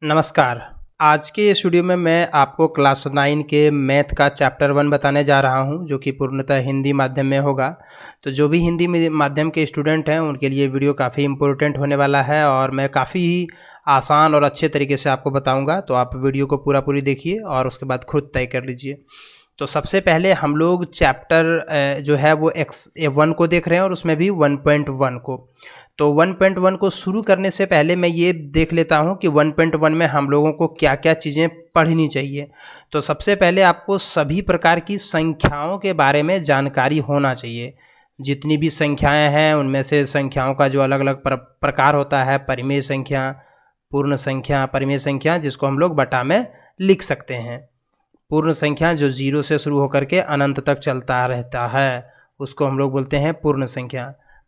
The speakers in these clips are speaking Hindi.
नमस्कार। आज के इस वीडियो में मैं आपको क्लास 9 के मैथ का चैप्टर 1 बताने जा रहा हूं, जो कि पूर्णतः हिंदी माध्यम में होगा। तो जो भी हिंदी माध्यम के स्टूडेंट हैं उनके लिए वीडियो काफ़ी इम्पोर्टेंट होने वाला है और मैं काफ़ी ही आसान और अच्छे तरीके से आपको बताऊंगा। तो आप वीडियो को पूरी देखिए और उसके बाद खुद तय कर लीजिए। तो सबसे पहले हम लोग चैप्टर जो है वो X1 को देख रहे हैं और उसमें भी 1.1 को। तो 1.1 को शुरू करने से पहले मैं ये देख लेता हूँ कि 1.1 में हम लोगों को क्या क्या चीज़ें पढ़नी चाहिए। तो सबसे पहले आपको सभी प्रकार की संख्याओं के बारे में जानकारी होना चाहिए। जितनी भी संख्याएं हैं उनमें से संख्याओं का जो अलग अलग प्रकार होता है, परिमेय संख्या, पूर्ण संख्या, परिमेय संख्या, जिसको हम लोग बटा में लिख सकते हैं। पूर्ण संख्या जो 0 से शुरू होकर के अनंत तक चलता रहता है उसको हम लोग बोलते हैं पूर्ण संख्या।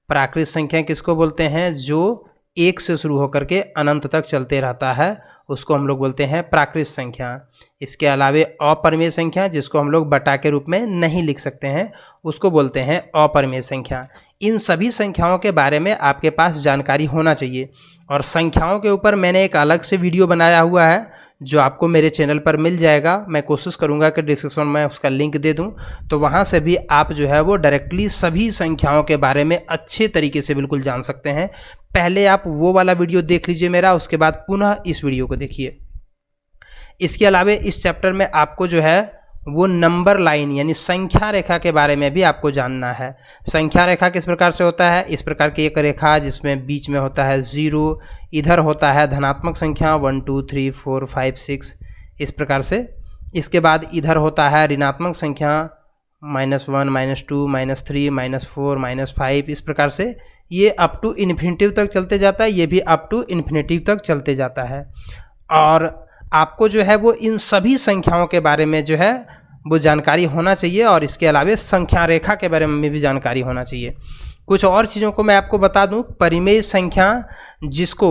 प्राकृत संख्या किसको बोलते हैं? जो 1 से शुरू होकर के अनंत तक चलते रहता है उसको हम लोग बोलते हैं प्राकृत संख्या। इसके अलावे अपरिमेय संख्या, जिसको हम लोग बटा के रूप में नहीं लिख सकते हैं, उसको बोलते हैं अपरिमेय संख्या। इन सभी संख्याओं के बारे में आपके पास जानकारी होना चाहिए। और संख्याओं के ऊपर मैंने एक अलग से वीडियो बनाया हुआ है जो आपको मेरे चैनल पर मिल जाएगा। मैं कोशिश करूंगा कि डिस्क्रिप्शन में उसका लिंक दे दूं, तो वहां से भी आप जो है वो डायरेक्टली सभी संख्याओं के बारे में अच्छे तरीके से बिल्कुल जान सकते हैं। पहले आप वो वाला वीडियो देख लीजिए मेरा, उसके बाद पुनः इस वीडियो को देखिए। इसके अलावा इस चैप्टर में आपको जो है वो नंबर लाइन यानी संख्या रेखा के बारे में भी आपको जानना है। संख्या रेखा किस प्रकार से होता है? इस प्रकार की एक रेखा जिसमें बीच में होता है 0, इधर होता है धनात्मक संख्या 1 2 3 4 5 6 इस प्रकार से। इसके बाद इधर होता है ऋणात्मक संख्या -1 -2 -3 -4 -5 इस प्रकार से। ये अप टू इन्फिनिटिव तक चलते जाता है, ये भी अप टू इन्फिनिटिव तक चलते जाता है। और आपको जो है वो इन सभी संख्याओं के बारे में जो है वो जानकारी होना चाहिए और इसके अलावा संख्या रेखा के बारे में भी जानकारी होना चाहिए। कुछ और चीज़ों को मैं आपको बता दूं। परिमेय संख्या, जिसको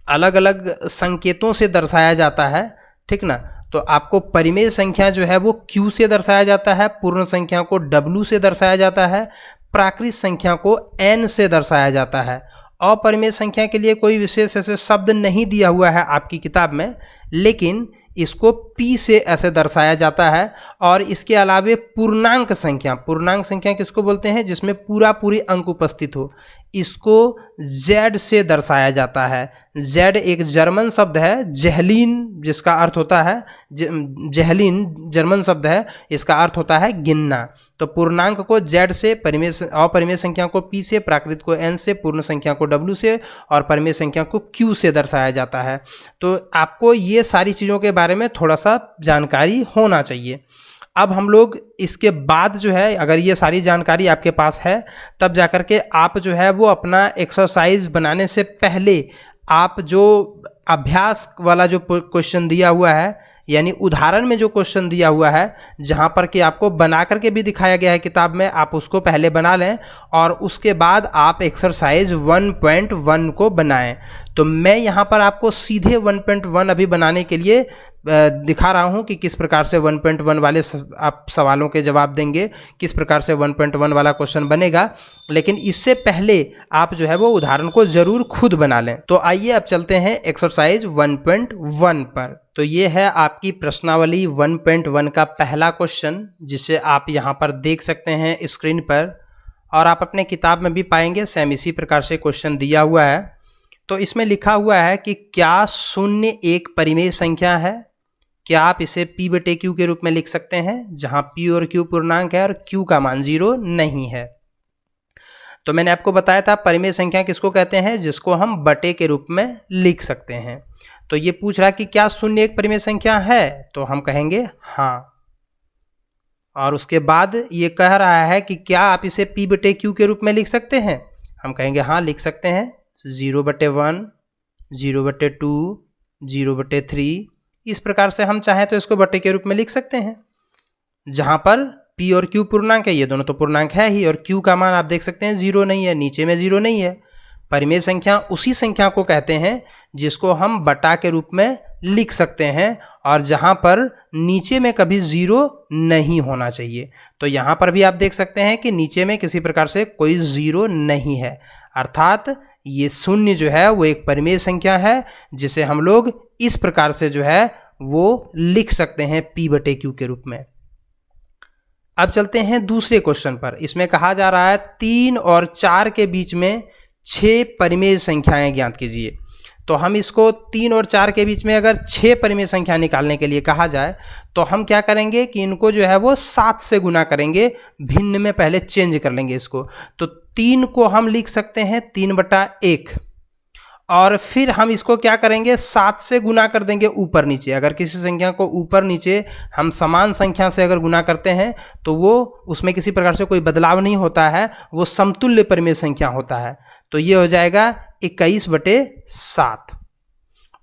अलग अलग संकेतों से दर्शाया जाता है, ठीक ना। तो आपको परिमेय संख्या जो है वो Q से दर्शाया जाता है, पूर्ण संख्या को W से दर्शाया जाता है, प्राकृत संख्या को N से दर्शाया जाता है। अपरिमेय संख्या के लिए कोई विशेष ऐसे शब्द नहीं दिया हुआ है आपकी किताब में, लेकिन इसको P से ऐसे दर्शाया जाता है। और इसके अलावे पूर्णांक संख्या किसको बोलते हैं? जिसमें पूरी अंक उपस्थित हो, इसको Z से दर्शाया जाता है। Z एक जर्मन शब्द है, जेहलिन, जिसका अर्थ होता है जेहलिन जर्मन शब्द है, इसका अर्थ होता है गिनना। तो पूर्णांक को Z से, अपरिमेय संख्या को P से, प्राकृत को N से, पूर्ण संख्या को W से और परिमेय संख्या को Q से दर्शाया जाता है। तो आपको ये सारी चीज़ों के बारे में थोड़ा सा जानकारी होना चाहिए। अब हम लोग इसके बाद जो है, अगर ये सारी जानकारी आपके पास है, तब जाकर के आप जो है वो अपना एक्सरसाइज बनाने से पहले आप जो अभ्यास वाला जो क्वेश्चन दिया हुआ है, यानी उदाहरण में जो क्वेश्चन दिया हुआ है, जहाँ पर कि आपको बना करके भी दिखाया गया है किताब में, आप उसको पहले बना लें और उसके बाद आप एक्सरसाइज 1.1 को बनाएं। तो मैं यहाँ पर आपको सीधे 1.1 अभी बनाने के लिए दिखा रहा हूँ कि किस प्रकार से 1.1 वाले आप सवालों के जवाब देंगे, किस प्रकार से 1.1 वाला क्वेश्चन बनेगा। लेकिन इससे पहले आप जो है वो उदाहरण को ज़रूर खुद बना लें। तो आइए अब चलते हैं एक्सरसाइज 1.1 पर। तो ये है आपकी प्रश्नावली 1.1 का पहला क्वेश्चन, जिसे आप यहाँ पर देख सकते हैं स्क्रीन पर, और आप अपने किताब में भी पाएंगे सेम इसी प्रकार से क्वेश्चन दिया हुआ है। तो इसमें लिखा हुआ है कि क्या 0 एक परिमेय संख्या है? क्या आप इसे P/Q के रूप में लिख सकते हैं, जहाँ P और Q पूर्णांक है और Q का मान 0 नहीं है। तो मैंने आपको बताया था परिमेय संख्या किसको कहते हैं? जिसको हम बटे के रूप में लिख सकते हैं। तो ये पूछ रहा है कि क्या 0 एक परिमेय संख्या है? तो हम कहेंगे हाँ। और उसके बाद ये कह रहा है कि क्या आप इसे P/Q के रूप में लिख सकते हैं? हम कहेंगे हाँ, लिख सकते हैं। 0/1, 0/2, 0/3 इस प्रकार से हम चाहें तो इसको बटे के रूप में लिख सकते हैं। जहाँ पर P और Q पूर्णांक है, ये दोनों तो पूर्णांक है ही, और Q का मान आप देख सकते हैं 0 नहीं है, नीचे में 0 नहीं है। परिमेय संख्या उसी संख्या को कहते हैं जिसको हम बटा के रूप में लिख सकते हैं और जहाँ पर नीचे में कभी 0 नहीं होना चाहिए। तो यहाँ पर भी आप देख सकते हैं कि नीचे में किसी प्रकार से कोई 0 नहीं है, अर्थात ये शून्य जो है वो एक परिमेय संख्या है, जिसे हम लोग इस प्रकार से जो है वो लिख सकते हैं P/Q के रूप में। अब चलते हैं दूसरे क्वेश्चन पर। इसमें कहा जा रहा है 3 और 4 के बीच में 6 परिमेय संख्याएं ज्ञात कीजिए। तो हम इसको 3 और 4 के बीच में अगर 6 परिमेय संख्या निकालने के लिए कहा जाए तो हम क्या करेंगे कि इनको जो है वो 7 से गुना करेंगे, भिन्न में पहले चेंज कर लेंगे इसको। तो 3 को हम लिख सकते हैं 3/1 और फिर हम इसको क्या करेंगे 7 से गुना कर देंगे ऊपर नीचे। अगर किसी संख्या को ऊपर नीचे हम समान संख्या से अगर गुना करते हैं तो वो उसमें किसी प्रकार से कोई बदलाव नहीं होता है, वो समतुल्य परिमेय संख्या होता है। तो ये हो जाएगा 21/7।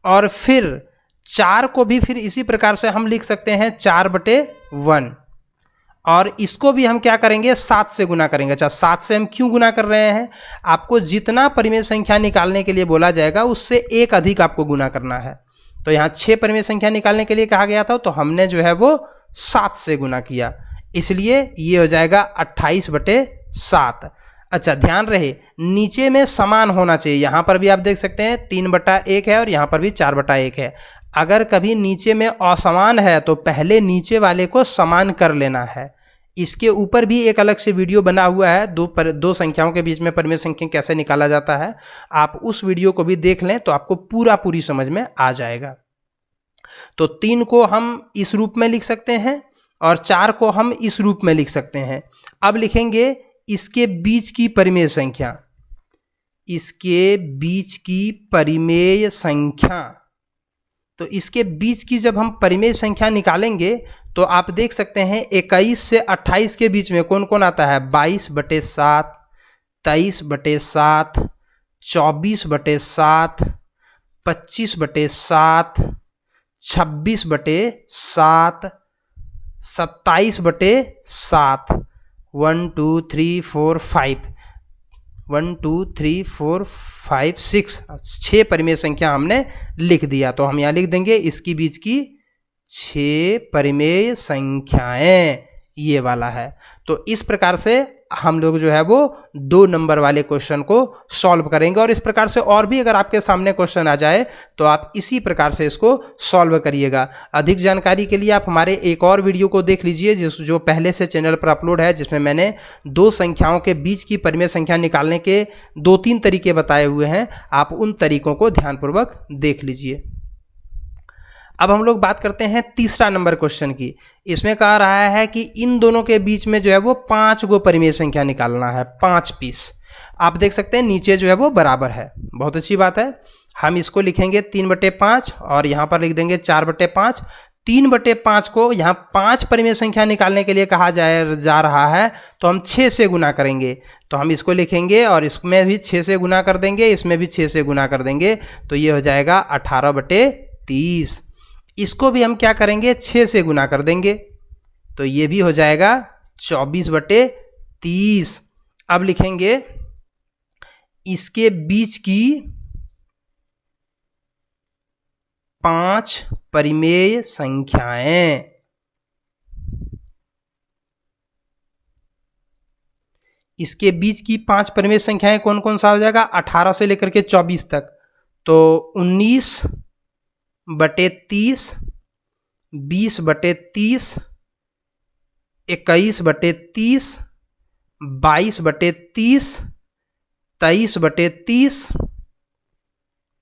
और फिर 4 को भी फिर इसी प्रकार से हम लिख सकते हैं 4/1 और इसको भी हम क्या करेंगे 7 से गुना करेंगे। अच्छा, 7 से हम क्यों गुना कर रहे हैं? आपको जितना परिमेय संख्या निकालने के लिए बोला जाएगा उससे एक अधिक आपको गुना करना है। तो यहाँ 6 परिमेय संख्या निकालने के लिए कहा गया था, तो हमने जो है वो 7 से गुना किया, इसलिए ये हो जाएगा 28/7। अच्छा, ध्यान रहे नीचे में समान होना चाहिए। यहाँ पर भी आप देख सकते हैं 3/1 है और यहाँ पर भी 4/1 है। अगर कभी नीचे में असमान है तो पहले नीचे वाले को समान कर लेना है। इसके ऊपर भी एक अलग से वीडियो बना हुआ है, दो संख्याओं के बीच में परिमेय संख्या कैसे निकाला जाता है। आप उस वीडियो को भी देख लें तो आपको पूरी समझ में आ जाएगा। तो 3 को हम इस रूप में लिख सकते हैं और 4 को हम इस रूप में लिख सकते हैं। अब लिखेंगे इसके बीच की परिमेय संख्या, इसके बीच की परिमेय संख्या। तो इसके बीच की जब हम परिमेय संख्या निकालेंगे तो आप देख सकते हैं 21 से 28 के बीच में कौन कौन आता है? 22/7, 23/7, 24/7, 25/7, 26/7, 27/7, 1 2 3 4 5, 1 2 3 4 5 6 परिमेय संख्या हमने लिख दिया। तो हम यहाँ लिख देंगे इसकी बीच की 6 परिमेय संख्याएं, ये वाला है। तो इस प्रकार से हम लोग जो है वो 2 नंबर वाले क्वेश्चन को सॉल्व करेंगे। और इस प्रकार से और भी अगर आपके सामने क्वेश्चन आ जाए तो आप इसी प्रकार से इसको सॉल्व करिएगा। अधिक जानकारी के लिए आप हमारे एक और वीडियो को देख लीजिए जो पहले से चैनल पर अपलोड है, जिसमें मैंने 2 संख्याओं के बीच की परिमेय संख्या निकालने के 2-3 तरीके बताए हुए हैं। आप उन तरीकों को ध्यानपूर्वक देख लीजिए। अब हम लोग बात करते हैं तीसरा नंबर क्वेश्चन की। इसमें कहा रहा है कि इन दोनों के बीच में जो है वो 5 गो परिमेय संख्या निकालना है, 5 पीस। आप देख सकते हैं नीचे जो है वो बराबर है, बहुत अच्छी बात है। हम इसको लिखेंगे 3/5 और यहाँ पर लिख देंगे 4/5। 3/5 को यहाँ 5 परिमेय संख्या निकालने के लिए कहा जा रहा है, तो हम 6 से गुना करेंगे। तो हम इसको लिखेंगे और इसमें भी 6 से गुना कर देंगे, इसमें भी 6 से गुना कर देंगे। तो ये हो जाएगा 18/30। इसको भी हम क्या करेंगे 6 से गुना कर देंगे, तो ये भी हो जाएगा 24/30। अब लिखेंगे इसके बीच की 5 परिमेय संख्याएं। इसके बीच की 5 परिमेय संख्याएं कौन कौन सा हो जाएगा? 18 से लेकर के 24 तक। तो 19/30, 20/30, 21/30, 22/30, 23/30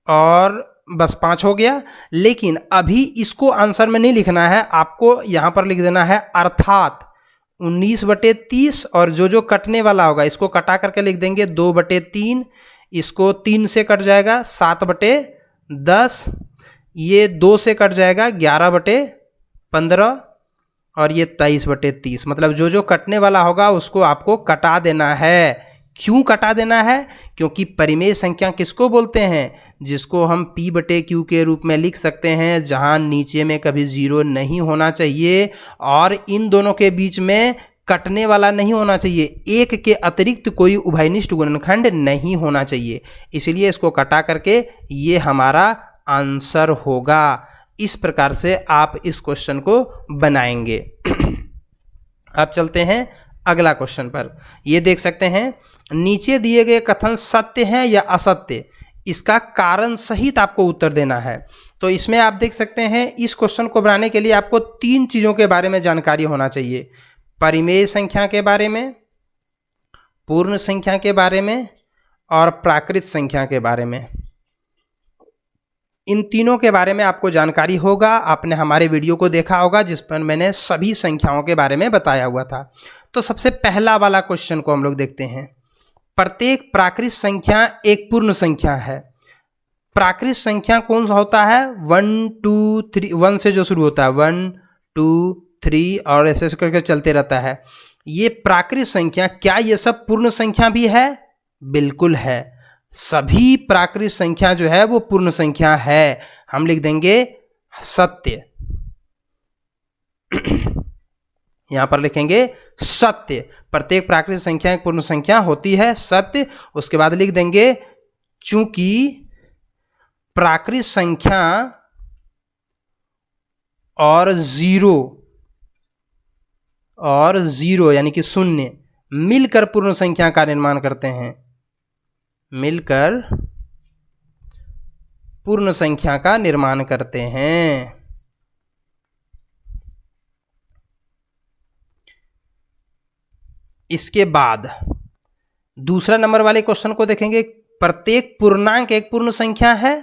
और बस 5 हो गया। लेकिन अभी इसको आंसर में नहीं लिखना है, आपको यहाँ पर लिख देना है अर्थात 19/30 और जो कटने वाला होगा इसको कटा करके लिख देंगे 2/3। इसको 3 से कट जाएगा 7/10, ये 2 से कट जाएगा 11/15 और ये 23/30। मतलब जो कटने वाला होगा उसको आपको कटा देना है। क्यों कटा देना है? क्योंकि परिमेय संख्या किसको बोलते हैं? जिसको हम P/Q के रूप में लिख सकते हैं, जहां नीचे में कभी 0 नहीं होना चाहिए और इन दोनों के बीच में कटने वाला नहीं होना चाहिए। एक के अतिरिक्त कोई उभयनिष्ठ गुणनखंड नहीं होना चाहिए, इसलिए इसको कटा करके ये हमारा आंसर होगा। इस प्रकार से आप इस क्वेश्चन को बनाएंगे। अब चलते हैं अगला क्वेश्चन पर ये देख सकते हैं, नीचे दिए गए कथन सत्य हैं या असत्य, इसका कारण सहित आपको उत्तर देना है। तो इसमें आप देख सकते हैं, इस क्वेश्चन को बनाने के लिए आपको 3 चीज़ों के बारे में जानकारी होना चाहिए, परिमेय संख्या के बारे में, पूर्ण संख्या के बारे में और प्राकृत संख्या के बारे में। इन तीनों के बारे में आपको जानकारी होगा। आपने हमारे वीडियो को देखा होगा जिस पर मैंने सभी संख्याओं के बारे में बताया हुआ था। तो सबसे पहला वाला क्वेश्चन को हम लोग देखते हैं। प्रत्येक प्राकृत संख्या एक पूर्ण संख्या है। प्राकृत संख्या कौन सा होता है? 1 2 3, 1 से जो शुरू होता है, 1 2 3 और ऐसे करके चलते रहता है। ये प्राकृत संख्या, क्या ये सब पूर्ण संख्या भी है? बिल्कुल है। सभी प्राकृत संख्या जो है वो पूर्ण संख्या है। हम लिख देंगे सत्य, यहां पर लिखेंगे सत्य। प्रत्येक प्राकृत संख्या एक पूर्ण संख्या होती है, सत्य। उसके बाद लिख देंगे चूंकि प्राकृत संख्या और जीरो यानी कि शून्य मिलकर पूर्ण संख्या का निर्माण करते हैं, मिलकर पूर्ण संख्या का निर्माण करते हैं। इसके बाद दूसरा नंबर वाले क्वेश्चन को देखेंगे। प्रत्येक पूर्णांक एक पूर्ण संख्या है।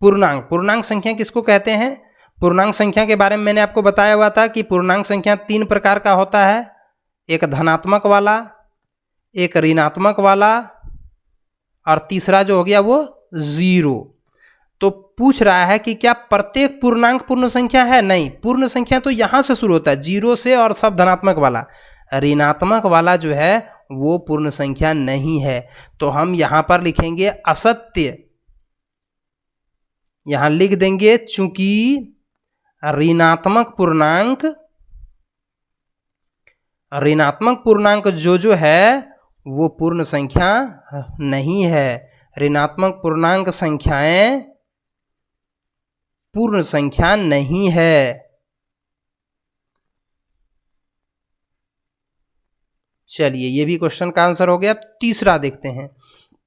पूर्णांक संख्या किसको कहते हैं? पूर्णांक संख्या के बारे में मैंने आपको बताया हुआ था कि पूर्णांक संख्या 3 प्रकार का होता है, एक धनात्मक वाला, एक ऋणात्मक वाला और तीसरा जो हो गया वो 0। तो पूछ रहा है कि क्या प्रत्येक पूर्णांक पूर्ण संख्या है? नहीं, पूर्ण संख्या तो यहां से शुरू होता है, 0 से, और सब धनात्मक वाला। ऋणात्मक वाला जो है वो पूर्ण संख्या नहीं है। तो हम यहां पर लिखेंगे असत्य, यहां लिख देंगे चूंकि ऋणात्मक पूर्णांक जो है वो पूर्ण संख्या नहीं है। ऋणात्मक पूर्णांक संख्याएं पूर्ण संख्या नहीं है। चलिए, ये भी क्वेश्चन का आंसर हो गया। तीसरा देखते हैं,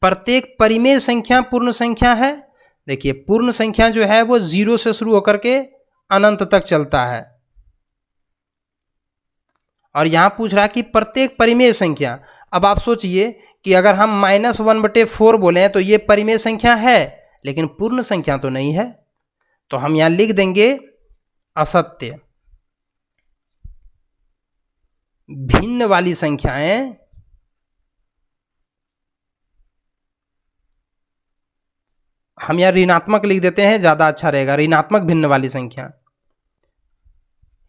प्रत्येक परिमेय संख्या पूर्ण संख्या है। देखिए, पूर्ण संख्या जो है वो 0 से शुरू होकर के अनंत तक चलता है, और यहां पूछ रहा है कि प्रत्येक परिमेय संख्या। अब आप सोचिए कि अगर हम -1/4 बोले तो ये परिमेय संख्या है, लेकिन पूर्ण संख्या तो नहीं है। तो हम यहां लिख देंगे असत्य। भिन्न वाली संख्याएं हम यहां ऋणात्मक लिख देते हैं, ज्यादा अच्छा रहेगा। ऋणात्मक भिन्न वाली संख्या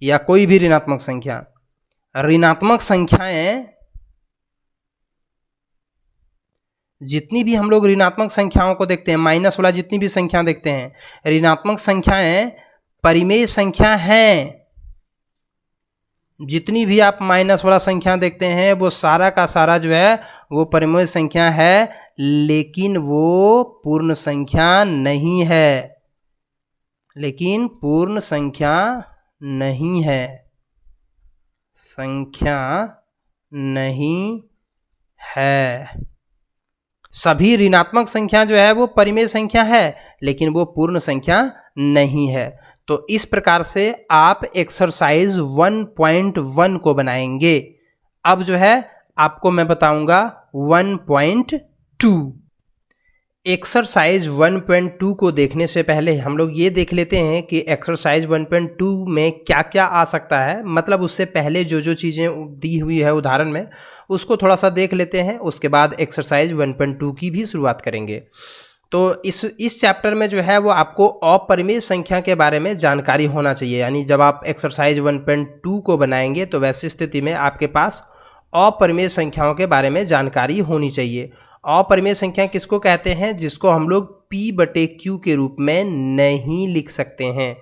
या कोई भी ऋणात्मक संख्या। ऋणात्मक संख्याएं, जितनी भी हम लोग ऋणात्मक संख्याओं को देखते हैं, माइनस वाला जितनी भी संख्या देखते हैं, ऋणात्मक संख्याएं परिमेय संख्या हैं। जितनी भी आप माइनस वाला संख्या देखते हैं वो सारा का सारा जो है वो परिमेय संख्या है, लेकिन वो पूर्ण संख्या नहीं है। लेकिन पूर्ण संख्या नहीं है, संख्या नहीं है। सभी ऋणात्मक संख्या जो है वो परिमेय संख्या है, लेकिन वो पूर्ण संख्या नहीं है। तो इस प्रकार से आप एक्सरसाइज 1.1 को बनाएंगे। अब जो है आपको मैं बताऊंगा 1.2। एक्सरसाइज 1.2 को देखने से पहले हम लोग ये देख लेते हैं कि एक्सरसाइज 1.2 में क्या क्या आ सकता है। मतलब उससे पहले जो चीज़ें दी हुई है उदाहरण में, उसको थोड़ा सा देख लेते हैं। उसके बाद एक्सरसाइज 1.2 की भी शुरुआत करेंगे। तो इस चैप्टर में जो है वो आपको अपरिमेय संख्या के बारे में जानकारी होना चाहिए। यानी जब आप एक्सरसाइज 1.2 को बनाएंगे तो वैसी स्थिति में आपके पास अपरिमेय संख्याओं के बारे में जानकारी होनी चाहिए। अपरिमेय संख्या किसको कहते हैं? जिसको हम लोग P/Q के रूप में नहीं लिख सकते हैं।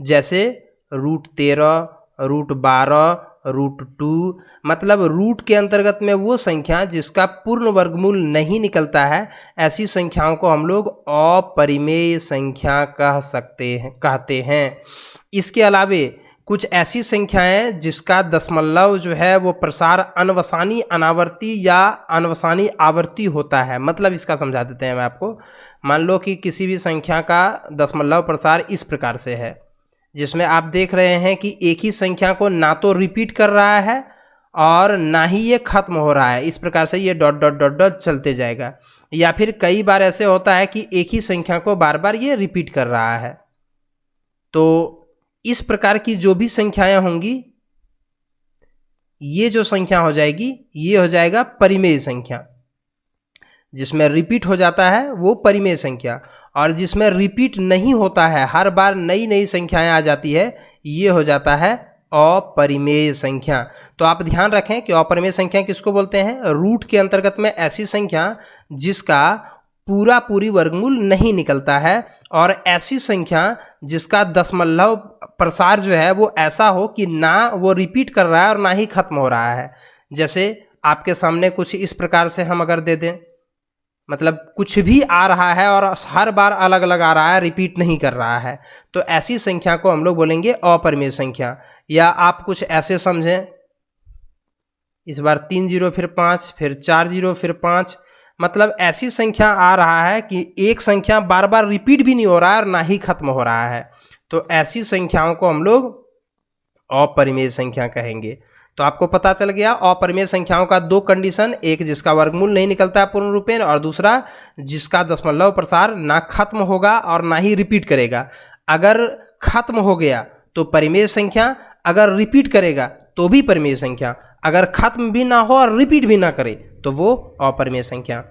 जैसे √13, √12, √2, मतलब रूट के अंतर्गत में वो संख्या जिसका पूर्ण वर्गमूल नहीं निकलता है, ऐसी संख्याओं को हम लोग अपरिमेय संख्या कहते हैं। इसके अलावे कुछ ऐसी संख्याएं जिसका दशमलव जो है वो प्रसार अनवसानी अनावर्ती या अनवसानी आवर्ती होता है। मतलब इसका समझा देते हैं मैं आपको। मान लो कि किसी भी संख्या का दशमलव प्रसार इस प्रकार से है, जिसमें आप देख रहे हैं कि एक ही संख्या को ना तो रिपीट कर रहा है और ना ही ये खत्म हो रहा है। इस प्रकार से ये डॉट डॉट डॉट डॉट चलते जाएगा। या फिर कई बार ऐसे होता है कि एक ही संख्या को बार बार ये रिपीट कर रहा है। तो इस प्रकार की जो भी संख्याएं होंगी, ये जो संख्या हो जाएगी ये हो जाएगा परिमेय संख्या। जिसमें रिपीट हो जाता है वो परिमेय संख्या, और जिसमें रिपीट नहीं होता है, हर बार नई नई संख्याएं आ जाती है, ये हो जाता है अपरिमेय संख्या। तो आप ध्यान रखें कि अपरिमेय संख्या किसको बोलते हैं? रूट के अंतर्गत में ऐसी संख्या जिसका पूरी वर्गमूल नहीं निकलता है, और ऐसी संख्या जिसका दशमलव प्रसार जो है वो ऐसा हो कि ना वो रिपीट कर रहा है और ना ही खत्म हो रहा है। जैसे आपके सामने कुछ इस प्रकार से हम अगर दे दें, मतलब कुछ भी आ रहा है और हर बार अलग अलग आ रहा है, रिपीट नहीं कर रहा है, तो ऐसी संख्या को हम लोग बोलेंगे अपरिमेय संख्या। या आप कुछ ऐसे समझें, इस बार 3 0 फिर 5 फिर 4 0 फिर 5, मतलब ऐसी संख्या आ रहा है कि एक संख्या बार बार रिपीट भी नहीं हो रहा है और ना ही खत्म हो रहा है, तो ऐसी संख्याओं को हम लोग अपरिमेय संख्या कहेंगे। तो आपको पता चल गया अपरिमेय संख्याओं का दो कंडीशन, एक जिसका वर्गमूल नहीं निकलता है पूर्ण रूपेण, और दूसरा जिसका दशमलव प्रसार ना खत्म होगा और ना ही रिपीट करेगा। अगर खत्म हो गया तो परिमेय संख्या, अगर रिपीट करेगा तो भी परिमेय संख्या, अगर खत्म भी ना हो और रिपीट भी ना करे तो वो अपरिमेय संख्या।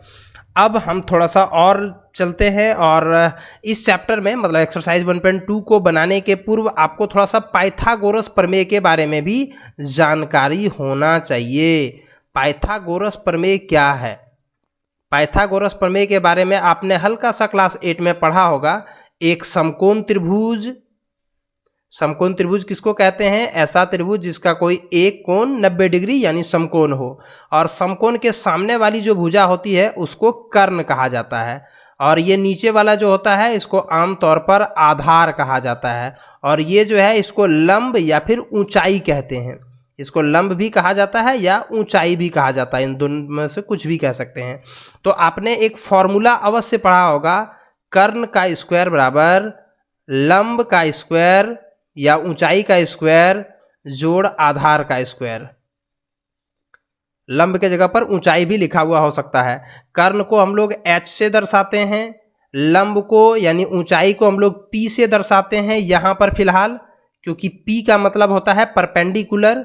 अब हम थोड़ा सा और चलते हैं, और इस चैप्टर में मतलब एक्सरसाइज 1.2 को बनाने के पूर्व आपको थोड़ा सा पाइथागोरस प्रमेय के बारे में भी जानकारी होना चाहिए। पाइथागोरस प्रमेय क्या है? पाइथागोरस प्रमेय के बारे में आपने हल्का सा क्लास 8 में पढ़ा होगा। एक समकोण त्रिभुज, समकोण त्रिभुज किसको कहते हैं? ऐसा त्रिभुज जिसका कोई एक कोण 90 डिग्री यानी समकोण हो, और समकोण के सामने वाली जो भुजा होती है उसको कर्ण कहा जाता है, और ये नीचे वाला जो होता है इसको आमतौर पर आधार कहा जाता है, और ये जो है इसको लंब या फिर ऊंचाई कहते हैं। इसको लंब भी कहा जाता है या ऊंचाई भी कहा जाता है, इन दोनों में से कुछ भी कह सकते हैं। तो आपने एक फॉर्मूला अवश्य पढ़ा होगा, कर्ण का स्क्वायर बराबर लंब का स्क्वायर या ऊंचाई का स्क्वायर जोड़ आधार का स्क्वायर। लंब के जगह पर ऊंचाई भी लिखा हुआ हो सकता है। कर्ण को हम लोग h से दर्शाते हैं, लंब को यानी ऊंचाई को हम लोग p से दर्शाते हैं यहाँ पर फिलहाल, क्योंकि p का मतलब होता है परपेंडिकुलर,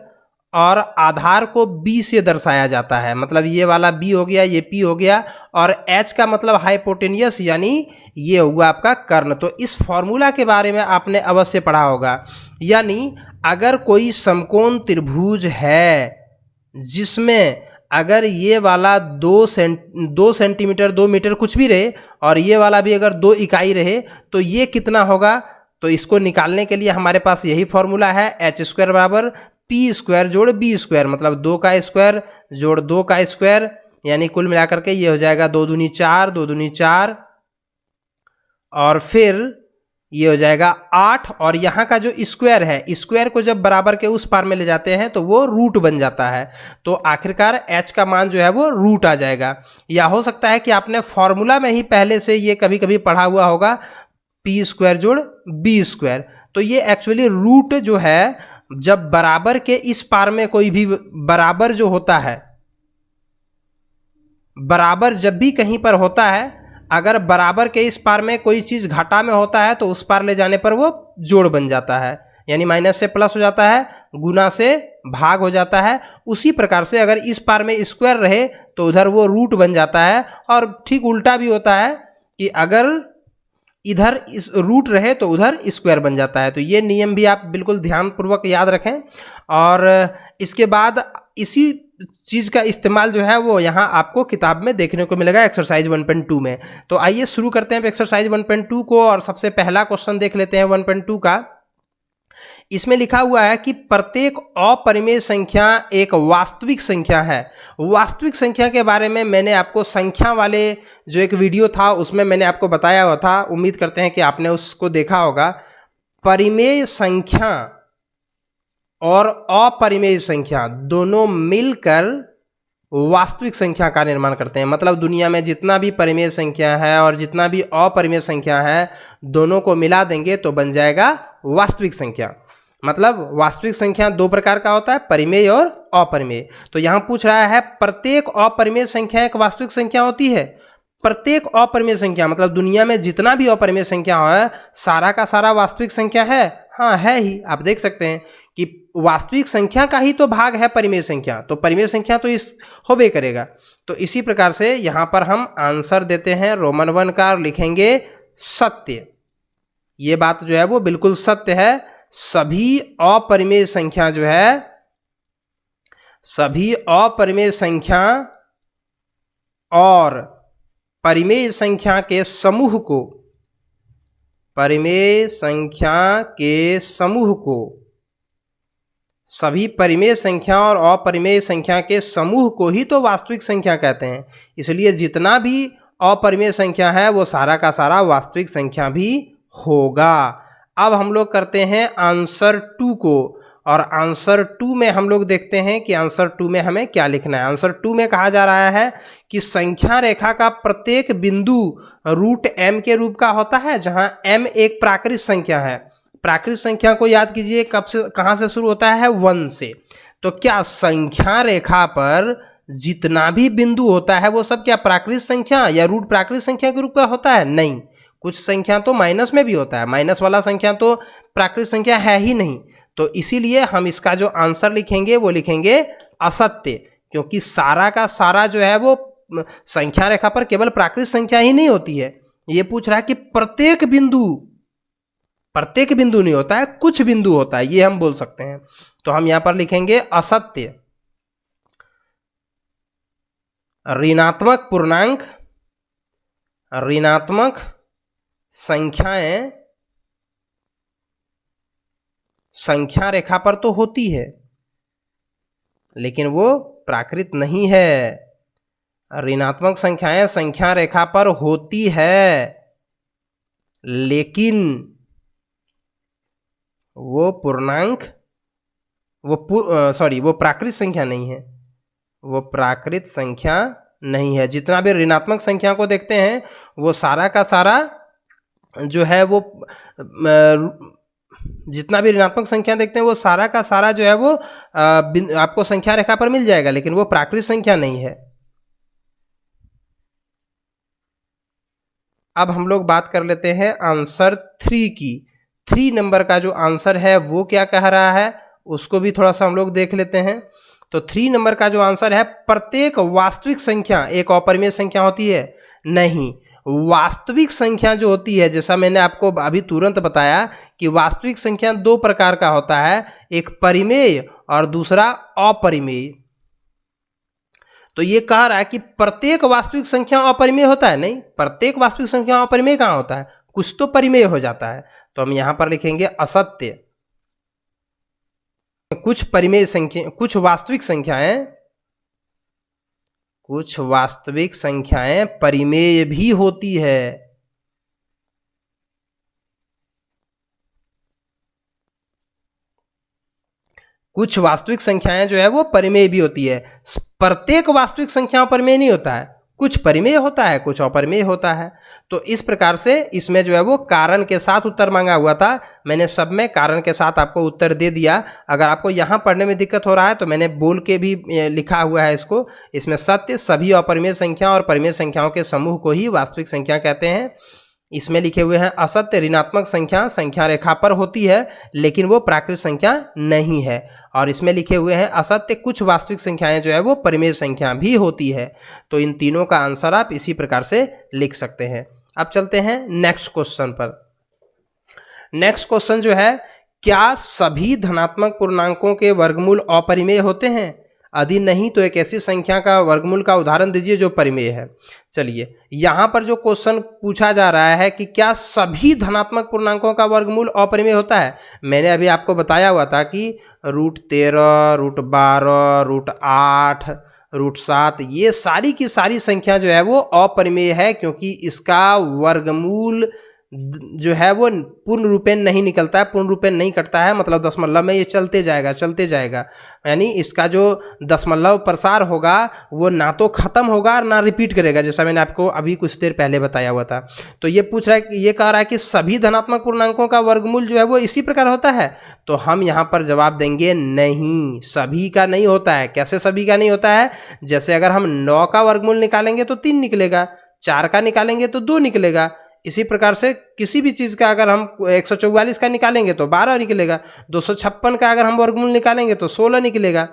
और आधार को b से दर्शाया जाता है, मतलब ये वाला b हो गया, ये p हो गया, और h का मतलब हाइपोटेनियस यानी ये हुआ आपका कर्ण। तो इस फॉर्मूला के बारे में आपने अवश्य पढ़ा होगा। यानी अगर कोई समकोण त्रिभुज है जिसमें अगर ये वाला 2 सेंटीमीटर 2 मीटर कुछ भी रहे, और ये वाला भी अगर 2 इकाई रहे, तो ये कितना होगा? तो इसको निकालने के लिए हमारे पास यही फॉर्मूला है, एच स्क्वायर बराबर पी स्क्वायर जोड़ बी स्क्वायर, मतलब 2 का स्क्वायर जोड़ 2 का स्क्वायर, यानी कुल मिलाकर के ये हो जाएगा 2 दूनी 4, 2 दूनी 4, और फिर ये हो जाएगा 8, और यहाँ का जो स्क्वायर है, स्क्वायर को जब बराबर के उस पार में ले जाते हैं तो वो रूट बन जाता है, तो आखिरकार h का मान जो है वो रूट आ जाएगा। या हो सकता है कि आपने फॉर्मूला में ही पहले से ये कभी कभी पढ़ा हुआ होगा, पी स्क्वायर जोड़ बी स्क्वायर। तो ये एक्चुअली रूट जो है, जब बराबर के इस पार में कोई भी बराबर जो होता है, बराबर जब भी कहीं पर होता है, अगर बराबर के इस पार में कोई चीज़ घाटा में होता है तो उस पार ले जाने पर वो जोड़ बन जाता है, यानी माइनस से प्लस हो जाता है, गुना से भाग हो जाता है। उसी प्रकार से अगर इस पार में स्क्वायर रहे तो उधर वो रूट बन जाता है, और ठीक उल्टा भी होता है कि अगर इधर इस रूट रहे तो उधर स्क्वायर बन जाता है। तो ये नियम भी आप बिल्कुल ध्यानपूर्वक याद रखें। और इसके बाद इसी चीज़ का इस्तेमाल जो है वो यहाँ आपको किताब में देखने को मिलेगा एक्सरसाइज 1.2 में। तो आइए शुरू करते हैं एक्सरसाइज 1.2 को, और सबसे पहला क्वेश्चन देख लेते हैं 1.2 का। इसमें लिखा हुआ है कि प्रत्येक अपरिमेय संख्या एक वास्तविक संख्या है। वास्तविक संख्या के बारे में मैंने आपको संख्या वाले जो एक वीडियो था उसमें मैंने आपको बताया हुआ था, उम्मीद करते हैं कि आपने उसको देखा होगा। परिमेय संख्या और अपरिमेय संख्या दोनों मिलकर वास्तविक संख्या का निर्माण करते हैं। मतलब दुनिया में जितना भी परिमेय संख्या है और जितना भी अपरिमेय संख्या है, दोनों को मिला देंगे तो बन जाएगा वास्तविक संख्या। मतलब वास्तविक संख्या दो प्रकार का होता है, परिमेय और अपरिमेय। तो यहाँ पूछ रहा है प्रत्येक अपरिमेय संख्या एक वास्तविक संख्या होती है। प्रत्येक अपरिमेय संख्या मतलब दुनिया में जितना भी अपरिमेय संख्या है, सारा का सारा वास्तविक संख्या है। हाँ है ही। आप देख सकते हैं कि वास्तविक संख्या का ही तो भाग है परिमेय संख्या, तो परिमेय संख्या तो इस होबे करेगा। तो इसी प्रकार से यहाँ पर हम आंसर देते हैं रोमन 1 का और लिखेंगे सत्य। ये बात जो है वो बिल्कुल सत्य है। सभी अपरिमेय संख्या जो है, सभी अपरिमेय संख्या और परिमेय संख्या के समूह को, परिमेय संख्या के समूह को, सभी परिमेय संख्या और अपरिमेय संख्या के समूह को ही तो वास्तविक संख्या कहते हैं। इसलिए जितना भी अपरिमेय संख्या है वो सारा का सारा वास्तविक संख्या भी होगा। अब हम लोग करते हैं आंसर 2 को, और आंसर 2 में हम लोग देखते हैं कि आंसर 2 में हमें क्या लिखना है। आंसर 2 में कहा जा रहा है कि संख्या रेखा का प्रत्येक बिंदु रूट m के रूप का होता है, जहां m एक प्राकृत संख्या है। प्राकृत संख्या को याद कीजिए कब से कहां से शुरू होता है, 1 से। तो क्या संख्या रेखा पर जितना भी बिंदु होता है वो सब क्या प्राकृत संख्या या रूट प्राकृत संख्या के रूप का होता है? नहीं, कुछ संख्या तो माइनस में भी होता है। माइनस वाला संख्या तो प्राकृत संख्या है ही नहीं। तो इसीलिए हम इसका जो आंसर लिखेंगे वो लिखेंगे असत्य, क्योंकि सारा का सारा जो है वो संख्या रेखा पर केवल प्राकृत संख्या ही नहीं होती है। ये पूछ रहा है कि प्रत्येक बिंदु नहीं होता है, कुछ बिंदु होता है, ये हम बोल सकते हैं। तो हम यहां पर लिखेंगे असत्य। ऋणात्मक पूर्णांक, ऋणात्मक संख्याएं संख्या रेखा पर तो होती है लेकिन वो प्राकृत नहीं है। ऋणात्मक संख्याएं संख्या रेखा पर होती है लेकिन वो पूर्णांक वो प्राकृत संख्या नहीं है, वो प्राकृत संख्या नहीं है। जितना भी ऋणात्मक संख्या को देखते हैं वो सारा का सारा जो है वो जितना भी ऋणात्मक संख्या देखते हैं वो सारा का सारा जो है वो आपको संख्या रेखा पर मिल जाएगा, लेकिन वो प्राकृत संख्या नहीं है। अब हम लोग बात कर लेते हैं आंसर 3 की। 3 नंबर का जो आंसर है वो क्या कह रहा है उसको भी थोड़ा सा हम लोग देख लेते हैं। तो 3 नंबर का जो आंसर है, प्रत्येक वास्तविक संख्या एक अपरिमेय संख्या होती है? नहीं, वास्तविक संख्या जो होती है, जैसा मैंने आपको अभी तुरंत बताया कि वास्तविक संख्या 2 प्रकार का होता है, एक परिमेय और दूसरा अपरिमेय। तो ये कह रहा है कि प्रत्येक वास्तविक संख्या अपरिमेय होता है? नहीं, प्रत्येक वास्तविक संख्या अपरिमेय कहाँ होता है, कुछ तो परिमेय हो जाता है। तो हम यहां पर लिखेंगे असत्य। कुछ परिमेय संख्या, कुछ वास्तविक संख्याएं परिमेय भी होती है। कुछ वास्तविक संख्याएं जो है वो परिमेय भी होती है। प्रत्येक वास्तविक संख्या परिमेय नहीं होता है, कुछ परिमेय होता है, कुछ अपरिमेय होता है। तो इस प्रकार से इसमें जो है वो कारण के साथ उत्तर मांगा हुआ था, मैंने सब में कारण के साथ आपको उत्तर दे दिया। अगर आपको यहाँ पढ़ने में दिक्कत हो रहा है तो मैंने बोल के भी लिखा हुआ है इसको। इसमें सत्य सभी अपरिमेय संख्या और परिमेय संख्याओं के समूह को ही वास्तविक संख्या कहते हैं। इसमें लिखे हुए हैं असत्य ऋणात्मक संख्या संख्या रेखा पर होती है लेकिन वो प्राकृत संख्या नहीं है। और इसमें लिखे हुए हैं असत्य कुछ वास्तविक संख्याएं जो है वो परिमेय संख्या भी होती है। तो इन तीनों का आंसर आप इसी प्रकार से लिख सकते हैं। अब चलते हैं नेक्स्ट क्वेश्चन पर। नेक्स्ट क्वेश्चन जो है, क्या सभी धनात्मक पूर्णांकों के वर्गमूल अपरिमेय होते हैं? यदि नहीं तो एक ऐसी संख्या का वर्गमूल का उदाहरण दीजिए जो परिमेय है। चलिए, यहाँ पर जो क्वेश्चन पूछा जा रहा है कि क्या सभी धनात्मक पूर्णांकों का वर्गमूल अपरिमेय होता है? मैंने अभी आपको बताया हुआ था कि √13, √12, √8, √7 ये सारी की सारी संख्या जो है वो अपरिमेय है, क्योंकि इसका वर्गमूल जो है वो पूर्ण रूपेण नहीं निकलता है, पूर्ण रूपेण नहीं कटता है, मतलब दशमलव में ये चलते जाएगा, यानी इसका जो दशमलव प्रसार होगा वो ना तो खत्म होगा और ना रिपीट करेगा, जैसा मैंने आपको अभी कुछ देर पहले बताया हुआ था। तो ये पूछ रहा है, ये कह रहा है कि सभी धनात्मक पूर्णांकों का वर्गमूल जो है वो इसी प्रकार होता है, तो हम यहाँ पर जवाब देंगे नहीं, सभी का नहीं होता है। कैसे सभी का नहीं होता है? जैसे अगर हम 9 का वर्गमूल निकालेंगे तो 3 निकलेगा, 4 का निकालेंगे तो 2 निकलेगा, इसी प्रकार से किसी भी चीज़ का अगर हम 144 का निकालेंगे तो 12 निकलेगा, 256 का अगर हम वर्गमूल निकालेंगे तो 16 निकलेगा।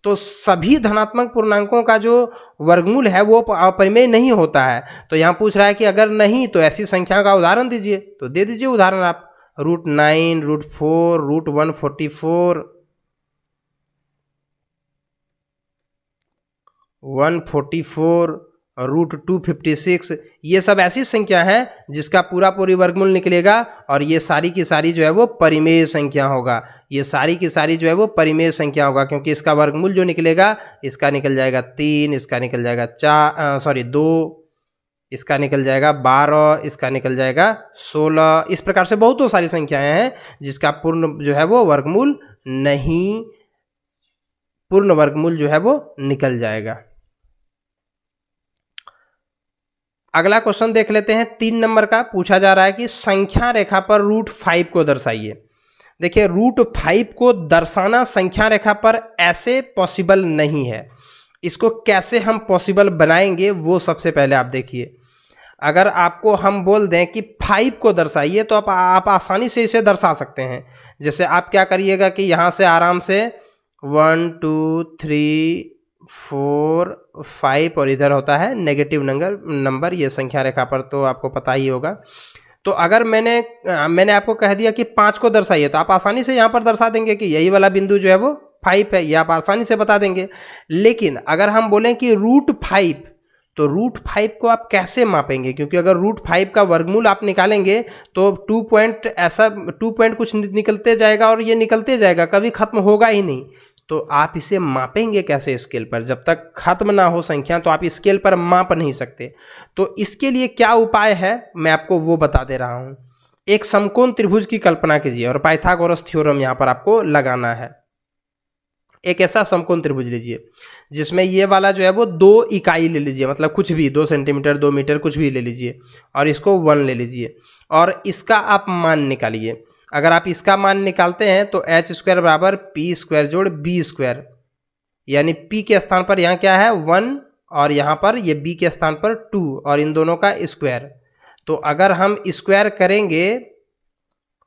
तो सभी धनात्मक पूर्णांकों का जो वर्गमूल है वो अपरिमेय नहीं होता है। तो यहाँ पूछ रहा है कि अगर नहीं तो ऐसी संख्या का उदाहरण दीजिए, तो दे दीजिए उदाहरण आप। √9, √4, √144, 144, √256, ये सब ऐसी संख्या हैं जिसका पूरी वर्गमूल निकलेगा और ये सारी की सारी जो है वो परिमेय संख्या होगा, ये सारी की सारी जो है वो परिमेय संख्या होगा, क्योंकि इसका वर्गमूल जो निकलेगा, इसका निकल जाएगा 3, इसका निकल जाएगा 2, इसका निकल जाएगा 12, इसका निकल जाएगा 16। इस प्रकार से बहुत सारी संख्याएं हैं जिसका पूर्ण जो है वो वर्गमूल नहीं, पूर्ण वर्गमूल जो है वो निकल जाएगा। अगला क्वेश्चन देख लेते हैं, 3 नंबर का पूछा जा रहा है कि संख्या रेखा पर √5 को दर्शाइए। देखिए √5 को दर्शाना संख्या रेखा पर ऐसे पॉसिबल नहीं है। इसको कैसे हम पॉसिबल बनाएंगे वो सबसे पहले आप देखिए। अगर आपको हम बोल दें कि 5 को दर्शाइए तो आप आसानी से इसे दर्शा सकते हैं। जैसे आप क्या करिएगा कि यहाँ से आराम से 1 2 3 4 5 और इधर होता है नेगेटिव नंबर, ये संख्या रेखा पर तो आपको पता ही होगा। तो अगर मैंने आपको कह दिया कि 5 को दर्शाइए तो आप आसानी से यहाँ पर दर्शा देंगे कि यही वाला बिंदु जो है वो 5 है, ये आप आसानी से बता देंगे। लेकिन अगर हम बोलें कि √5, तो √5 को आप कैसे मापेंगे? क्योंकि अगर √5 का वर्गमूल आप निकालेंगे तो 2 पॉइंट कुछ निकलते जाएगा और ये निकलते जाएगा, कभी खत्म होगा ही नहीं। तो आप इसे मापेंगे कैसे स्केल पर? जब तक खत्म ना हो संख्या तो आप स्केल पर माप नहीं सकते। तो इसके लिए क्या उपाय है मैं आपको वो बता दे रहा हूँ। एक समकोण त्रिभुज की कल्पना कीजिए और पाइथागोरस थ्योरम यहाँ पर आपको लगाना है। एक ऐसा समकोण त्रिभुज लीजिए जिसमें ये वाला जो है वो 2 इकाई ले लीजिए, मतलब कुछ भी 2 सेंटीमीटर 2 मीटर कुछ भी ले लीजिए और इसको 1 ले लीजिए और इसका आप मान निकालिए। अगर आप इसका मान निकालते हैं तो h² बराबर p² जोड़ b², यानी p के स्थान पर यहाँ क्या है 1 और यहाँ पर ये b के स्थान पर 2 और इन दोनों का स्क्वायर। तो अगर हम स्क्वायर करेंगे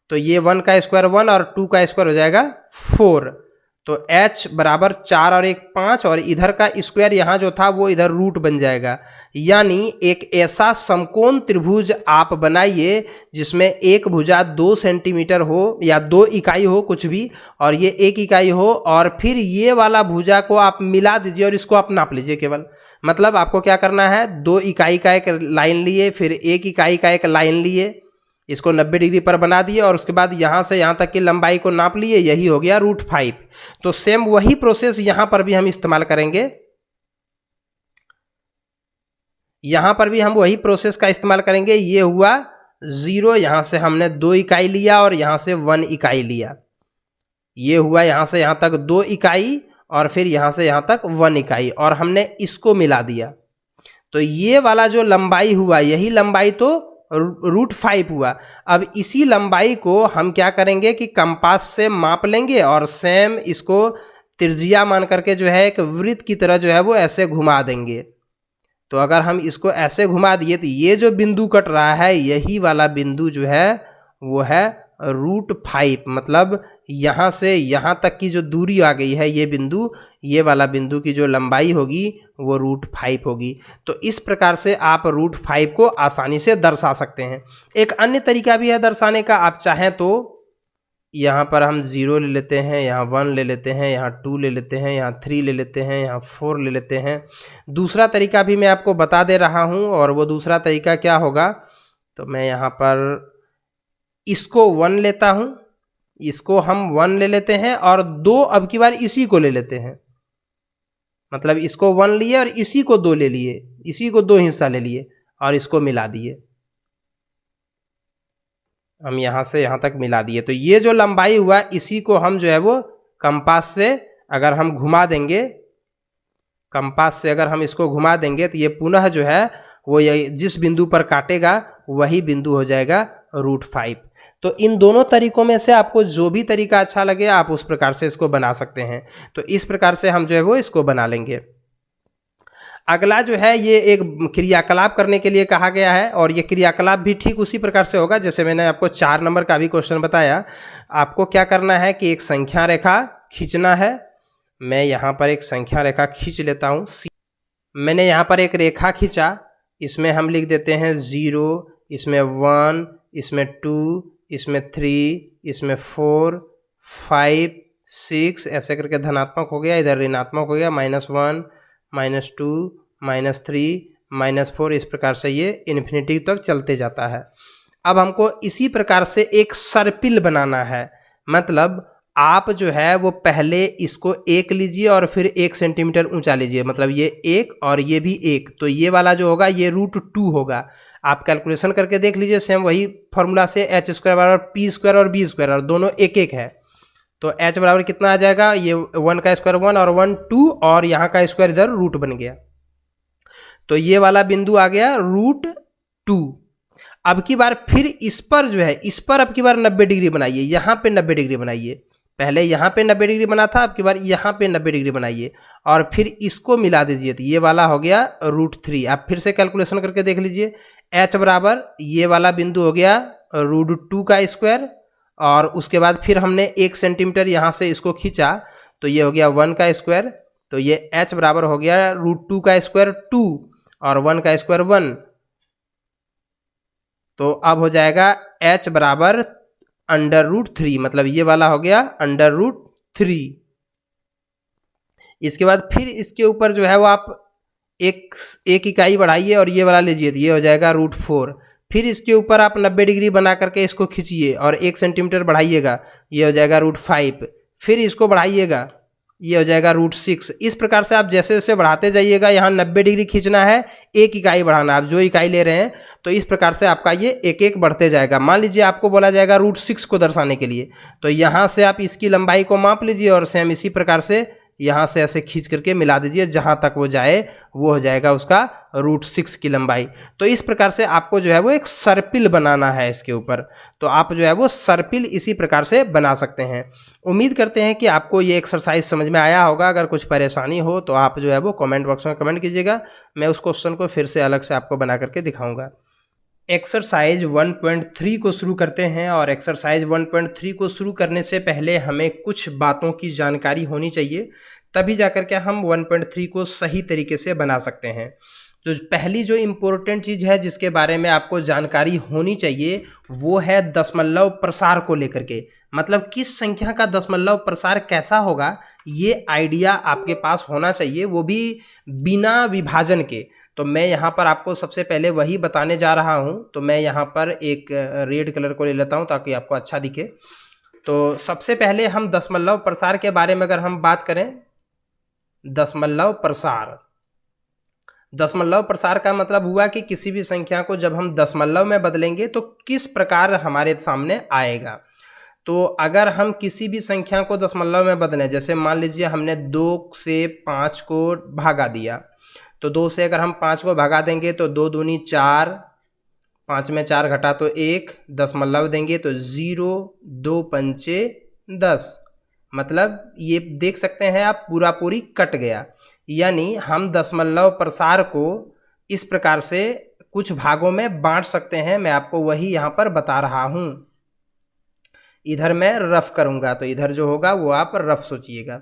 तो ये 1 का स्क्वायर 1 और 2 का स्क्वायर हो जाएगा 4। तो h बराबर 4 और 1 5 और इधर का स्क्वायर यहाँ जो था वो इधर रूट बन जाएगा। यानी एक ऐसा समकोण त्रिभुज आप बनाइए जिसमें एक भुजा 2 सेंटीमीटर हो या 2 इकाई हो कुछ भी और ये 1 इकाई हो, और फिर ये वाला भुजा को आप मिला दीजिए और इसको आप नाप लीजिए केवल। मतलब आपको क्या करना है, 2 इकाई का एक लाइन लिए, फिर 1 इकाई का एक लाइन लिए, इसको 90 डिग्री पर बना दिए और उसके बाद यहाँ से यहाँ तक की लंबाई को नाप लिए, यही हो गया √5। तो सेम वही प्रोसेस यहाँ पर भी हम इस्तेमाल करेंगे। यहाँ पर भी हम वही प्रोसेस का इस्तेमाल करेंगे। ये हुआ 0, यहाँ से हमने 2 इकाई लिया और यहाँ से 1 इकाई लिया। ये हुआ यहाँ से यहाँ तक 2 इकाई और फिर यहाँ से यहाँ तक 1 इकाई और हमने इसको मिला दिया। तो ये वाला जो लंबाई हुआ यही लंबाई तो √5 हुआ। अब इसी लंबाई को हम क्या करेंगे कि कंपास से माप लेंगे और सेम इसको त्रिज्या मान करके जो है एक वृत्त की तरह जो है वो ऐसे घुमा देंगे। तो अगर हम इसको ऐसे घुमा दिए तो ये जो बिंदु कट रहा है यही वाला बिंदु जो है वो है √5। मतलब यहाँ से यहाँ तक की जो दूरी आ गई है ये बिंदु, ये वाला बिंदु की जो लंबाई होगी वो √5 होगी। तो इस प्रकार से आप √5 को आसानी से दर्शा सकते हैं। एक अन्य तरीका भी है दर्शाने का। आप चाहें तो यहाँ पर हम 0 ले लेते हैं, यहाँ 1 ले लेते हैं, यहाँ 2 ले लेते हैं, यहाँ 3 ले लेते हैं, यहाँ 4 ले लेते हैं। दूसरा तरीका भी मैं आपको बता दे रहा हूँ और वो दूसरा तरीका क्या होगा, तो मैं यहाँ पर इसको 1 लेता हूँ, इसको हम 1 ले लेते हैं और 2 अब की बार इसी को ले लेते हैं। मतलब इसको 1 लिए और इसी को 2 ले लिए, इसी को 2 हिस्सा ले लिए और इसको मिला दिए। हम यहाँ से यहाँ तक मिला दिए। तो ये जो लंबाई हुआ इसी को हम जो है वो कंपास से अगर हम घुमा देंगे, कंपास से अगर हम इसको घुमा देंगे तो ये पुनः जो है वो ये जिस बिंदु पर काटेगा वही बिंदु हो जाएगा √5। तो इन दोनों तरीकों में से आपको जो भी तरीका अच्छा लगे आप उस प्रकार से इसको बना सकते हैं। तो इस प्रकार से हम जो है वो इसको बना लेंगे। अगला जो है ये एक क्रियाकलाप करने के लिए कहा गया है और ये क्रियाकलाप भी ठीक उसी प्रकार से होगा जैसे मैंने आपको 4 नंबर का भी क्वेश्चन बताया। आपको क्या करना है कि एक संख्या रेखा खींचना है। मैं यहाँ पर एक संख्या रेखा खींच लेता हूँ। मैंने यहाँ पर एक रेखा खींचा, इसमें हम लिख देते हैं 0, इसमें 1, इसमें 2, इसमें 3, इसमें 4, 5, 6 ऐसे करके धनात्मक हो गया, इधर ऋणात्मक हो गया, -1, -2, -3, -4 इस प्रकार से ये इन्फिनिटी तक चलते जाता है। अब हमको इसी प्रकार से एक सर्पिल बनाना है। मतलब आप जो है वो पहले इसको 1 लीजिए और फिर 1 सेंटीमीटर ऊंचा लीजिए, मतलब ये 1 और ये भी 1, तो ये वाला जो होगा ये √2 होगा। आप कैलकुलेशन करके देख लीजिए, सेम वही फॉर्मूला से h² बराबर p² और b² और दोनों 1 है। तो h बराबर कितना आ जाएगा, ये 1 का स्क्वायर 1 और 1 2 और यहाँ का स्क्वायर इधर रूट बन गया। तो ये वाला बिंदु आ गया √2। अब की बार फिर इस पर जो है, इस पर अब की बार 90 डिग्री बनाइए, यहाँ पे 90 डिग्री बनाइए। पहले यहाँ पे 90 डिग्री बना था, अब की बार यहाँ पे 90 डिग्री बनाइए और फिर इसको मिला दीजिए। तो ये वाला हो गया √3। आप फिर से कैलकुलेशन करके देख लीजिए, h बराबर ये वाला बिंदु हो गया √2 का स्क्वायर और उसके बाद फिर हमने 1 सेंटीमीटर यहाँ से इसको खींचा तो ये हो गया 1 का स्क्वायर। तो ये h बराबर हो गया √2 का स्क्वायर 2 और 1 का स्क्वायर 1। तो अब हो जाएगा h बराबर √3, मतलब ये वाला हो गया √3। इसके बाद फिर इसके ऊपर जो है वो आप एक इकाई बढ़ाइए और ये वाला लीजिए, तो ये हो जाएगा √4। फिर इसके ऊपर आप 90 डिग्री बना करके इसको खींचिए और 1 सेंटीमीटर बढ़ाइएगा, ये हो जाएगा √5। फिर इसको बढ़ाइएगा, ये हो जाएगा √6। इस प्रकार से आप जैसे जैसे बढ़ाते जाइएगा, यहाँ 90 डिग्री खींचना है, 1 इकाई बढ़ाना, आप जो इकाई ले रहे हैं, तो इस प्रकार से आपका ये एक एक बढ़ते जाएगा। मान लीजिए आपको बोला जाएगा √6 को दर्शाने के लिए, तो यहाँ से आप इसकी लंबाई को माप लीजिए और सेम इसी प्रकार से यहाँ से ऐसे खींच करके मिला दीजिए, जहाँ तक वो जाए वो हो जाएगा उसका √6 की लंबाई। तो इस प्रकार से आपको जो है वो एक सर्पिल बनाना है इसके ऊपर। तो आप जो है वो सर्पिल इसी प्रकार से बना सकते हैं। उम्मीद करते हैं कि आपको ये एक्सरसाइज समझ में आया होगा। अगर कुछ परेशानी हो तो आप जो है वो कमेंट बॉक्स में कमेंट कीजिएगा, मैं उस क्वेश्चन को फिर से अलग से आपको बना करके दिखाऊंगा। एक्सरसाइज 1.3 को शुरू करते हैं और एक्सरसाइज 1.3 को शुरू करने से पहले हमें कुछ बातों की जानकारी होनी चाहिए, तभी जाकर के हम 1.3 को सही तरीके से बना सकते हैं। तो पहली जो इम्पोर्टेंट चीज़ है जिसके बारे में आपको जानकारी होनी चाहिए वो है दशमलव प्रसार को लेकर के। मतलब किस संख्या का दशमलव प्रसार कैसा होगा, ये आइडिया आपके पास होना चाहिए, वो भी बिना विभाजन के। तो मैं यहाँ पर आपको सबसे पहले वही बताने जा रहा हूँ। तो मैं यहाँ पर एक रेड कलर को ले लेता हूँ ताकि आपको अच्छा दिखे। तो सबसे पहले हम दशमलव प्रसार के बारे में अगर हम बात करें, दशमलव प्रसार का मतलब हुआ कि किसी भी संख्या को जब हम दशमलव में बदलेंगे तो किस प्रकार हमारे सामने आएगा। तो अगर हम किसी भी संख्या को दशमलव में बदलें, जैसे मान लीजिए हमने 2 से 5 को भागा दिया, तो 2 से अगर हम 5 को भगा देंगे तो 2 दूनी 4, 5 में 4 घटा तो 1, दशमलव देंगे तो 0, 2 पंचे 10। मतलब ये देख सकते हैं आप पूरा पूरी कट गया। यानी हम दशमलव प्रसार को इस प्रकार से कुछ भागों में बांट सकते हैं। मैं आपको वही यहाँ पर बता रहा हूँ। इधर मैं रफ करूँगा, तो इधर जो होगा वो आप रफ सोचिएगा।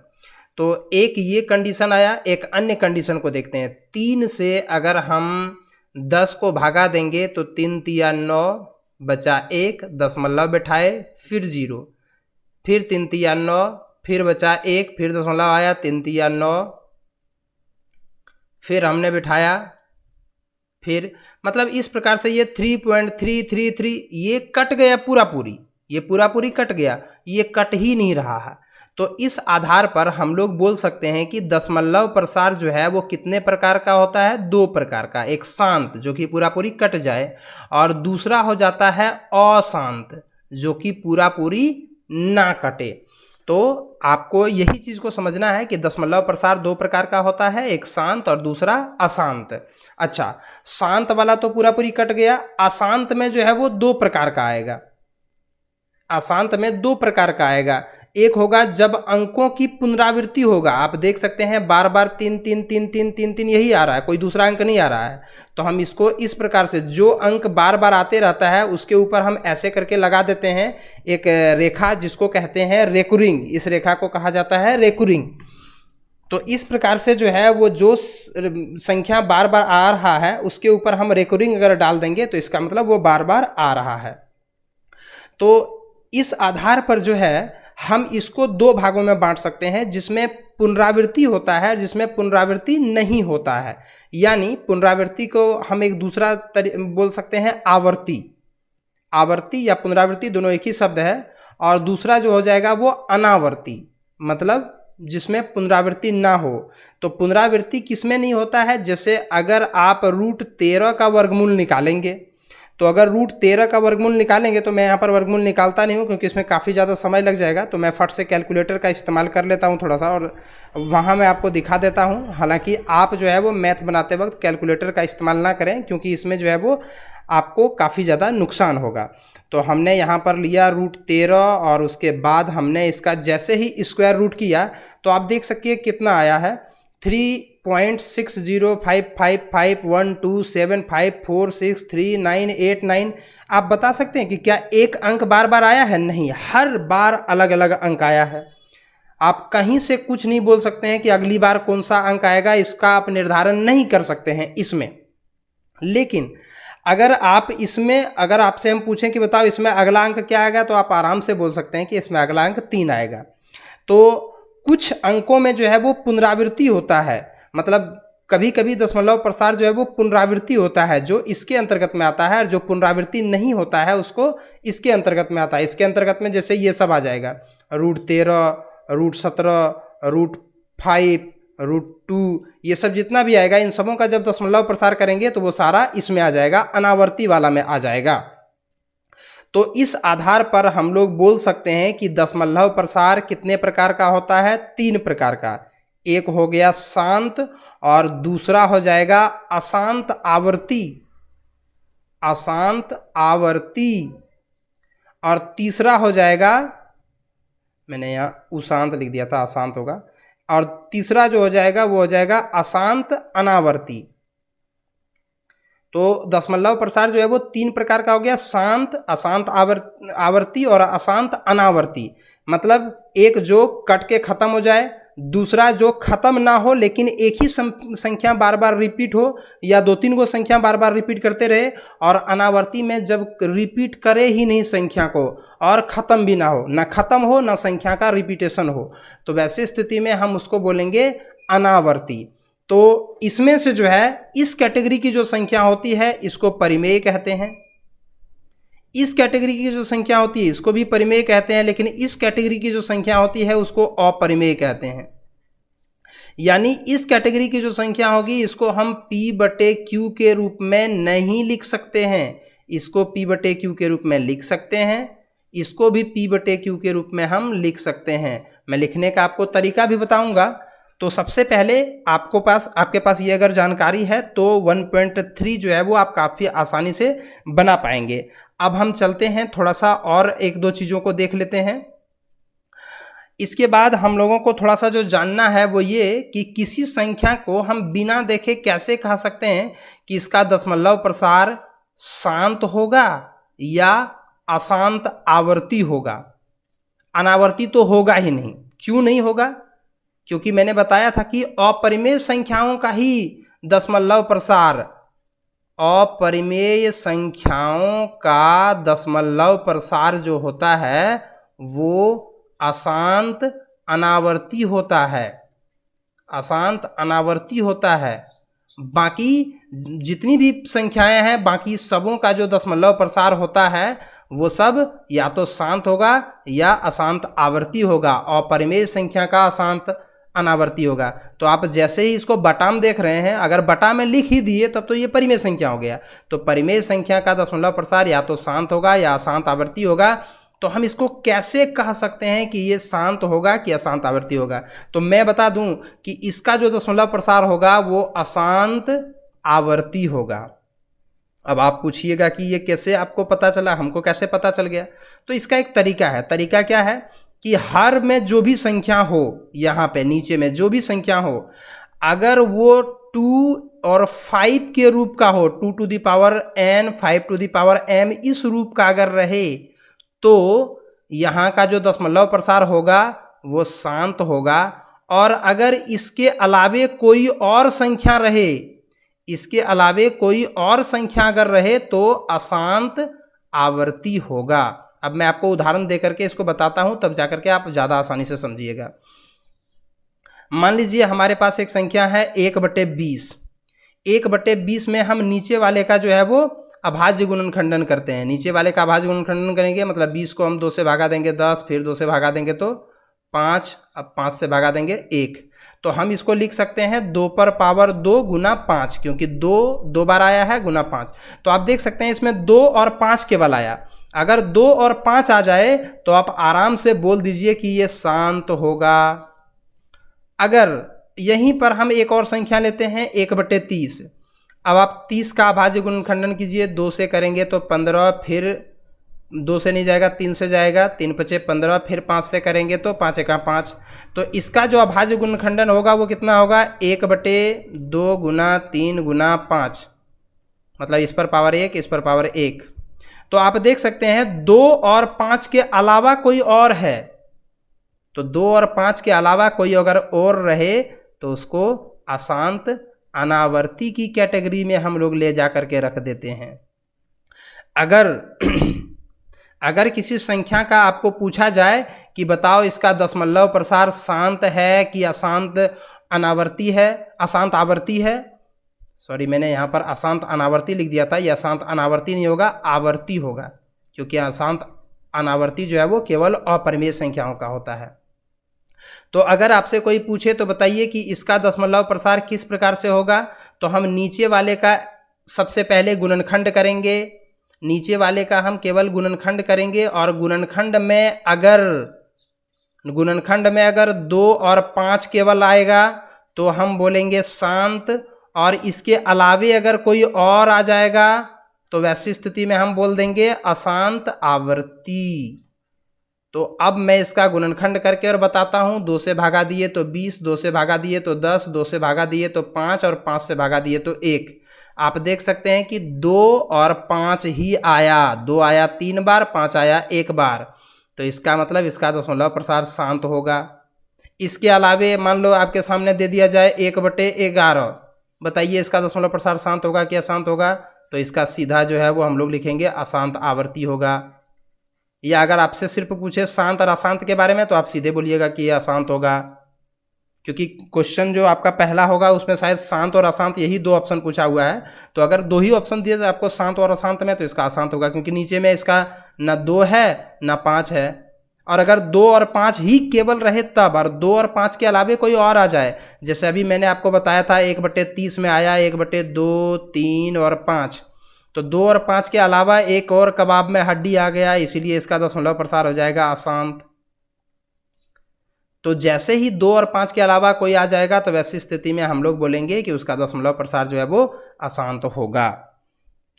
तो एक ये कंडीशन आया। एक अन्य कंडीशन को देखते हैं। 3 से अगर हम 10 को भागा देंगे तो 3 तिया 9 बचा 1, दशमलव बैठाए फिर 0, फिर 3 तिया 9 फिर बचा 1, फिर दशमलव आया 3 तिया 9, फिर हमने बिठाया, फिर मतलब इस प्रकार से ये 3.333 ये कट गया पूरा पूरी, ये पूरा पूरी कट गया, ये कट ही नहीं रहा है। तो इस आधार पर हम लोग बोल सकते हैं कि दशमलव प्रसार जो है वो कितने प्रकार का होता है, 2 प्रकार का। एक शांत जो कि पूरा पूरी कट जाए और दूसरा हो जाता है अशांत। जो कि पूरा पूरी ना कटे। तो आपको यही चीज़ को समझना है कि दशमलव प्रसार दो प्रकार का होता है, एक शांत और दूसरा अशांत। अच्छा, शांत वाला तो पूरा पूरी कट गया। अशांत में जो है वो दो प्रकार का आएगा। अशांत में दो प्रकार का आएगा। एक होगा जब अंकों की पुनरावृत्ति होगा, आप देख सकते हैं बार बार 3 3 3 3 3 3 यही आ रहा है, कोई दूसरा अंक नहीं आ रहा है। तो हम इसको इस प्रकार से, जो अंक बार बार आते रहता है उसके ऊपर हम ऐसे करके लगा देते हैं एक रेखा, जिसको कहते हैं रेकुरिंग। इस रेखा को कहा जाता है रेकुरिंग। तो इस प्रकार से जो है वो जो संख्या बार बार आ रहा है उसके ऊपर हम रेकुरिंग अगर डाल देंगे तो इसका मतलब वो बार बार आ रहा है। तो इस आधार पर जो है हम इसको दो भागों में बांट सकते हैं, जिसमें पुनरावृत्ति होता है, जिसमें पुनरावृत्ति नहीं होता है। यानी पुनरावृत्ति को हम एक दूसरा बोल सकते हैं आवर्ती। आवर्ती या पुनरावृत्ति दोनों एक ही शब्द है। और दूसरा जो हो जाएगा वो अनावर्ती, मतलब जिसमें पुनरावृत्ति ना हो। तो पुनरावृत्ति किसमें नहीं होता है? जैसे अगर आप √13 का वर्गमूल निकालेंगे, तो अगर √13 का वर्गमूल निकालेंगे, तो मैं यहाँ पर वर्गमूल निकालता नहीं हूँ क्योंकि इसमें काफ़ी ज़्यादा समय लग जाएगा, तो मैं फट से कैलकुलेटर का इस्तेमाल कर लेता हूँ थोड़ा सा, और वहाँ मैं आपको दिखा देता हूँ। हालांकि आप जो है वो मैथ बनाते वक्त कैलकुलेटर का इस्तेमाल ना करें, क्योंकि इसमें जो है वो आपको काफ़ी ज़्यादा नुकसान होगा। तो हमने यहाँ पर लिया √13 और उसके बाद हमने इसका जैसे ही स्क्वायर रूट किया तो आप देख सकिए कितना आया है, 3.60555127546398 आप बता सकते हैं कि क्या एक अंक बार बार आया है? नहीं, हर बार अलग अलग अंक आया है। आप कहीं से कुछ नहीं बोल सकते हैं कि अगली बार कौन सा अंक आएगा, इसका आप निर्धारण नहीं कर सकते हैं इसमें। लेकिन अगर आपसे हम पूछें कि बताओ इसमें अगला अंक क्या आएगा, तो आप आराम से बोल सकते हैं कि इसमें अगला अंक 3 आएगा। तो कुछ अंकों में जो है वो पुनरावृत्ति होता है, मतलब कभी कभी दशमलव प्रसार जो है वो पुनरावृत्ति होता है, जो इसके अंतर्गत में आता है, और जो पुनरावृत्ति नहीं होता है उसको इसके अंतर्गत में आता है। इसके अंतर्गत में जैसे ये सब आ जाएगा, √13, √17, √5, √2, ये सब जितना भी आएगा, इन सबों का जब दशमलव प्रसार करेंगे तो वो सारा इसमें आ जाएगा, अनावर्ती वाला में आ जाएगा। तो इस आधार पर हम लोग बोल सकते हैं कि दशमलव प्रसार कितने प्रकार का होता है? 3 प्रकार का। एक हो गया शांत, और दूसरा हो जाएगा अशांत आवर्ती, अशांत आवर्ती, और तीसरा हो जाएगा, मैंने यहाँ उशांत लिख दिया था, अशांत होगा, और तीसरा जो हो जाएगा वो हो जाएगा अशांत अनावर्ती। तो दशमलव प्रसार जो है वो 3 प्रकार का हो गया, शांत, अशांत आवर्ती और अशांत अनावर्ती। मतलब एक जो कट के खत्म हो जाए, दूसरा जो खत्म ना हो लेकिन एक ही संख्या बार बार रिपीट हो, या 2-3 गो संख्या बार बार रिपीट करते रहे, और अनावर्ती में जब रिपीट करे ही नहीं संख्या को और ख़त्म भी ना हो, ना ख़त्म हो ना संख्या का रिपीटेशन हो, तो वैसे स्थिति में हम उसको बोलेंगे अनावर्ती। तो इसमें से जो है इस कैटेगरी की जो संख्या होती है इसको परिमेय कहते हैं, इस कैटेगरी की जो संख्या होती है इसको भी परिमेय कहते हैं, लेकिन इस कैटेगरी की जो संख्या होती है उसको अपरिमेय कहते हैं। यानी इस कैटेगरी की जो संख्या होगी इसको हम P/Q के रूप में नहीं लिख सकते हैं, इसको P/Q के रूप में लिख सकते हैं, इसको भी P/Q के रूप में हम लिख सकते हैं। मैं लिखने का आपको तरीका भी बताऊंगा। तो सबसे पहले आपके पास ये अगर जानकारी है तो 1.3 जो है वो आप काफ़ी आसानी से बना पाएंगे। अब हम चलते हैं थोड़ा सा और 1-2 चीज़ों को देख लेते हैं। इसके बाद हम लोगों को थोड़ा सा जो जानना है वो ये कि किसी संख्या को हम बिना देखे कैसे कह सकते हैं कि इसका दशमलव प्रसार शांत होगा या अशांत आवर्ती होगा। अनावर्ती तो होगा ही नहीं। क्यों नहीं होगा? क्योंकि मैंने बताया था कि अपरिमेय संख्याओं का ही दशमलव प्रसार, अपरिमेय संख्याओं का दशमलव प्रसार जो होता है वो अशांत अनावर्ती होता है, अशांत अनावर्ती होता है। बाकी जितनी भी संख्याएं हैं, बाकी सबों का जो दशमलव प्रसार होता है वो सब या तो शांत होगा या अशांत आवर्ती होगा। अपरिमेय संख्या का अशांत अनावर्ती होगा। तो आप जैसे ही इसको बटा में देख रहे हैं, अगर बटा में लिख ही दिए तब तो ये परिमेय संख्या हो गया। तो परिमेय संख्या का दशमलव प्रसार या तो शांत होगा या अशांत आवर्ती होगा। तो हम इसको कैसे कह सकते हैं कि ये शांत होगा कि अशांत आवर्ती होगा? तो मैं बता दूं कि इसका जो दशमलव प्रसार होगा वो अशांत आवर्ती होगा। अब आप पूछिएगा कि ये कैसे आपको पता चला, हमको कैसे पता चल गया? तो इसका एक तरीका है। तरीका क्या है कि हर में जो भी संख्या हो, यहाँ पे नीचे में जो भी संख्या हो, अगर वो 2 और 5 के रूप का हो, 2 to the power n 5 to the power m इस रूप का अगर रहे, तो यहाँ का जो दशमलव प्रसार होगा वो शांत होगा। और अगर इसके अलावे कोई और संख्या रहे, इसके अलावे कोई और संख्या अगर रहे तो अशांत आवर्ती होगा। अब मैं आपको उदाहरण देकर के इसको बताता हूं, तब जाकर के आप ज़्यादा आसानी से समझिएगा। मान लीजिए हमारे पास एक संख्या है 1/20। 1/20 में हम नीचे वाले का जो है वो अभाज्य गुणनखंडन करते हैं। नीचे वाले का अभाज्य गुणनखंडन करेंगे, मतलब 20 को हम 2 से भागा देंगे 10, फिर 2 से भागा देंगे तो 5, अब 5 से भागा देंगे 1। तो हम इसको लिख सकते हैं 2 पर पावर 2 गुना 5, क्योंकि 2 बार आया है गुना 5। तो आप देख सकते हैं इसमें 2 और 5 केवल आया। अगर 2 और 5 आ जाए तो आप आराम से बोल दीजिए कि ये शांत होगा। अगर यहीं पर हम एक और संख्या लेते हैं 1/30। अब आप 30 का अभाज्य गुणनखंडन कीजिए, 2 से करेंगे तो 15, फिर 2 से नहीं जाएगा 3 से जाएगा, 3 × 5 = 15, फिर 5 से करेंगे तो 5 × 5। तो इसका जो अभाज्य गुणनखंडन होगा वो कितना होगा? 1/2 गुना 3 गुना 5, मतलब इस पर पावर 1, इस पर पावर 1। तो आप देख सकते हैं 2 और 5 के अलावा कोई और है, तो 2 और 5 के अलावा कोई अगर और रहे तो उसको अशांत अनावर्ती की कैटेगरी में हम लोग ले जा करके रख देते हैं। अगर किसी संख्या का आपको पूछा जाए कि बताओ इसका दशमलव प्रसार शांत है कि अशांत अनावर्ती है, अशांत आवर्ती है, सॉरी मैंने यहाँ पर अशांत अनावर्ती लिख दिया था, यह अशांत अनावर्ती नहीं होगा, आवर्ती होगा, क्योंकि अशांत अनावर्ती जो है वो केवल अपरिमेय संख्याओं का होता है। तो अगर आपसे कोई पूछे तो बताइए कि इसका दशमलव प्रसार किस प्रकार से होगा, तो हम नीचे वाले का सबसे पहले गुणनखंड करेंगे। नीचे वाले का हम केवल गुणनखंड करेंगे, और गुणनखंड में अगर 2 और 5 केवल आएगा तो हम बोलेंगे शांत, और इसके अलावे अगर कोई और आ जाएगा तो वैसी स्थिति में हम बोल देंगे अशांत आवर्ती। तो अब मैं इसका गुणनखंड करके और बताता हूँ। 2 से भागा दिए तो 20, 2 से भागा दिए तो 10, 2 से भागा दिए तो 5, और 5 से भागा दिए तो 1। आप देख सकते हैं कि 2 और 5 ही आया, 2 आया 3 बार, 5 आया 1 बार। तो इसका मतलब इसका दशमलव प्रसार शांत होगा। इसके अलावे मान लो आपके सामने दे दिया जाए 1/11, बताइए इसका दशमलव प्रसार शांत होगा कि अशांत होगा? तो इसका सीधा जो है वो हम लोग लिखेंगे अशांत आवर्ती होगा। या अगर आपसे सिर्फ पूछे शांत और अशांत के बारे में तो आप सीधे बोलिएगा कि ये अशांत होगा, क्योंकि क्वेश्चन जो आपका पहला होगा उसमें शायद शांत और अशांत यही 2 ऑप्शन पूछा हुआ है। तो अगर 2 ही ऑप्शन दिए जाए आपको शांत और अशांत में, तो इसका अशांत होगा, क्योंकि नीचे में इसका ना 2 है ना 5 है। और अगर 2 और 5 ही केवल रहे तब, और 2 और 5 के अलावे कोई और आ जाए, जैसे अभी मैंने आपको बताया था 1/30 में आया 1/2, 3 और 5, तो 2 और 5 के अलावा एक और कबाब में हड्डी आ गया, इसीलिए इसका दशमलव प्रसार हो जाएगा अशांत। तो जैसे ही 2 और 5 के अलावा कोई आ जाएगा तो वैसी स्थिति में हम लोग बोलेंगे कि उसका दशमलव प्रसार जो है वो अशांत होगा।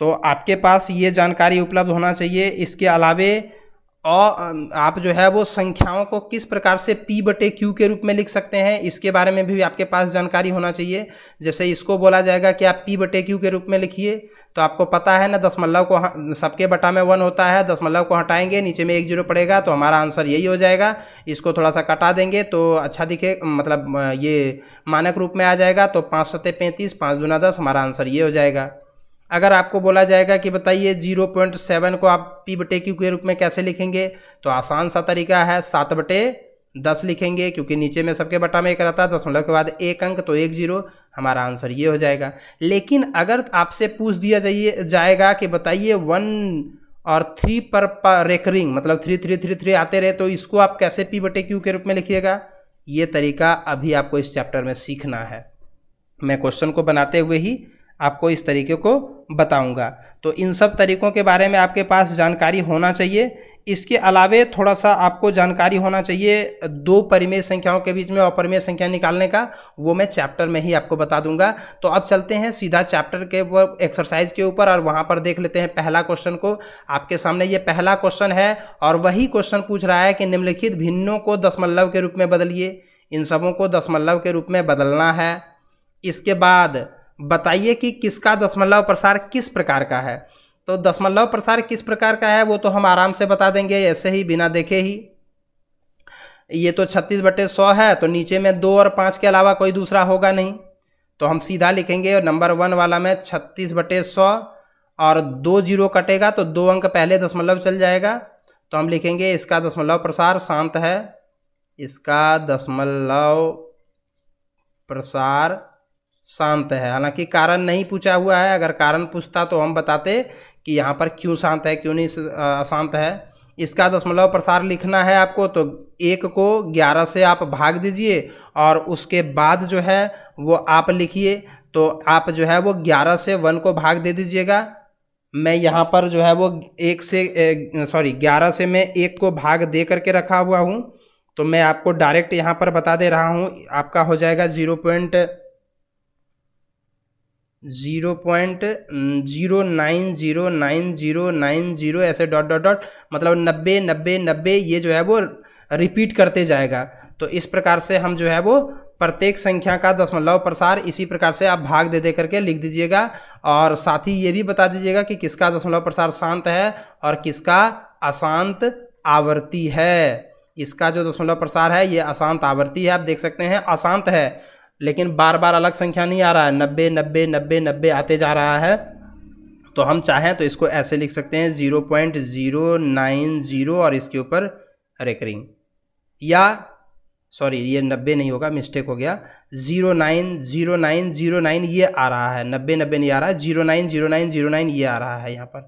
तो आपके पास ये जानकारी उपलब्ध होना चाहिए। इसके अलावे और आप जो है वो संख्याओं को किस प्रकार से P/Q के रूप में लिख सकते हैं, इसके बारे में भी आपके पास जानकारी होना चाहिए। जैसे इसको बोला जाएगा कि आप P/Q के रूप में लिखिए, तो आपको पता है ना दशमलव को सबके बटा में 1 होता है, दशमलव को हटाएंगे नीचे में 1 0 पड़ेगा, तो हमारा आंसर यही हो जाएगा। इसको थोड़ा सा कटा देंगे तो अच्छा दिखे, मतलब ये मानक रूप में आ जाएगा। तो 5 × 7 = 35, 5 × 10, हमारा आंसर ये हो जाएगा। अगर आपको बोला जाएगा कि बताइए 0.7 को आप P/Q के रूप में कैसे लिखेंगे, तो आसान सा तरीका है, 7/10 लिखेंगे, क्योंकि नीचे में सबके बटा में 1 रहता है, दशमलव के बाद 1 अंक तो 1 0, हमारा आंसर ये हो जाएगा। लेकिन अगर आपसे पूछ दिया जाएगा कि बताइए 1 और 3 पर रेकरिंग, मतलब 3 3 3 3 आते रहे, तो इसको आप कैसे P/Q के रूप में लिखिएगा, ये तरीका अभी आपको इस चैप्टर में सीखना है। मैं क्वेश्चन को बनाते हुए ही आपको इस तरीके को बताऊंगा। तो इन सब तरीकों के बारे में आपके पास जानकारी होना चाहिए। इसके अलावे थोड़ा सा आपको जानकारी होना चाहिए दो परिमेय संख्याओं के बीच में अपरिमेय संख्या निकालने का, वो मैं चैप्टर में ही आपको बता दूंगा। तो अब चलते हैं सीधा चैप्टर के एक्सरसाइज के ऊपर और वहां पर देख लेते हैं पहला क्वेश्चन को। आपके सामने ये पहला क्वेश्चन है और वही क्वेश्चन पूछ रहा है कि निम्नलिखित भिन्नों को दशमलव के रूप में बदलिए। इन सबों को दशमलव के रूप में बदलना है। इसके बाद बताइए कि किसका दशमलव प्रसार किस प्रकार का है। तो दशमलव प्रसार किस प्रकार का है वो तो हम आराम से बता देंगे ऐसे ही बिना देखे ही। ये तो 36/100 है, तो नीचे में 2 और 5 के अलावा कोई दूसरा होगा नहीं, तो हम सीधा लिखेंगे। और नंबर 1 वाला में 36/100 और 2 जीरो कटेगा तो 2 अंक पहले दशमलव चल जाएगा, तो हम लिखेंगे इसका दशमलव प्रसार शांत है। इसका दशमलव प्रसार शांत है। हालांकि कारण नहीं पूछा हुआ है, अगर कारण पूछता तो हम बताते कि यहाँ पर क्यों शांत है, क्यों नहीं अशांत है। इसका दशमलव प्रसार लिखना है आपको, तो 1 को 11 से आप भाग दीजिए और उसके बाद जो है वो आप लिखिए। तो आप जो है वो 11 से 1 को भाग दे दीजिएगा। मैं यहाँ पर जो है वो 11 से मैं 1 को भाग दे करके रखा हुआ हूँ, तो मैं आपको डायरेक्ट यहाँ पर बता दे रहा हूँ। आपका हो जाएगा 0.090990 ऐसे डॉट डॉट डॉट, मतलब 90 90 90 ये जो है वो रिपीट करते जाएगा। तो इस प्रकार से हम जो है वो प्रत्येक संख्या का दशमलव प्रसार इसी प्रकार से आप भाग दे करके लिख दीजिएगा। और साथ ही ये भी बता दीजिएगा कि किसका दशमलव प्रसार शांत है और किसका अशांत आवर्ती है। इसका जो दशमलव प्रसार है ये अशांत आवर्ती है। आप देख सकते हैं अशांत है, लेकिन बार बार अलग संख्या नहीं आ रहा है, 90 90 90 90 आते जा रहा है। तो हम चाहें तो इसको ऐसे लिख सकते हैं 0.090 और इसके ऊपर रेकरिंग, या सॉरी ये 90 नहीं होगा, मिस्टेक हो गया, 090909 ये आ रहा है, 90 90 नहीं आ रहा है, 090909 ये आ रहा है यहाँ पर।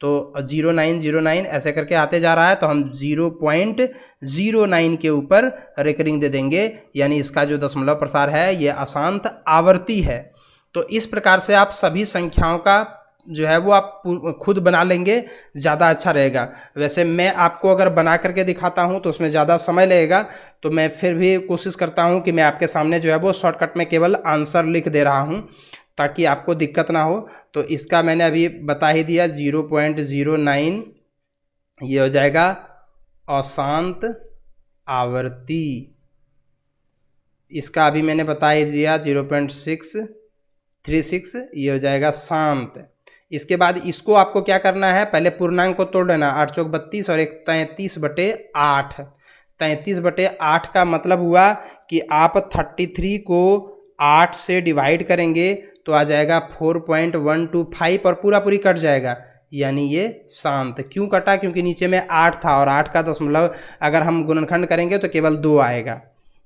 तो 0909 ऐसे करके आते जा रहा है, तो हम 0.09 के ऊपर रेकरिंग दे देंगे, यानी इसका जो दशमलव प्रसार है ये अशांत आवर्ती है। तो इस प्रकार से आप सभी संख्याओं का जो है वो आप खुद बना लेंगे, ज़्यादा अच्छा रहेगा। वैसे मैं आपको अगर बना करके दिखाता हूँ तो उसमें ज़्यादा समय लगेगा, तो मैं फिर भी कोशिश करता हूँ कि मैं आपके सामने जो है वो शॉर्टकट में केवल आंसर लिख दे रहा हूँ ताकि आपको दिक्कत ना हो। तो इसका मैंने अभी बता ही दिया 0.09 ये हो जाएगा अशांत आवर्ती। इसका अभी मैंने बता ही दिया 0.636 ये हो जाएगा शांत। इसके बाद इसको आपको क्या करना है, पहले पूर्णांक को तोड़ लेना, 8 चौक 32 और एक 33/8। 33/8 का मतलब हुआ कि आप 33 को 8 से डिवाइड करेंगे तो आ जाएगा 4.125 और पूरा पूरी कट जाएगा, यानी ये शांत। क्यों कटा, क्योंकि नीचे में 8 था और 8 का दशमलव अगर हम गुणनखंड करेंगे तो केवल 2 आएगा।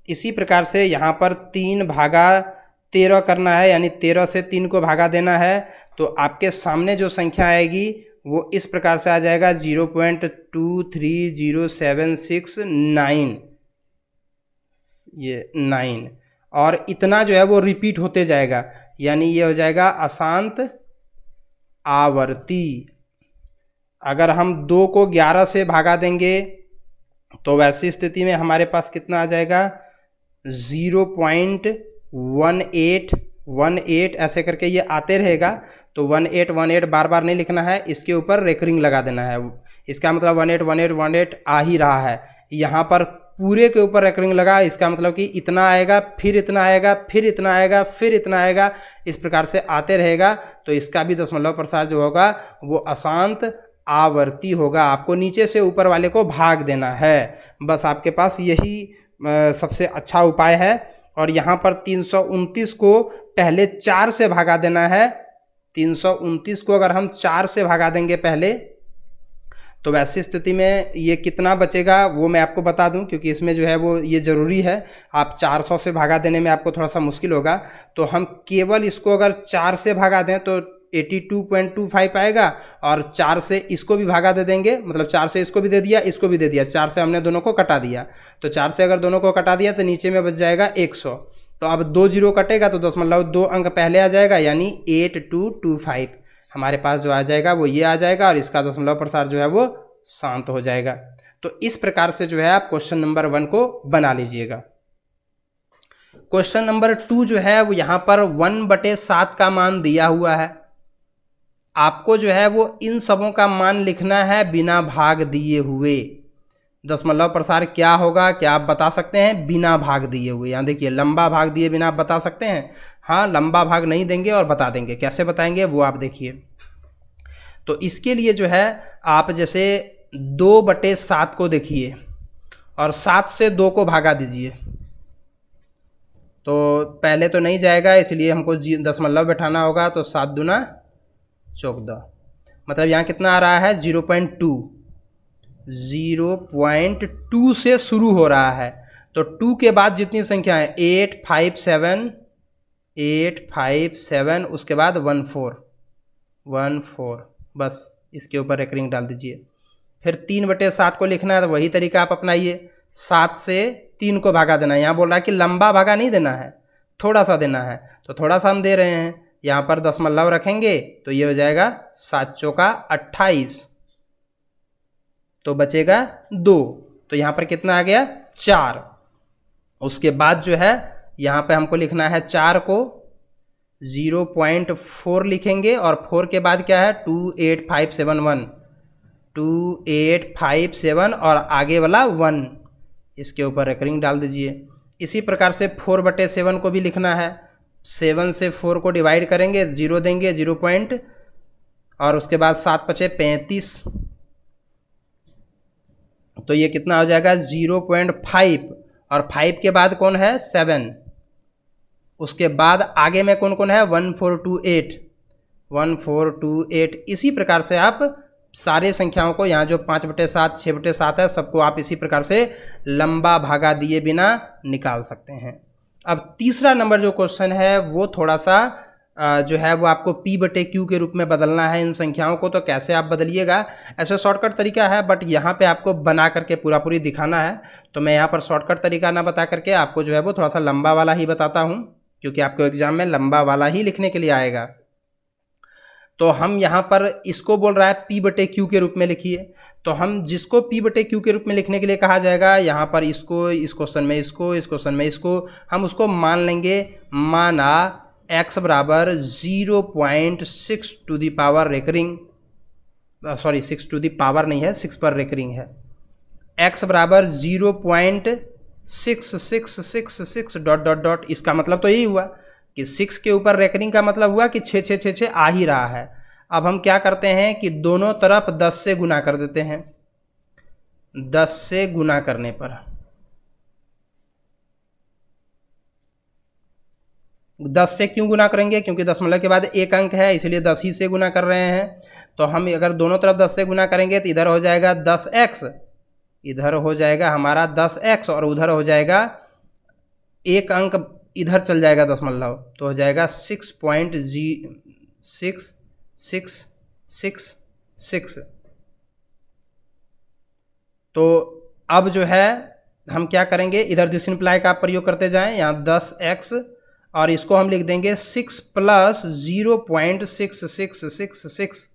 इसी प्रकार से यहाँ पर 3/13 करना है, यानी 13 से 3 को भागा देना है, तो आपके सामने जो संख्या आएगी वो इस प्रकार से आ जाएगा 0.230769 ये 9, और इतना जो है वो रिपीट होते जाएगा, यानी ये हो जाएगा अशांत आवर्ती। अगर हम 2 को 11 से भागा देंगे तो वैसी स्थिति में हमारे पास कितना आ जाएगा 0.1818 ऐसे करके ये आते रहेगा। तो 1818 बार बार नहीं लिखना है, इसके ऊपर रेकरिंग लगा देना है। इसका मतलब 181818 आ ही रहा है, यहाँ पर पूरे के ऊपर रेकरिंग लगा, इसका मतलब कि इतना आएगा, फिर इतना आएगा, फिर इतना आएगा, फिर इतना आएगा, इस प्रकार से आते रहेगा। तो इसका भी दशमलव प्रसार जो होगा वो अशांत आवर्ती होगा। आपको नीचे से ऊपर वाले को भाग देना है, बस आपके पास यही सबसे अच्छा उपाय है। और यहाँ पर 329 को पहले 4 से भागा देना है। 329 को अगर हम 4 से भागा देंगे पहले, तो वैसी स्थिति में ये कितना बचेगा वो मैं आपको बता दूं, क्योंकि इसमें जो है वो ये ज़रूरी है। आप 400 से भागा देने में आपको थोड़ा सा मुश्किल होगा, तो हम केवल इसको अगर 4 से भागा दें तो 82.25 आएगा, और 4 से इसको भी भागा दे देंगे, मतलब 4 से इसको भी दे दिया, इसको भी दे दिया, 4 से हमने दोनों को कटा दिया, तो 4 से अगर दोनों को कटा दिया तो नीचे में बच जाएगा 100। तो अब 2 जीरो कटेगा तो 2 अंक पहले आ जाएगा, यानी 8225 हमारे पास जो आ जाएगा वो ये आ जाएगा, और इसका दशमलव प्रसार जो है वो शांत हो जाएगा। तो इस प्रकार से जो है आप क्वेश्चन नंबर 1 को बना लीजिएगा। क्वेश्चन नंबर 2 जो है वो यहाँ पर 1/7 का मान दिया हुआ है, आपको जो है वो इन सबों का मान लिखना है बिना भाग दिए हुए। दशमलव प्रसार क्या होगा, क्या आप बता सकते हैं? बिना भाग दिए हुए। यहाँ देखिए लंबा भाग दिए बिना आप बता सकते हैं? हाँ, लंबा भाग नहीं देंगे और बता देंगे। कैसे बताएंगे वो आप देखिए। तो इसके लिए जो है आप जैसे 2/7 को देखिए और 7 से 2 को भागा दीजिए, तो पहले तो नहीं जाएगा, इसलिए हमको दशमलव बैठाना होगा। तो 7 दूना 14, मतलब यहाँ कितना आ रहा है? 0.2। 0.2 से शुरू हो रहा है, तो 2 के बाद जितनी संख्या है 8, 5, 7, 8, 5, 7, उसके बाद 1, 4, बस इसके ऊपर एक रिंग डाल दीजिए। फिर 3/7 को लिखना है, तो वही तरीका आप अपनाइए, 7 से 3 को भागा देना है। यहाँ बोल रहा है कि लंबा भागा नहीं देना है, थोड़ा सा देना है, तो थोड़ा सा हम दे रहे हैं। यहाँ पर दशमलव रखेंगे तो ये हो जाएगा 7 चौका 28, तो बचेगा 2, तो यहाँ पर कितना आ गया? 4। उसके बाद जो है यहाँ पे हमको लिखना है 4 को 0.4 लिखेंगे, और 4 के बाद क्या है? 28571, 2857 और आगे वाला 1, इसके ऊपर एक रिंग डाल दीजिए। इसी प्रकार से 4/7 को भी लिखना है। 7 से 4 को डिवाइड करेंगे, 0 देंगे, 0 पॉइंट, और उसके बाद 7 पचे 35, तो ये कितना हो जाएगा? 0.5, और 5 के बाद कौन है? 7। उसके बाद आगे में कौन कौन है? 1428, 1428। इसी प्रकार से आप सारे संख्याओं को, यहाँ जो 5/7, 6/7 है, सबको आप इसी प्रकार से लंबा भागा दिए बिना निकाल सकते हैं। अब तीसरा नंबर जो क्वेश्चन है वो थोड़ा सा जो है वो आपको P/Q के रूप में बदलना है इन संख्याओं को। तो कैसे आप बदलिएगा? ऐसे शॉर्टकट तरीका है, बट यहाँ पे आपको बना करके पूरी दिखाना है। तो मैं यहाँ पर शॉर्टकट तरीका ना बता करके आपको जो है वो थोड़ा सा लंबा वाला ही बताता हूँ, क्योंकि आपको एग्जाम में लंबा वाला ही लिखने के लिए आएगा। तो हम यहाँ पर इसको बोल रहा है P/Q के रूप में लिखिए। तो हम जिसको P/Q के रूप में लिखने के लिए कहा जाएगा, यहाँ पर इसको, इस क्वेश्चन में इसको, इस क्वेश्चन में इसको, हम उसको मान लेंगे, माना x बराबर 0.6 to the power recurring, sorry 6 to the power नहीं है, 6 पर रेकरिंग है। x बराबर 0.6666 डॉट डॉट डॉट। इसका मतलब तो यही हुआ कि 6 के ऊपर रेकरिंग का मतलब हुआ कि 6 6 6 6 आ ही रहा है। अब हम क्या करते हैं कि दोनों तरफ 10 से गुना कर देते हैं। 10 से गुना करने पर 10 से क्यों गुना करेंगे? क्योंकि दशमलव के बाद एक अंक है, इसलिए 10 ही से गुना कर रहे हैं। तो हम अगर दोनों तरफ 10 से गुना करेंगे तो इधर हो जाएगा 10x, इधर हो जाएगा हमारा 10x, और उधर हो जाएगा एक अंक इधर चल जाएगा दशमलव, तो हो जाएगा 6.6666। तो अब जो है हम क्या करेंगे, इधर दिस सिंप्लाई का प्रयोग करते जाएं। यहाँ 10x और इसको हम लिख देंगे 6 + 0.6666।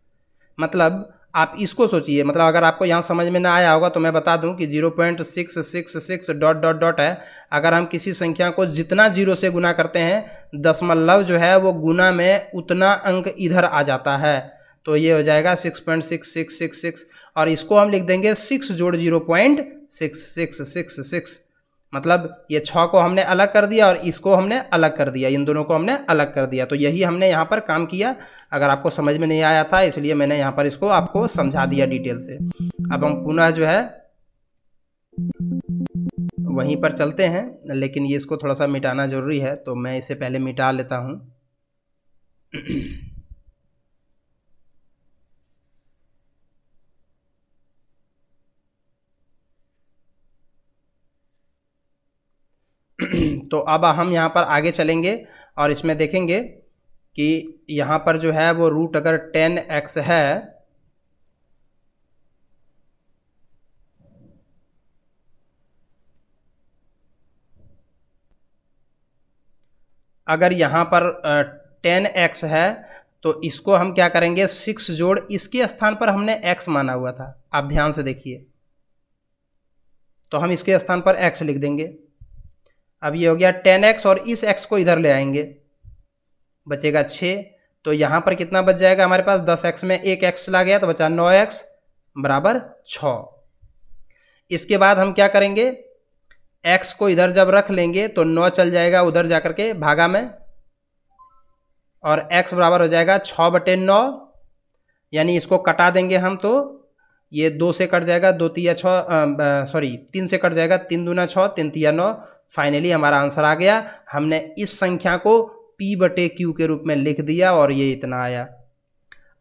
मतलब आप इसको सोचिए, मतलब अगर आपको यहाँ समझ में ना आया होगा तो मैं बता दूं कि 0.666 डॉट डॉट डॉट है। अगर हम किसी संख्या को जितना 0 से गुना करते हैं, दशमलव जो है वो गुना में उतना अंक इधर आ जाता है, तो ये हो जाएगा 6.6666, और इसको हम लिख देंगे 6 जोड़ 0.6666। मतलब ये 6 को हमने अलग कर दिया और इसको हमने अलग कर दिया, इन दोनों को हमने अलग कर दिया। तो यही हमने यहाँ पर काम किया। अगर आपको समझ में नहीं आया था इसलिए मैंने यहाँ पर इसको आपको समझा दिया डिटेल से। अब हम पुनः जो है वहीं पर चलते हैं, लेकिन ये इसको थोड़ा सा मिटाना ज़रूरी है, तो मैं इसे पहले मिटा लेता हूँ। तो अब हम यहाँ पर आगे चलेंगे और इसमें देखेंगे कि यहाँ पर जो है वो रूट अगर 10x है अगर यहाँ पर 10x है तो इसको हम क्या करेंगे 6 जोड़ इसके स्थान पर हमने x माना हुआ था, आप ध्यान से देखिए, तो हम इसके स्थान पर x लिख देंगे। अब ये हो गया 10x और इस x को इधर ले आएंगे, बचेगा 6। तो यहाँ पर कितना बच जाएगा हमारे पास, 10x में एक x चला गया तो बचा 9x बराबर 6। इसके बाद हम क्या करेंगे, x को इधर जब रख लेंगे तो 9 चल जाएगा उधर जाकर के भागा में, और x बराबर हो जाएगा 6/9, यानी इसको कटा देंगे हम तो ये 2 से कट जाएगा, 2 तिया 6 सॉरी 3 से कट जाएगा, 3 दूना 6 3 तिया 9। फाइनली हमारा आंसर आ गया। हमने इस संख्या को p/q के रूप में लिख दिया और ये इतना आया।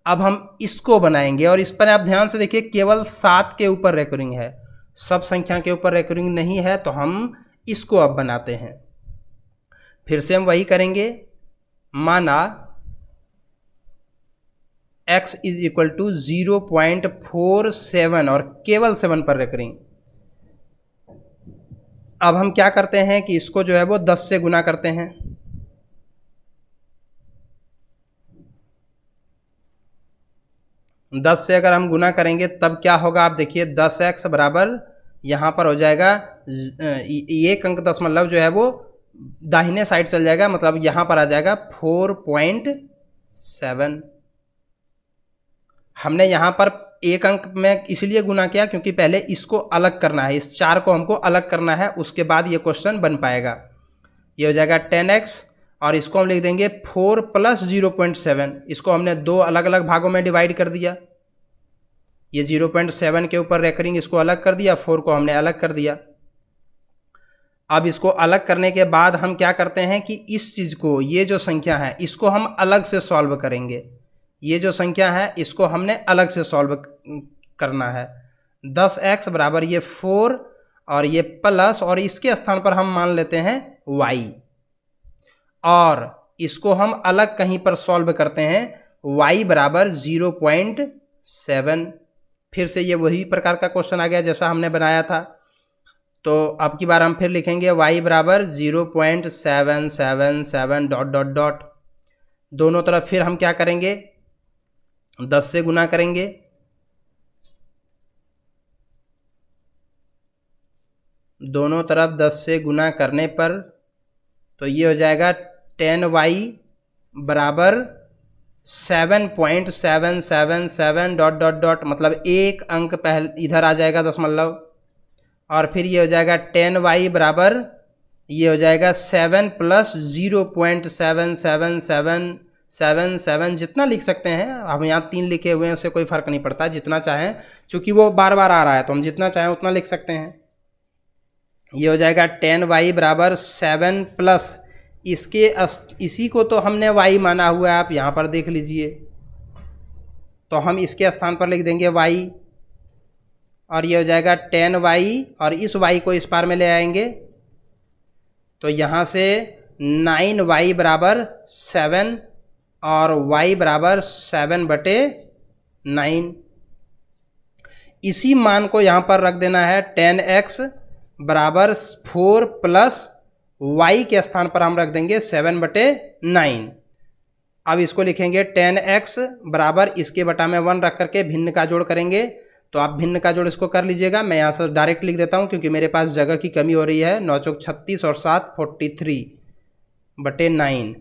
अब हम इसको बनाएंगे और इस पर आप ध्यान से देखिए केवल 7 के ऊपर रेकरिंग है, सब संख्या के ऊपर रेकरिंग नहीं है, तो हम इसको अब बनाते हैं। फिर से हम वही करेंगे, माना x इज इक्वल टू 0.47 और केवल 7 पर रेकरिंग। अब हम क्या करते हैं कि इसको जो है वो 10 से गुना करते हैं। दस से अगर हम गुना करेंगे तब क्या होगा, आप देखिए 10x बराबर यहाँ पर हो जाएगा, एक अंक दशमलव जो है वो दाहिने साइड चल जाएगा, मतलब यहाँ पर आ जाएगा 4.7। हमने यहाँ पर एक अंक में इसलिए गुना किया क्योंकि पहले इसको अलग करना है, इस 4 को हमको अलग करना है, उसके बाद ये क्वेश्चन बन पाएगा। ये हो जाएगा 10x और इसको हम लिख देंगे 4 + 0.7। इसको हमने 2 अलग अलग भागों में डिवाइड कर दिया, ये 0.7 के ऊपर रेकरिंग इसको अलग कर दिया, 4 को हमने अलग कर दिया। अब इसको अलग करने के बाद हम क्या करते हैं कि इस चीज़ को, ये जो संख्या है इसको हम अलग से सॉल्व करेंगे। ये जो संख्या है इसको हमने अलग से सॉल्व करना है। 10x बराबर ये 4 और ये प्लस, और इसके स्थान पर हम मान लेते हैं y, और इसको हम अलग कहीं पर सॉल्व करते हैं, y बराबर 0.7। फिर से ये वही प्रकार का क्वेश्चन आ गया जैसा हमने बनाया था। तो अब की बार हम फिर लिखेंगे y बराबर 0.777 डॉट डॉट डॉट। दोनों तरफ फिर हम क्या करेंगे, 10 से गुना करेंगे, दोनों तरफ 10 से गुना करने पर तो ये हो जाएगा 10y बराबर 7.777 डॉट डॉट डॉट, मतलब एक अंक पहले इधर आ जाएगा दशमलव, और फिर ये हो जाएगा 10y बराबर ये हो जाएगा 7 + 0.77777, जितना लिख सकते हैं। हम यहाँ 3 लिखे हुए हैं, उससे कोई फ़र्क नहीं पड़ता, जितना चाहें, चूँकि वो बार बार आ रहा है तो हम जितना चाहें उतना लिख सकते हैं। ये हो जाएगा 10y बराबर 7 प्लस इसके इसी को तो हमने y माना हुआ है, आप यहाँ पर देख लीजिए, तो हम इसके स्थान पर लिख देंगे y, और ये हो जाएगा 10y और इस y को इस पार में ले आएंगे, तो यहाँ से 9y बराबर 7 और y बराबर 7/9। इसी मान को यहाँ पर रख देना है, 10x बराबर 4 प्लस y के स्थान पर हम रख देंगे 7/9। अब इसको लिखेंगे 10x बराबर इसके बटा में 1 रख करके भिन्न का जोड़ करेंगे, तो आप भिन्न का जोड़ इसको कर लीजिएगा। मैं यहाँ से डायरेक्ट लिख देता हूँ क्योंकि मेरे पास जगह की कमी हो रही है। 9 चौक 36 और 7 43/9,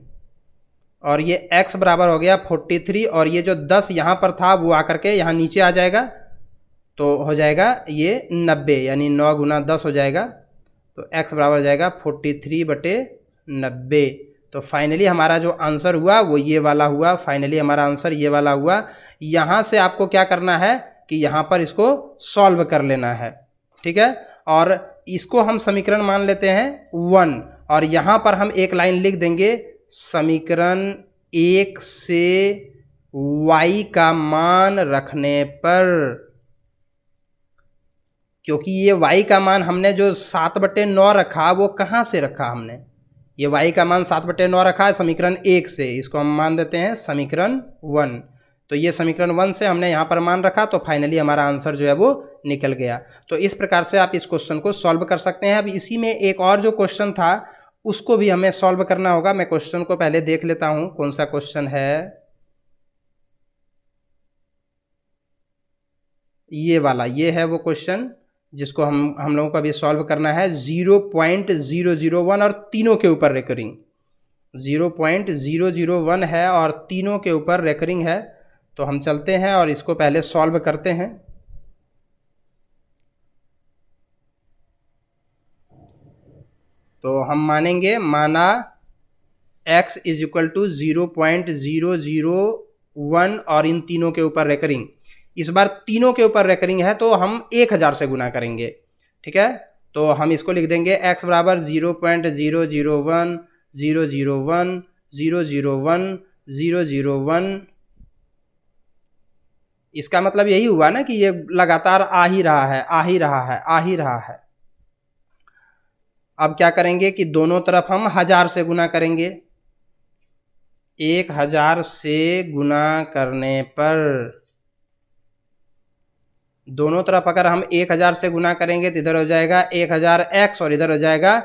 और ये x बराबर हो गया 43, और ये जो 10 यहाँ पर था वो आकर के यहाँ नीचे आ जाएगा, तो हो जाएगा ये 90, यानी 9 गुना 10 हो जाएगा, तो x बराबर हो जाएगा 43/90। तो फाइनली हमारा जो आंसर हुआ वो ये वाला हुआ, फाइनली हमारा आंसर ये वाला हुआ। यहाँ से आपको क्या करना है कि यहाँ पर इसको सॉल्व कर लेना है, ठीक है, और इसको हम समीकरण मान लेते हैं 1, और यहाँ पर हम एक लाइन लिख देंगे, समीकरण 1 से y का मान रखने पर, क्योंकि ये y का मान हमने जो 7/9 रखा वो कहाँ से रखा हमने, ये y का मान 7/9 रखा है समीकरण 1 से, इसको हम मान देते हैं समीकरण 1। तो ये समीकरण 1 से हमने यहाँ पर मान रखा, तो फाइनली हमारा आंसर जो है वो निकल गया। तो इस प्रकार से आप इस क्वेश्चन को सॉल्व कर सकते हैं। अब इसी में एक और जो क्वेश्चन था उसको भी हमें सॉल्व करना होगा। मैं क्वेश्चन को पहले देख लेता हूँ कौन सा क्वेश्चन है। ये वाला, ये है वो क्वेश्चन जिसको हम लोगों को अभी सॉल्व करना है। 0.001 और तीनों के ऊपर रेकरिंग, 0.001 है और तीनों के ऊपर रेकरिंग है। तो हम चलते हैं और इसको पहले सॉल्व करते हैं। तो हम मानेंगे, माना x इज इक्वल टू 0.001 और इन तीनों के ऊपर रेकरिंग। इस बार तीनों के ऊपर रेकरिंग है तो हम 1000 से गुना करेंगे, ठीक है। तो हम इसको लिख देंगे x बराबर 0.001 001 001 001। इसका मतलब यही हुआ ना कि ये लगातार आ ही रहा है, आ ही रहा है, आ ही रहा है। अब क्या करेंगे कि दोनों तरफ हम 1000 से गुना करेंगे। 1000 से गुना करने पर दोनों तरफ अगर हम 1000 से गुना करेंगे तो इधर हो जाएगा 1000x और इधर हो जाएगा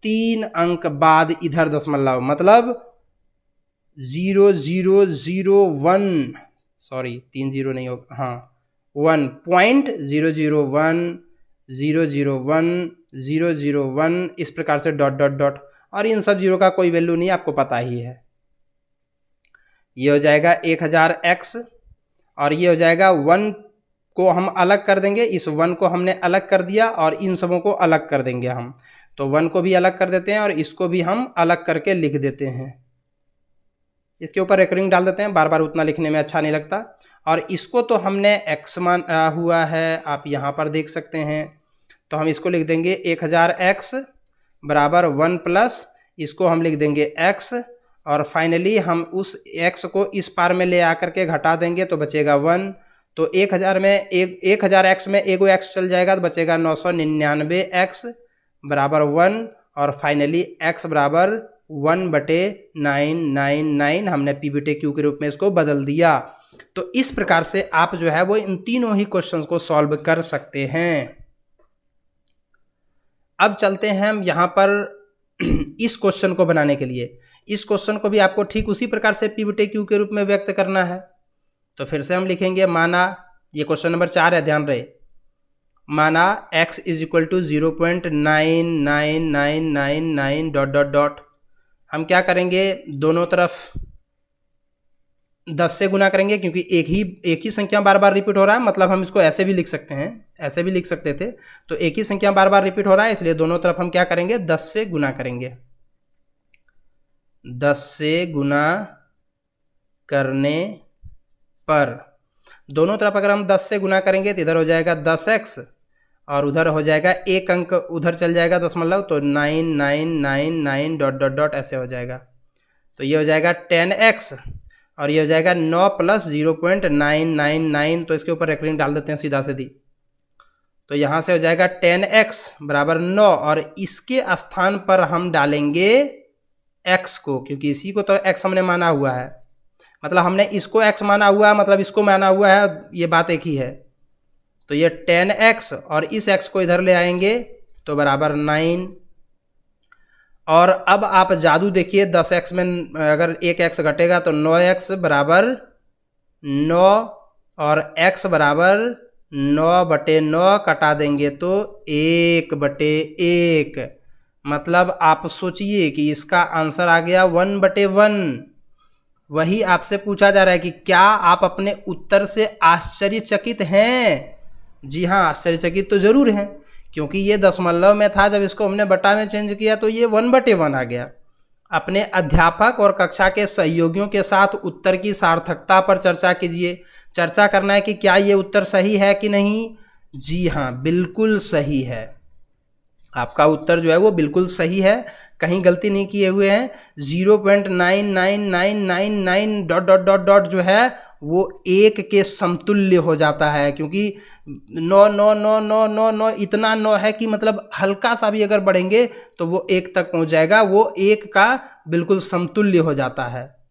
3 अंक बाद इधर दशमलव, मतलब 0001, सॉरी 30 नहीं होगा, हाँ 1.001 001 001 इस प्रकार से डॉट डॉट डॉट, और इन सब जीरो का कोई वैल्यू नहीं, आपको पता ही है। ये हो जाएगा 1000x और ये हो जाएगा 1 को हम अलग कर देंगे, इस 1 को हमने अलग कर दिया और इन सबों को अलग कर देंगे हम। तो 1 को भी अलग कर देते हैं और इसको भी हम अलग करके लिख देते हैं। इसके ऊपर रेकरिंग डाल देते हैं, बार बार उतना लिखने में अच्छा नहीं लगता। और इसको तो हमने x मान हुआ है, आप यहाँ पर देख सकते हैं। तो हम इसको लिख देंगे 1000x बराबर 1 प्लस इसको हम लिख देंगे x, और फाइनली हम उस x को इस पार में ले आकर के घटा देंगे तो बचेगा 1। तो 1000 में 1000x में एगो x चल जाएगा तो बचेगा 999x बराबर 1, और फाइनली x बराबर 1/999 हमने p/q के रूप में इसको बदल दिया। तो इस प्रकार से आप जो है वो इन तीनों ही क्वेश्चंस को सॉल्व कर सकते हैं। अब चलते हैं हम यहाँ पर इस क्वेश्चन को बनाने के लिए। इस क्वेश्चन को भी आपको ठीक उसी प्रकार से p/q के रूप में व्यक्त करना है। तो फिर से हम लिखेंगे, माना ये क्वेश्चन नंबर 4 है, ध्यान रहे। माना x is equal to 0.9999 dot dot dot. हम क्या करेंगे, दोनों तरफ 10 से गुना करेंगे, क्योंकि एक ही संख्या बार बार रिपीट हो रहा है। मतलब हम इसको ऐसे भी लिख सकते हैं, ऐसे भी लिख सकते थे। तो एक ही संख्या बार बार रिपीट हो रहा है, इसलिए दोनों तरफ हम क्या करेंगे, 10 से गुना करेंगे। 10 से गुना करने पर दोनों तरफ अगर हम 10 से गुना करेंगे तो इधर हो जाएगा 10x और उधर हो जाएगा एक अंक उधर चल जाएगा दशमलव, तो 9999 डॉट डॉट डॉट ऐसे हो जाएगा। तो ये हो जाएगा 10x और ये हो जाएगा 9 प्लस 0.999। तो इसके ऊपर रेकरिंग डाल देते हैं सीधा सीधी। तो यहाँ से हो जाएगा 10x बराबर 9 और इसके स्थान पर हम डालेंगे x को, क्योंकि इसी को तो x हमने माना हुआ है। मतलब हमने इसको x माना हुआ है, मतलब इसको माना हुआ है, ये बात एक ही है। तो ये 10x और इस x को इधर ले आएंगे तो बराबर 9। और अब आप जादू देखिए, 10x में अगर एक x घटेगा तो 9x बराबर 9 और x बराबर 9/9 कटा देंगे तो 1/1। मतलब आप सोचिए कि इसका आंसर आ गया 1/1। वही आपसे पूछा जा रहा है कि क्या आप अपने उत्तर से आश्चर्यचकित हैं? जी हाँ, आश्चर्यचकित तो जरूर हैं, क्योंकि ये दशमलव में था, जब इसको हमने बटा में चेंज किया तो ये 1/1 आ गया। अपने अध्यापक और कक्षा के सहयोगियों के साथ उत्तर की सार्थकता पर चर्चा कीजिए। चर्चा करना है कि क्या ये उत्तर सही है कि नहीं। जी हाँ, बिल्कुल सही है। आपका उत्तर जो है वो बिल्कुल सही है, कहीं गलती नहीं किए हुए हैं। 0.99999 डॉट डॉट डॉट डॉट जो है वो 1 के समतुल्य हो जाता है, क्योंकि 9 9 9 9 9 9 इतना 9 है कि मतलब हल्का सा भी अगर बढ़ेंगे तो वो 1 तक पहुंच जाएगा, वो 1 का बिल्कुल समतुल्य हो जाता है।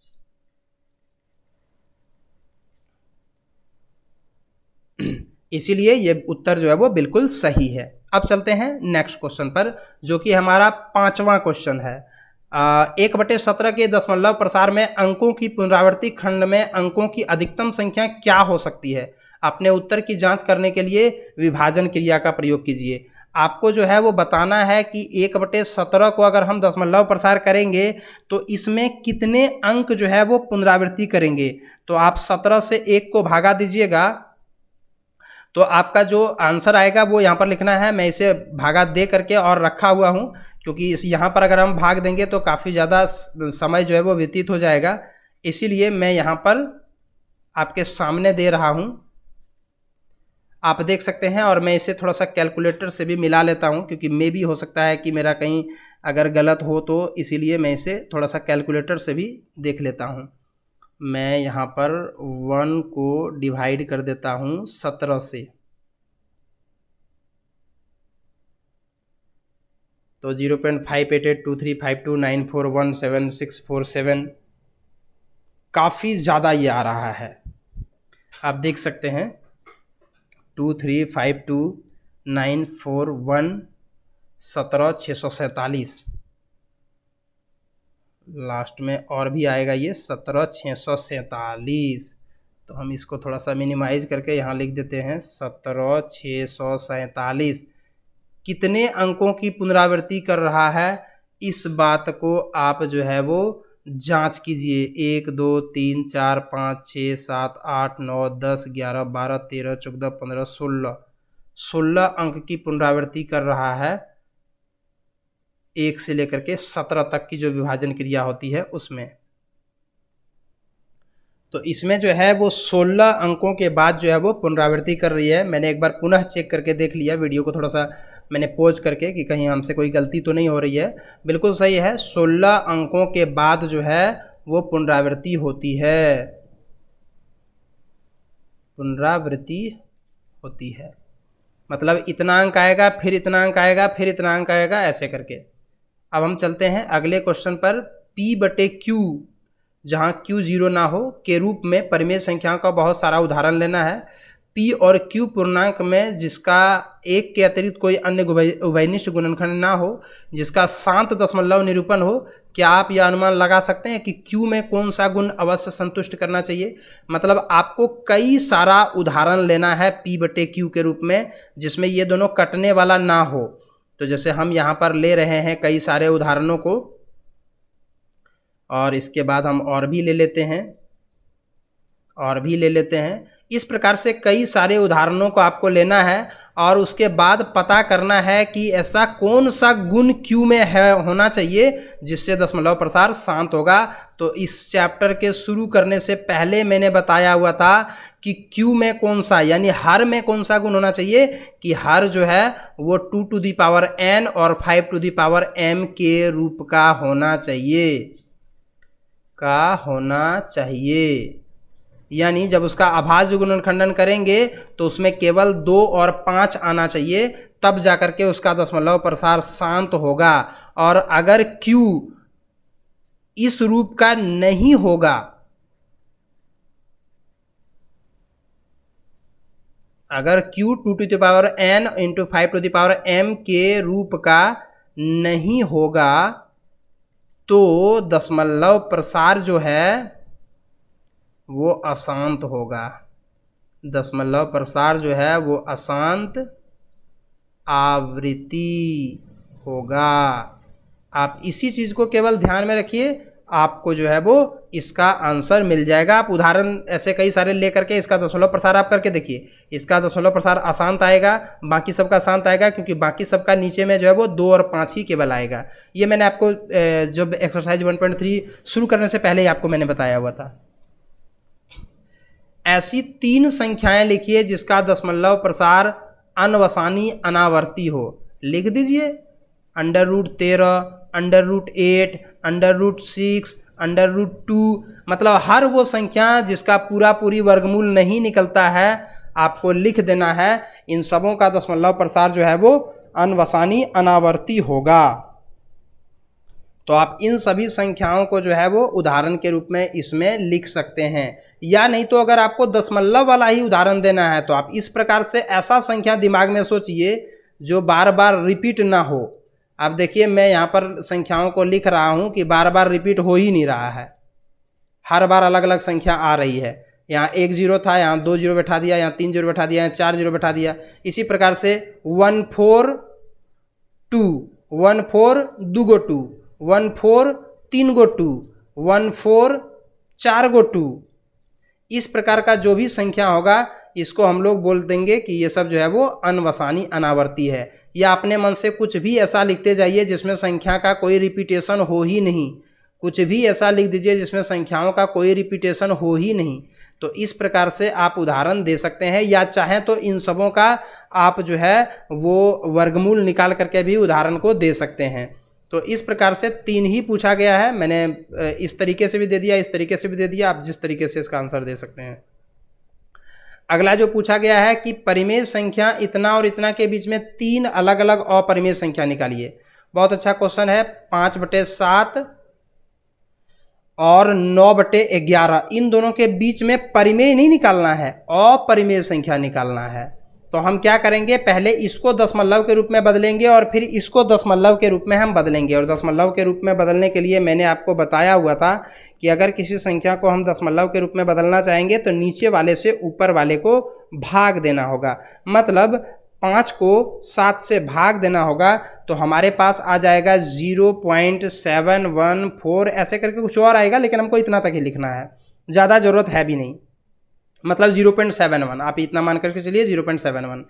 इसीलिए ये उत्तर जो है वो बिल्कुल सही है। अब चलते हैं नेक्स्ट क्वेश्चन पर, जो कि हमारा 5वां क्वेश्चन है। 1/17 के दशमलव प्रसार में अंकों की पुनरावृत्ति खंड में अंकों की अधिकतम संख्या क्या हो सकती है? अपने उत्तर की जांच करने के लिए विभाजन क्रिया का प्रयोग कीजिए। आपको जो है वो बताना है कि 1/17 को अगर हम दशमलव प्रसार करेंगे तो इसमें कितने अंक जो है वो पुनरावृत्ति करेंगे। तो आप 17 से 1 को भागा दीजिएगा, तो आपका जो आंसर आएगा वो यहाँ पर लिखना है। मैं इसे भागा दे करके और रखा हुआ हूँ, क्योंकि इस यहाँ पर अगर हम भाग देंगे तो काफ़ी ज़्यादा समय जो है वो व्यतीत हो जाएगा, इसीलिए मैं यहाँ पर आपके सामने दे रहा हूँ। आप देख सकते हैं, और मैं इसे थोड़ा सा कैलकुलेटर से भी मिला लेता हूँ, क्योंकि मे भी हो सकता है कि मेरा कहीं अगर गलत हो, तो इसीलिए मैं इसे थोड़ा सा कैलकुलेटर से भी देख लेता हूँ। मैं यहाँ पर 1 को डिवाइड कर देता हूँ 17 से, तो 0.58823529417647 काफ़ी ज़्यादा ये आ रहा है। आप देख सकते हैं 23529417647, लास्ट में और भी आएगा ये 17647। तो हम इसको थोड़ा सा मिनिमाइज करके यहाँ लिख देते हैं 17647 कितने अंकों की पुनरावृत्ति कर रहा है, इस बात को आप जो है वो जांच कीजिए। 1 2 3 4 5 6 7 8 9 10 11 12 13 14 15 16 अंक की पुनरावृत्ति कर रहा है, 1 से लेकर के 17 तक की जो विभाजन क्रिया होती है उसमें। तो इसमें जो है वो 16 अंकों के बाद जो है वो पुनरावृत्ति कर रही है। मैंने एक बार पुनः चेक करके देख लिया, वीडियो को थोड़ा सा मैंने पॉज करके, कि कहीं हमसे कोई गलती तो नहीं हो रही है। बिल्कुल सही है, 16 अंकों के बाद जो है वो पुनरावृत्ति होती है, पुनरावृत्ति होती है। मतलब इतना अंक आएगा, फिर इतना अंक आएगा, फिर इतना अंक आएगा, ऐसे करके। अब हम चलते हैं अगले क्वेश्चन पर। P/Q जहाँ Q 0 ना हो के रूप में परिमेय संख्याओं का बहुत सारा उदाहरण लेना है। P और Q पूर्णांक में जिसका 1 के अतिरिक्त कोई अन्य उभयनिष्ठ गुणनखंड ना हो, जिसका शांत दशमलव निरूपण हो, क्या आप यह अनुमान लगा सकते हैं कि Q में कौन सा गुण अवश्य संतुष्ट करना चाहिए? मतलब आपको कई सारा उदाहरण लेना है P/Q के रूप में, जिसमें ये दोनों कटने वाला ना हो। तो जैसे हम यहाँ पर ले रहे हैं कई सारे उदाहरणों को, और इसके बाद हम और भी ले लेते हैं, और भी ले लेते हैं। इस प्रकार से कई सारे उदाहरणों को आपको लेना है, और उसके बाद पता करना है कि ऐसा कौन सा गुण Q में है होना चाहिए जिससे दशमलव प्रसार शांत होगा। तो इस चैप्टर के शुरू करने से पहले मैंने बताया हुआ था कि Q में कौन सा, यानी हर में कौन सा गुण होना चाहिए, कि हर जो है वो 2 to the power n और 5 to the power m के रूप का होना चाहिए, यानी जब उसका अभाज्य गुणनखंडन करेंगे तो उसमें केवल 2 और 5 आना चाहिए, तब जाकर के उसका दशमलव प्रसार शांत होगा। और अगर Q इस रूप का नहीं होगा, अगर Q 2 to the power n into 5 to the power m के रूप का नहीं होगा, तो दशमलव प्रसार जो है वो अशांत होगा। दशमलव प्रसार जो है वो अशांत आवृत्ति होगा। आप इसी चीज़ को केवल ध्यान में रखिए, आपको जो है वो इसका आंसर मिल जाएगा। आप उदाहरण ऐसे कई सारे ले करके इसका दशमलव प्रसार आप करके देखिए, इसका दशमलव प्रसार अशांत आएगा, बाकी सबका शांत आएगा, क्योंकि बाकी सबका नीचे में जो है वो 2 और 5 ही केवल आएगा। ये मैंने आपको जब एक्सरसाइज 1.3 शुरू करने से पहले ही आपको मैंने बताया हुआ था। ऐसी 3 संख्याएं लिखिए जिसका दशमलव प्रसार अनवसानी अनावर्ती हो। लिख दीजिए √13, √8, √6, √2, मतलब हर वो संख्या जिसका पूरा पूरी वर्गमूल नहीं निकलता है आपको लिख देना है। इन सबों का दशमलव प्रसार जो है वो अनवसानी अनावर्ती होगा। तो आप इन सभी संख्याओं को जो है वो उदाहरण के रूप में इसमें लिख सकते हैं। या नहीं तो अगर आपको दशमलव वाला ही उदाहरण देना है तो आप इस प्रकार से ऐसा संख्या दिमाग में सोचिए जो बार बार रिपीट ना हो। अब देखिए मैं यहाँ पर संख्याओं को लिख रहा हूँ कि बार बार रिपीट हो ही नहीं रहा है, हर बार अलग अलग संख्या आ रही है। यहाँ 1 0 था, यहाँ 2 0 बैठा दिया, यहाँ 3 0 बैठा दिया, यहाँ 4 0 बैठा दिया। इसी प्रकार से 1 4 2, 1 4 2 गो 2, 1 4 3 गो 2, 1 4 4 गो 2। इस प्रकार का जो भी संख्या होगा इसको हम लोग बोल देंगे कि ये सब जो है वो अनवसानी अनावर्ती है। या अपने मन से कुछ भी ऐसा लिखते जाइए जिसमें संख्या का कोई रिपीटेशन हो ही नहीं, कुछ भी ऐसा लिख दीजिए जिसमें संख्याओं का कोई रिपीटेशन हो ही नहीं। तो इस प्रकार से आप उदाहरण दे सकते हैं, या चाहें तो इन सबों का आप जो है वो वर्गमूल निकाल करके भी उदाहरण को दे सकते हैं। तो इस प्रकार से 3 ही पूछा गया है, मैंने इस तरीके से भी दे दिया, इस तरीके से भी दे दिया, आप जिस तरीके से इसका आंसर दे सकते हैं। अगला जो पूछा गया है कि परिमेय संख्या इतना और इतना के बीच में 3 अलग अलग अपरिमेय संख्या निकालिए। बहुत अच्छा क्वेश्चन है। 5/7 और 9/11, इन दोनों के बीच में परिमेय नहीं निकालना है, अपरिमेय संख्या निकालना है। तो हम क्या करेंगे, पहले इसको दशमलव के रूप में बदलेंगे और फिर इसको दशमलव के रूप में हम बदलेंगे। और दशमलव के रूप में बदलने के लिए मैंने आपको बताया हुआ था कि अगर किसी संख्या को हम दशमलव के रूप में बदलना चाहेंगे तो नीचे वाले से ऊपर वाले को भाग देना होगा। मतलब 5 को 7 से भाग देना होगा तो हमारे पास आ जाएगा 0.714, ऐसे करके कुछ और आएगा, लेकिन हमको इतना तक ही लिखना है, ज़्यादा ज़रूरत है भी नहीं। मतलब 0.71, आप इतना मान करके चलिए 0.71।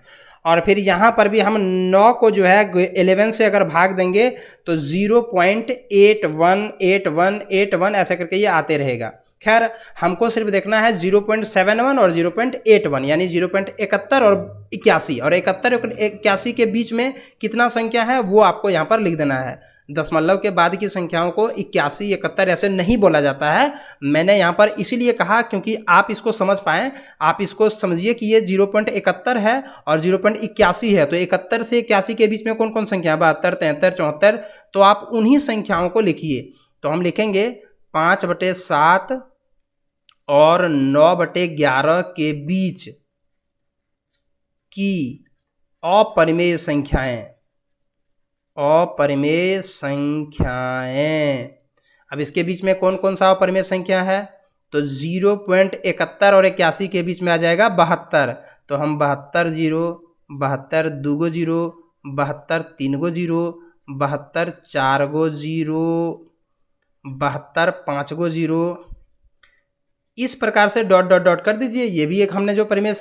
और फिर यहाँ पर भी हम 9 को जो है 11 से अगर भाग देंगे तो 0.818181 ऐसे करके ये आते रहेगा। खैर हमको सिर्फ देखना है 0.71 और 0.81, यानी 0.71 और 81, और 71 और 81 के बीच में कितना संख्या है वो आपको यहाँ पर लिख देना है। दशमलव के बाद की संख्याओं को 81, 71 ऐसे नहीं बोला जाता है। मैंने यहाँ पर इसीलिए कहा क्योंकि आप इसको समझ पाएँ। आप इसको समझिए कि ये 0.71 है और 0.81 है, तो 71 से 81 के बीच में कौन कौन संख्या, 72, 73, 74, तो आप उन्हीं संख्याओं को लिखिए। तो हम लिखेंगे 5/7 और 9/11 के बीच की अपरिमेय संख्याएं, अपरिमेय संख्याएं। अब इसके बीच में कौन कौन सा अपरिमेय संख्या है, तो 0.71 और 81 के बीच में आ जाएगा 72। तो हम 72 0, 72 2 गो 0, 72 3 गो 0, 72 4 गो 0, 72 5 गो 0, इस प्रकार से डॉट डॉट डॉट कर दीजिए। ये भी एक हमने जो परिमेय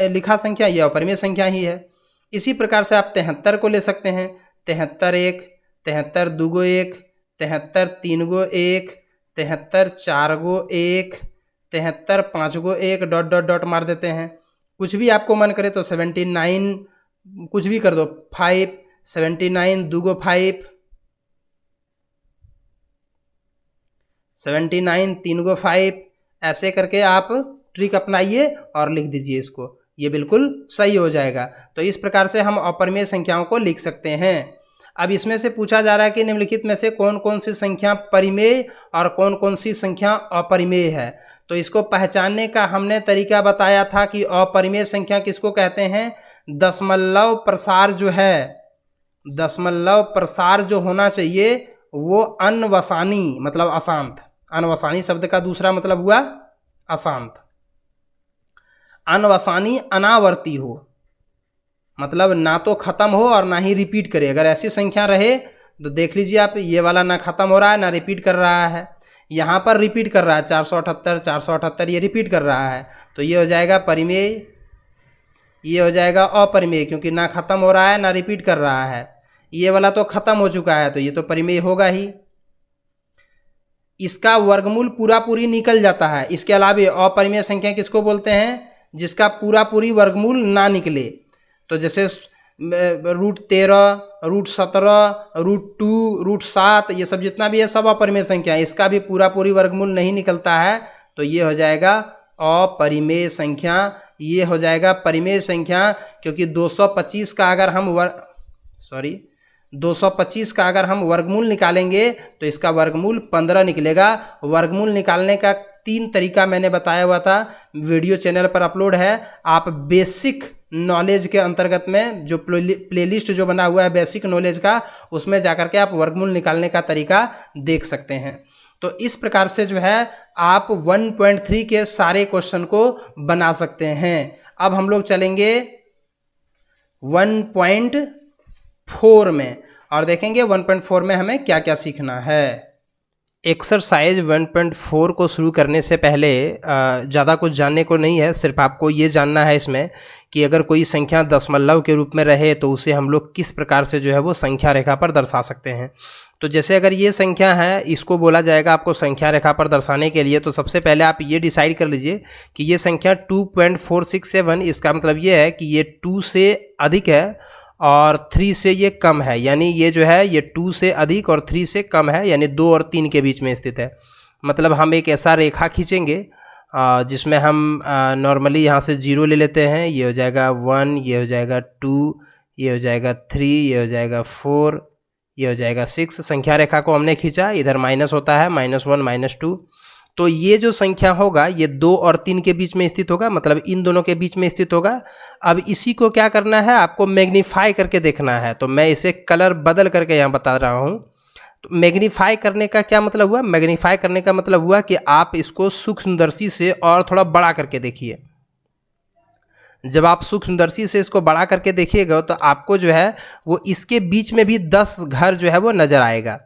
लिखा संख्या, ये अपरिमेय संख्या ही है। इसी प्रकार से आप 73 को ले सकते हैं, 73 1, 73 2 गो 1, 73 3 गो 1, 73 4 गो 1, 73 5 गो 1, डॉट डॉट डॉट मार देते हैं। कुछ भी आपको मन करे तो 79 कुछ भी कर दो, 5, 79 2 गो 5, 79 3 गो 5, ऐसे करके आप ट्रिक अपनाइए और लिख दीजिए इसको, ये बिल्कुल सही हो जाएगा। तो इस प्रकार से हम अपरिमेय संख्याओं को लिख सकते हैं। अब इसमें से पूछा जा रहा है कि निम्नलिखित में से कौन कौन सी संख्या परिमेय और कौन कौन सी संख्या अपरिमेय है। तो इसको पहचानने का हमने तरीका बताया था कि अपरिमेय संख्या किसको कहते हैं, दशमलव प्रसार जो है, दशमलव प्रसार जो होना चाहिए वो अनवसानी, मतलब अशांत। अनवसानी शब्द का दूसरा मतलब हुआ अशांत। अनवसानी अनावर्ती हो, मतलब ना तो ख़त्म हो और ना ही रिपीट करे। अगर ऐसी संख्या रहे तो देख लीजिए आप, ये वाला ना ख़त्म हो रहा है ना रिपीट कर रहा है, यहाँ पर रिपीट कर रहा है 478 478, ये रिपीट कर रहा है, तो ये हो जाएगा परिमेय, ये हो जाएगा अपरिमेय, क्योंकि ना ख़त्म हो रहा है ना रिपीट कर रहा है। ये वाला तो ख़त्म हो चुका है तो ये तो परिमेय होगा ही। इसका वर्गमूल पूरा पूरी निकल जाता है। इसके अलावा अपरिमेय संख्या किसको बोलते हैं, जिसका पूरा पूरी वर्गमूल ना निकले। तो जैसे √13, √17, √2, √7, ये सब जितना भी है सब अपरिमेय संख्या है। इसका भी पूरी वर्गमूल नहीं निकलता है, तो ये हो जाएगा अपरिमेय संख्या। ये हो जाएगा परिमेय संख्या, क्योंकि 225 का अगर हम 225 का अगर हम वर्गमूल निकालेंगे तो इसका वर्गमूल 15 निकलेगा। वर्गमूल निकालने का 3 तरीका मैंने बताया हुआ था, वीडियो चैनल पर अपलोड है। आप बेसिक नॉलेज के अंतर्गत में जो प्लेलिस्ट जो बना हुआ है बेसिक नॉलेज का, उसमें जाकर के आप वर्गमूल निकालने का तरीका देख सकते हैं। तो इस प्रकार से जो है आप 1.3 के सारे क्वेश्चन को बना सकते हैं। अब हम लोग चलेंगे 1.4 में और देखेंगे 1.4 में हमें क्या क्या सीखना है। एक्सरसाइज 1.4 को शुरू करने से पहले ज़्यादा कुछ जानने को नहीं है, सिर्फ आपको ये जानना है इसमें कि अगर कोई संख्या दशमलव के रूप में रहे तो उसे हम लोग किस प्रकार से जो है वो संख्या रेखा पर दर्शा सकते हैं। तो जैसे अगर ये संख्या है, इसको बोला जाएगा आपको संख्या रेखा पर दर्शाने के लिए, तो सबसे पहले आप ये डिसाइड कर लीजिए कि ये संख्या 2.467, इसका मतलब ये है कि ये 2 से अधिक है और 3 से ये कम है, यानी ये जो है ये 2 से अधिक और 3 से कम है, यानी 2 और 3 के बीच में स्थित है। मतलब हम एक ऐसा रेखा खींचेंगे जिसमें हम नॉर्मली यहाँ से 0 ले लेते हैं, ये हो जाएगा 1, ये हो जाएगा 2, ये हो जाएगा 3, ये हो जाएगा 4, ये हो जाएगा 6। संख्या रेखा को हमने खींचा, इधर माइनस होता है, -1 -2। तो ये जो संख्या होगा ये 2 और 3 के बीच में स्थित होगा, मतलब इन दोनों के बीच में स्थित होगा। अब इसी को क्या करना है, आपको मैग्नीफाई करके देखना है। तो मैं इसे कलर बदल करके यहाँ बता रहा हूँ। तो मैग्नीफाई करने का क्या मतलब हुआ, मैग्नीफाई करने का मतलब हुआ कि आप इसको सूक्ष्मदर्शी से और थोड़ा बड़ा करके देखिए। जब आप सूक्ष्मदर्शी से इसको बड़ा करके देखिएगा तो आपको जो है वो इसके बीच में भी 10 घर जो है वो नज़र आएगा।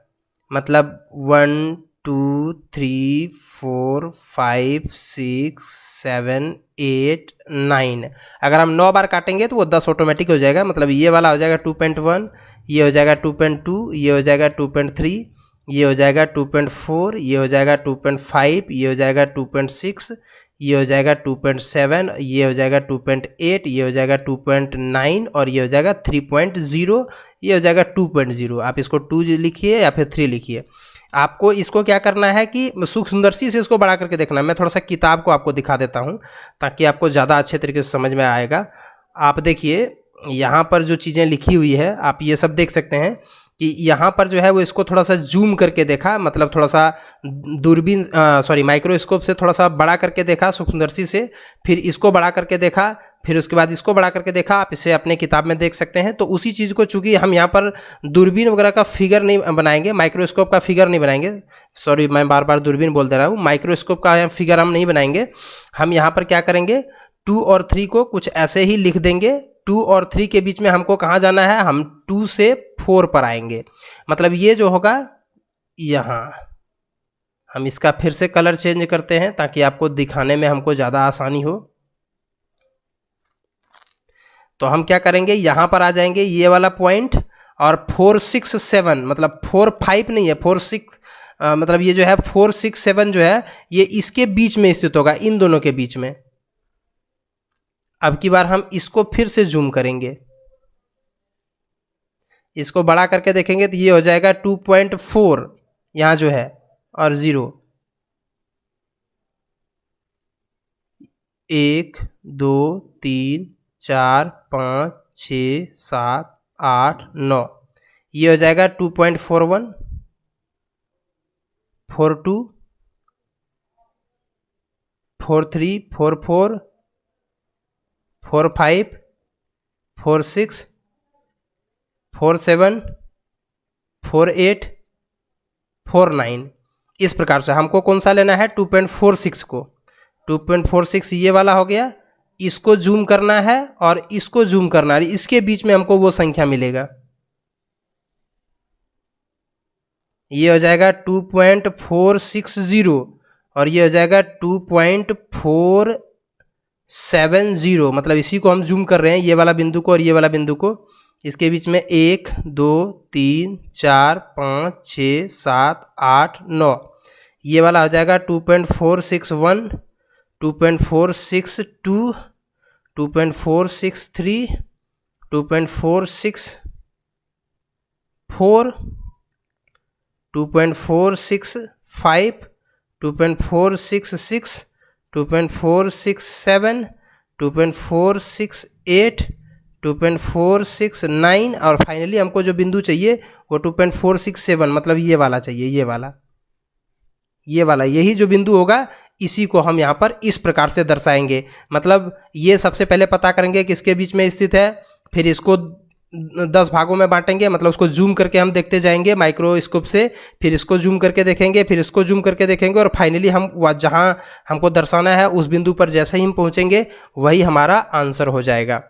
मतलब 1 2 3 4 5 6 7 8 9, अगर हम 9 बार काटेंगे तो वो 10 ऑटोमेटिक हो जाएगा। मतलब ये वाला हो जाएगा 2.1, ये हो जाएगा 2.2, ये हो जाएगा 2.3, ये हो जाएगा 2.4, ये हो जाएगा 2.5, ये हो जाएगा 2.6, ये हो जाएगा 2.7, ये हो जाएगा 2.8, ये हो जाएगा 2.9 और ये हो जाएगा 3.0, ये हो जाएगा 2.0। आप इसको 2 लिखिए या फिर 3 लिखिए। आपको इसको क्या करना है कि सूक्ष्मदर्शी से इसको बड़ा करके देखना है। मैं थोड़ा सा किताब को आपको दिखा देता हूँ ताकि आपको ज़्यादा अच्छे तरीके से समझ में आएगा। आप देखिए यहाँ पर जो चीज़ें लिखी हुई है आप ये सब देख सकते हैं कि यहाँ पर जो है वो इसको थोड़ा सा जूम करके देखा, मतलब थोड़ा सा दूरबीन माइक्रोस्कोप से थोड़ा सा बड़ा करके देखा सूक्ष्मदर्शी से, फिर इसको बड़ा करके देखा, फिर उसके बाद इसको बड़ा करके देखा। आप इसे अपने किताब में देख सकते हैं। तो उसी चीज़ को, चूंकि हम यहाँ पर दूरबीन वगैरह का फिगर नहीं बनाएंगे, माइक्रोस्कोप का फिगर नहीं बनाएंगे, सॉरी मैं बार बार दूरबीन बोल दे रहा हूँ, माइक्रोस्कोप का फिगर हम नहीं बनाएंगे। हम यहाँ पर क्या करेंगे, 2 और 3 को कुछ ऐसे ही लिख देंगे। 2 और 3 के बीच में हमको कहाँ जाना है, हम 2 से 4 पर आएंगे। मतलब ये जो होगा यहाँ, हम इसका फिर से कलर चेंज करते हैं ताकि आपको दिखाने में हमको ज़्यादा आसानी हो। तो हम क्या करेंगे, यहाँ पर आ जाएंगे ये वाला पॉइंट, और 4 6 7, मतलब 4 5 नहीं है, 4 6, मतलब ये जो है 4 6 7 जो है ये इसके बीच में स्थित होगा, इन दोनों के बीच में। अब की बार हम इसको फिर से जूम करेंगे, इसको बड़ा करके देखेंगे तो ये हो जाएगा 2.4 यहाँ जो है, और 0, 1 2 3 4 5 6 7 8 9, ये हो जाएगा 2.41, 42, 43, 44, 45, 46, 47, 48, 49। इस प्रकार से हमको कौन सा लेना है, 2.46 को। 2.46 ये वाला हो गया, इसको जूम करना है और इसको जूम करना है, इसके बीच में हमको वो संख्या मिलेगा। ये हो जाएगा 2.460 और ये हो जाएगा 2.470, मतलब इसी को हम जूम कर रहे हैं, ये वाला बिंदु को और ये वाला बिंदु को। इसके बीच में 1 2 3 4 5 6 7 8 9, ये वाला हो जाएगा 2.461, 2.462, 2.463, 2.464, 2.465, 2.466, 2.467, 2.468, 2.469 और फाइनली हमको जो बिंदु चाहिए वो 2.467, मतलब ये वाला चाहिए, ये वाला यही जो बिंदु होगा इसी को हम यहाँ पर इस प्रकार से दर्शाएंगे। मतलब ये सबसे पहले पता करेंगे किसके बीच में स्थित है, फिर इसको 10 भागों में बांटेंगे, मतलब उसको जूम करके हम देखते जाएंगे माइक्रोस्कोप से, फिर इसको जूम करके देखेंगे, फिर इसको जूम करके देखेंगे और फाइनली हम जहाँ हमको दर्शाना है उस बिंदु पर जैसे ही हम पहुँचेंगे वही हमारा आंसर हो जाएगा।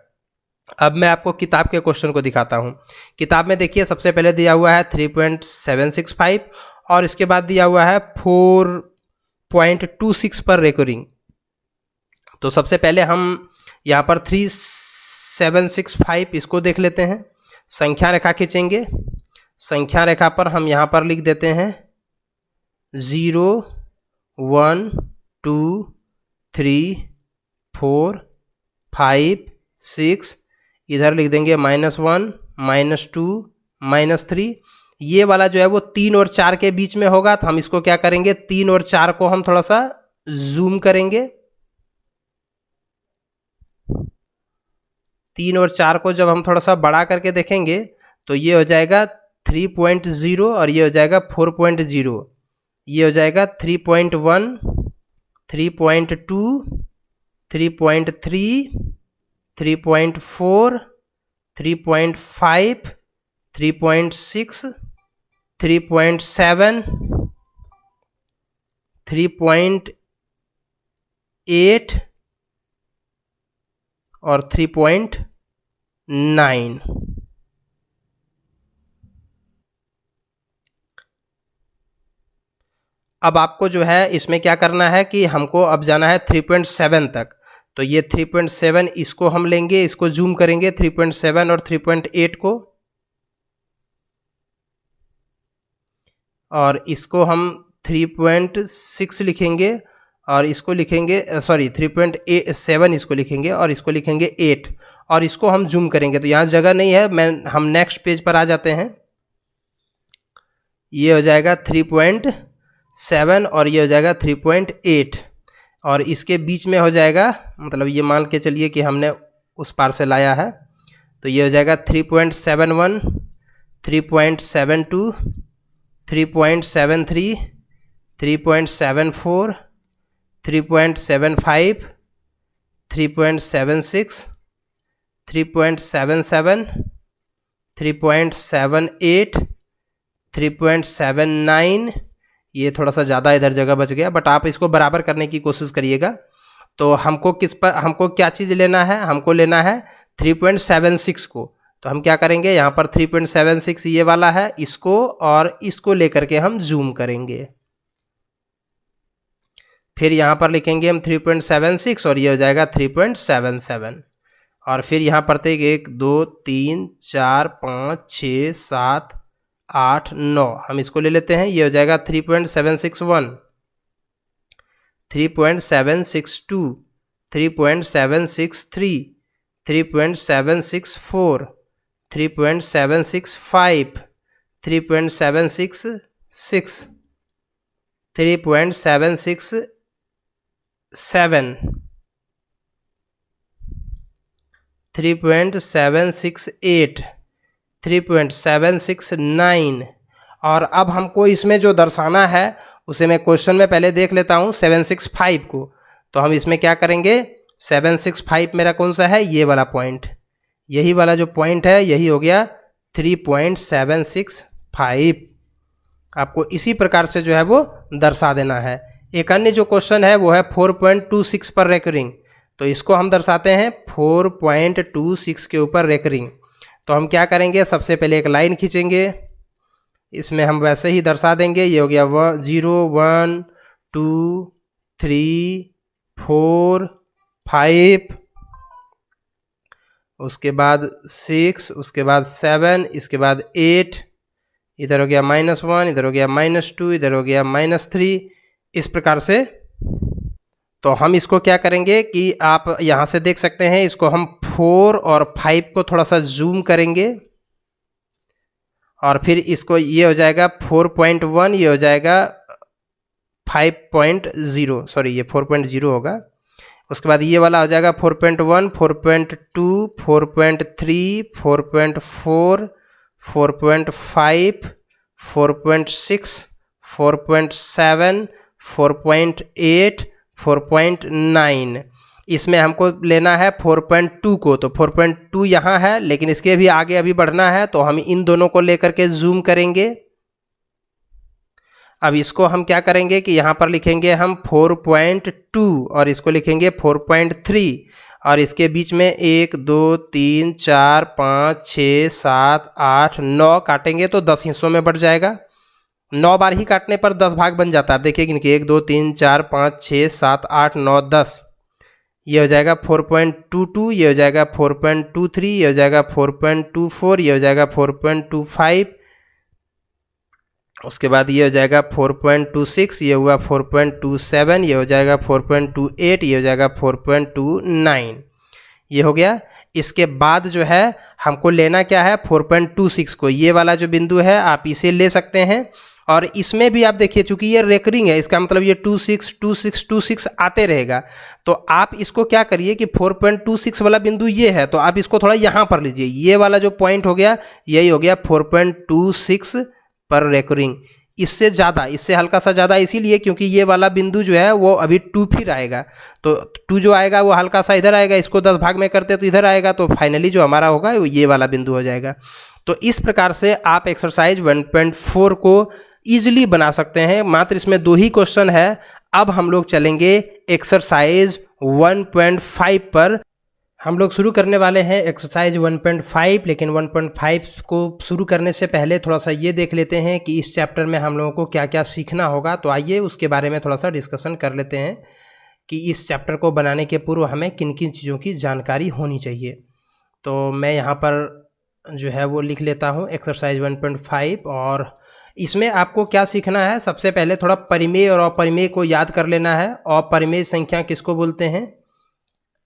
अब मैं आपको किताब के क्वेश्चन को दिखाता हूँ। किताब में देखिए सबसे पहले दिया हुआ है 3.765 और इसके बाद दिया हुआ है 4.26 पर रेकरिंग। तो सबसे पहले हम यहाँ पर 3.765 इसको देख लेते हैं। संख्या रेखा खींचेंगे, संख्या रेखा पर हम यहाँ पर लिख देते हैं 0, 1, 2, 3, 4, 5, 6, इधर लिख देंगे -1, -2, -3। ये वाला जो है वो 3 और 4 के बीच में होगा, तो हम इसको क्या करेंगे, 3 और 4 को हम थोड़ा सा जूम करेंगे। 3 और 4 को जब हम थोड़ा सा बड़ा करके देखेंगे तो ये हो जाएगा 3.0 और ये हो जाएगा 4.0, ये हो जाएगा 3.1, 3.2, 3.3, 3.4, 3.5, 3.6, 3.7, 3.8 और 3.9। अब आपको जो है इसमें क्या करना है कि हमको अब जाना है 3.7 तक। तो ये 3.7 इसको हम लेंगे, इसको जूम करेंगे 3.7 और 3.8 को, और इसको हम 3.6 लिखेंगे और इसको लिखेंगे 3.7 इसको लिखेंगे और इसको लिखेंगे 8 और इसको हम जूम करेंगे। तो यहाँ जगह नहीं है, हम नेक्स्ट पेज पर आ जाते हैं। ये हो जाएगा 3.7 और ये हो जाएगा 3.8 और इसके बीच में हो जाएगा, मतलब ये मान के चलिए कि हमने उस पार से लाया है, तो ये हो जाएगा 3.71, 3.72, 3.73, 3.74, 3.75, 3.76, 3.77, 3.78, 3.79। ये थोड़ा सा ज़्यादा इधर जगह बच गया, बट आप इसको बराबर करने की कोशिश करिएगा। तो हमको हमको क्या चीज़ लेना है, हमको लेना है 3.76 को। तो हम क्या करेंगे, यहाँ पर 3.76 ये वाला है, इसको और इसको लेकर के हम जूम करेंगे। फिर यहाँ पर लिखेंगे हम 3.76 और ये हो जाएगा 3.77 और फिर यहाँ प्रत्येक 1, 2, 3, 4, 5, 6, 7, 8, 9 हम इसको ले लेते हैं। ये हो जाएगा 3.761, 3.762, 3.763, 3.764, 3.765, 3.766, 3.767, 3.768, 3.769 और अब हमको इसमें जो दर्शाना है उसे मैं क्वेश्चन में पहले देख लेता हूँ 765 को। तो हम इसमें क्या करेंगे, 765 मेरा कौन सा है, ये वाला पॉइंट, यही वाला जो पॉइंट है यही हो गया 3.765। आपको इसी प्रकार से जो है वो दर्शा देना है। एक अन्य जो क्वेश्चन है वो है 4.26 पर रेकरिंग। तो इसको हम दर्शाते हैं 4.26 के ऊपर रेकरिंग। तो हम क्या करेंगे, सबसे पहले एक लाइन खींचेंगे, इसमें हम वैसे ही दर्शा देंगे। ये हो गया 0, 1, 2, 3, 4, 5, उसके बाद 6, उसके बाद 7, इसके बाद 8, इधर हो गया -1, इधर हो गया -2, इधर हो गया -3, इस प्रकार से तो हम इसको क्या करेंगे कि आप यहाँ से देख सकते हैं, इसको हम 4 और 5 को थोड़ा सा जूम करेंगे और फिर इसको ये हो जाएगा 4.1, ये हो जाएगा 5.0, सॉरी ये 4.0 होगा। उसके बाद ये वाला हो जाएगा 4.1, 4.2, 4.3, 4.4, 4.5, 4.6, 4.7, 4.8, 4.9। इसमें हमको लेना है 4.2 को, तो 4.2 यहाँ है, लेकिन इसके भी आगे अभी बढ़ना है, तो हम इन दोनों को लेकर के जूम करेंगे। अब इसको हम क्या करेंगे कि यहाँ पर लिखेंगे हम 4.2 और इसको लिखेंगे 4.3 और इसके बीच में 1 2 3 4 5 6 7 8 9 काटेंगे तो 10 हिस्सों में बढ़ जाएगा। 9 बार ही काटने पर 10 भाग बन जाता है। आप देखिए कि 1 2 3 4 5 6 7 8 9 10, ये हो जाएगा 4.22, ये हो जाएगा 4.23, ये हो जाएगा 4.24, ये हो जाएगा 4.25, उसके बाद ये हो जाएगा 4.26, ये हुआ 4.27, ये हो जाएगा 4.28, ये हो जाएगा 4.29, ये हो गया। इसके बाद जो है हमको लेना क्या है 4.26 को, ये वाला जो बिंदु है आप इसे ले सकते हैं। और इसमें भी आप देखिए चूंकि ये रेकरिंग है, इसका मतलब ये 26 26 26 आते रहेगा। तो आप इसको क्या करिए कि 4.26 वाला बिंदु ये है, तो आप इसको थोड़ा यहाँ पर लीजिए, ये वाला जो पॉइंट हो गया यही हो गया 4.26 पर रेकरिंग। इससे ज़्यादा, इससे हल्का सा ज़्यादा इसीलिए क्योंकि ये वाला बिंदु जो है वो अभी 2 फिर आएगा, तो 2 जो आएगा वो हल्का सा इधर आएगा, इसको 10 भाग में करते तो इधर आएगा, तो फाइनली जो हमारा होगा वो ये वाला बिंदु हो जाएगा। तो इस प्रकार से आप एक्सरसाइज 1.4 को ईजिली बना सकते हैं। मात्र इसमें 2 ही क्वेश्चन है। अब हम लोग चलेंगे एक्सरसाइज 1.5 पर। हम लोग शुरू करने वाले हैं एक्सरसाइज 1.5, लेकिन 1.5 को शुरू करने से पहले थोड़ा सा ये देख लेते हैं कि इस चैप्टर में हम लोगों को क्या क्या सीखना होगा। तो आइए उसके बारे में थोड़ा सा डिस्कशन कर लेते हैं कि इस चैप्टर को बनाने के पूर्व हमें किन किन चीज़ों की जानकारी होनी चाहिए। तो मैं यहाँ पर जो है वो लिख लेता हूँ एक्सरसाइज 1.5, और इसमें आपको क्या सीखना है। सबसे पहले थोड़ा परिमेय और अपरिमेय को याद कर लेना है। अपरिमेय संख्या किसको बोलते हैं?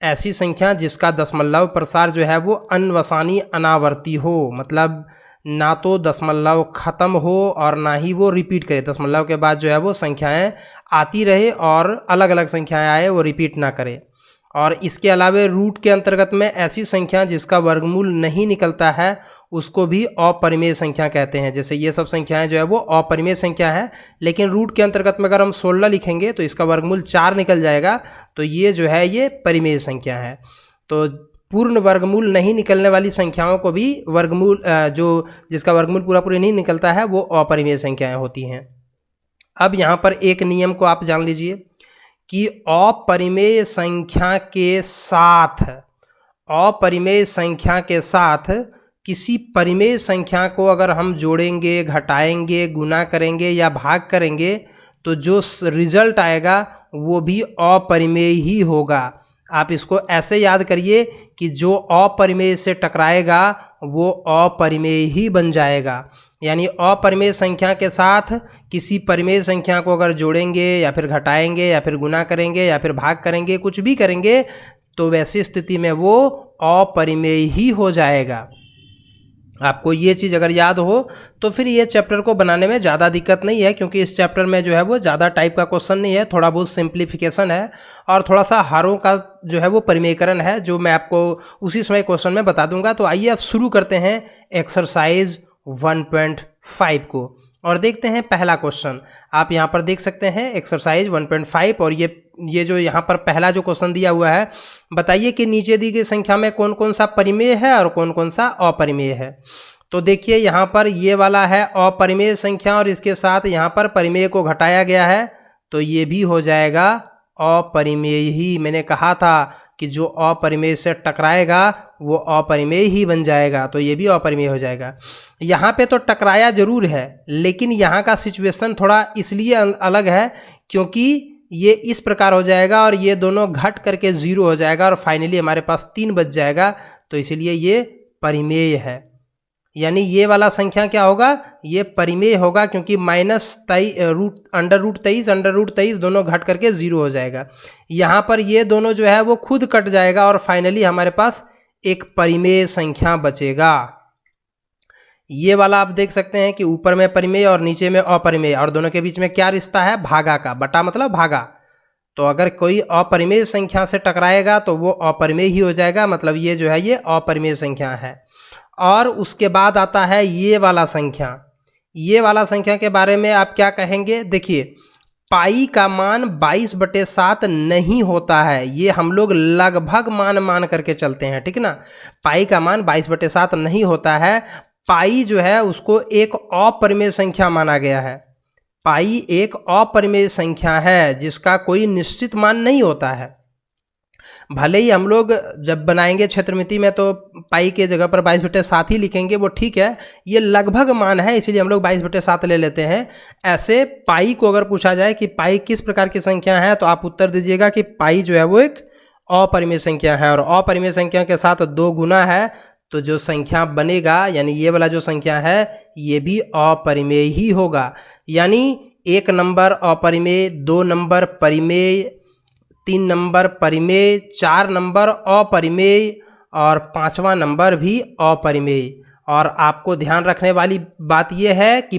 ऐसी संख्या जिसका दशमलव प्रसार जो है वो अनवसानी अनावर्ती हो, मतलब ना तो दशमलव ख़त्म हो और ना ही वो रिपीट करे। दशमलव के बाद जो है वो संख्याएं आती रहे और अलग अलग संख्याएं आए, वो रिपीट ना करे। और इसके अलावा रूट के अंतर्गत में ऐसी संख्या जिसका वर्गमूल नहीं निकलता है उसको भी अपरिमेय संख्या कहते हैं। जैसे ये सब संख्याएं जो है वो अपरिमेय संख्या है, लेकिन रूट के अंतर्गत में अगर हम 16 लिखेंगे तो इसका वर्गमूल 4 निकल जाएगा, तो ये जो है ये परिमेय संख्या है। तो पूर्ण वर्गमूल नहीं निकलने वाली संख्याओं को भी वर्गमूल जिसका वर्गमूल पूरा पूरी नहीं निकलता है वो अपरिमेय संख्याएं होती हैं। अब यहाँ पर एक नियम को आप जान लीजिए कि अपरिमेय संख्या के साथ किसी परिमेय संख्या को अगर हम जोड़ेंगे, घटाएंगे, गुना करेंगे या भाग करेंगे तो जो रिजल्ट आएगा वो भी अपरिमेय ही होगा। आप इसको ऐसे याद करिए कि जो अपरिमेय से टकराएगा वो अपरिमेय ही बन जाएगा। यानी अपरिमेय संख्या के साथ किसी परिमेय संख्या को अगर जोड़ेंगे या फिर घटाएंगे या फिर गुना करेंगे या फिर भाग करेंगे, कुछ भी करेंगे, तो वैसी स्थिति में वो अपरिमेय ही हो जाएगा। आपको ये चीज़ अगर याद हो तो फिर ये चैप्टर को बनाने में ज़्यादा दिक्कत नहीं है, क्योंकि इस चैप्टर में जो है वो ज़्यादा टाइप का क्वेश्चन नहीं है, थोड़ा बहुत सिंप्लीफिकेशन है और थोड़ा सा हारों का जो है वो परिमेयकरण है, जो मैं आपको उसी समय क्वेश्चन में बता दूंगा। तो आइए अब शुरू करते हैं एक्सरसाइज 1.5 को और देखते हैं पहला क्वेश्चन। आप यहाँ पर देख सकते हैं एक्सरसाइज 1.5, और ये जो यहाँ पर पहला जो क्वेश्चन दिया हुआ है, बताइए कि नीचे दी गई संख्या में कौन कौन सा परिमेय है और कौन कौन सा अपरिमेय है। तो देखिए यहाँ पर ये वाला है अपरिमेय संख्या और इसके साथ यहाँ पर परिमेय को घटाया गया है, तो ये भी हो जाएगा अपरिमेय ही। मैंने कहा था कि जो अपरिमेय से टकराएगा वो अपरिमेय ही बन जाएगा, तो ये भी अपरिमेय हो जाएगा। यहाँ पे तो टकराया जरूर है, लेकिन यहाँ का सिचुएशन थोड़ा इसलिए अलग है क्योंकि ये इस प्रकार हो जाएगा और ये दोनों घट करके 0 हो जाएगा और फाइनली हमारे पास 3 बच जाएगा, तो इसीलिए ये परिमेय है। यानी ये वाला संख्या क्या होगा, ये परिमेय होगा, क्योंकि अंडर रूट 23 दोनों घट करके 0 हो जाएगा। यहाँ पर ये दोनों जो है वो खुद कट जाएगा और फाइनली हमारे पास एक परिमेय संख्या बचेगा। ये वाला आप देख सकते हैं कि ऊपर में परिमेय और नीचे में अपरिमेय, और दोनों के बीच में क्या रिश्ता है, भागा का। बटा मतलब भागा। तो अगर कोई अपरिमेय संख्या से टकराएगा तो वो अपरिमेय ही हो जाएगा, मतलब ये जो है ये अपरिमेय संख्या है। और उसके बाद आता है ये वाला संख्या। ये वाला संख्या के बारे में आप क्या कहेंगे? देखिए, पाई का मान 22/7 नहीं होता है, ये हम लोग लगभग मान करके चलते हैं, ठीक ना। पाई का मान 22/7 नहीं होता है। पाई जो है उसको एक अपरिमेय संख्या माना गया है। पाई एक अपरिमेय संख्या है जिसका कोई निश्चित मान नहीं होता है। भले ही हम लोग जब बनाएंगे क्षेत्रमिति में तो पाई के जगह पर 22/7 ही लिखेंगे, वो ठीक है, ये लगभग मान है इसीलिए हम लोग 22/7 ले लेते हैं। ऐसे पाई को अगर पूछा जाए कि पाई किस प्रकार की संख्या है, तो आप उत्तर दीजिएगा कि पाई जो है वो एक अपरिमेय संख्या है, और अपरिमेय संख्या के साथ 2 गुना है तो जो संख्या बनेगा, यानी ये वाला जो संख्या है ये भी अपरिमेय ही होगा। यानी 1 नंबर अपरिमेय, 2 नंबर परिमेय, 3 नंबर परिमेय, 4 नंबर अपरिमेय और 5वां नंबर भी अपरिमेय। और आपको ध्यान रखने वाली बात यह है कि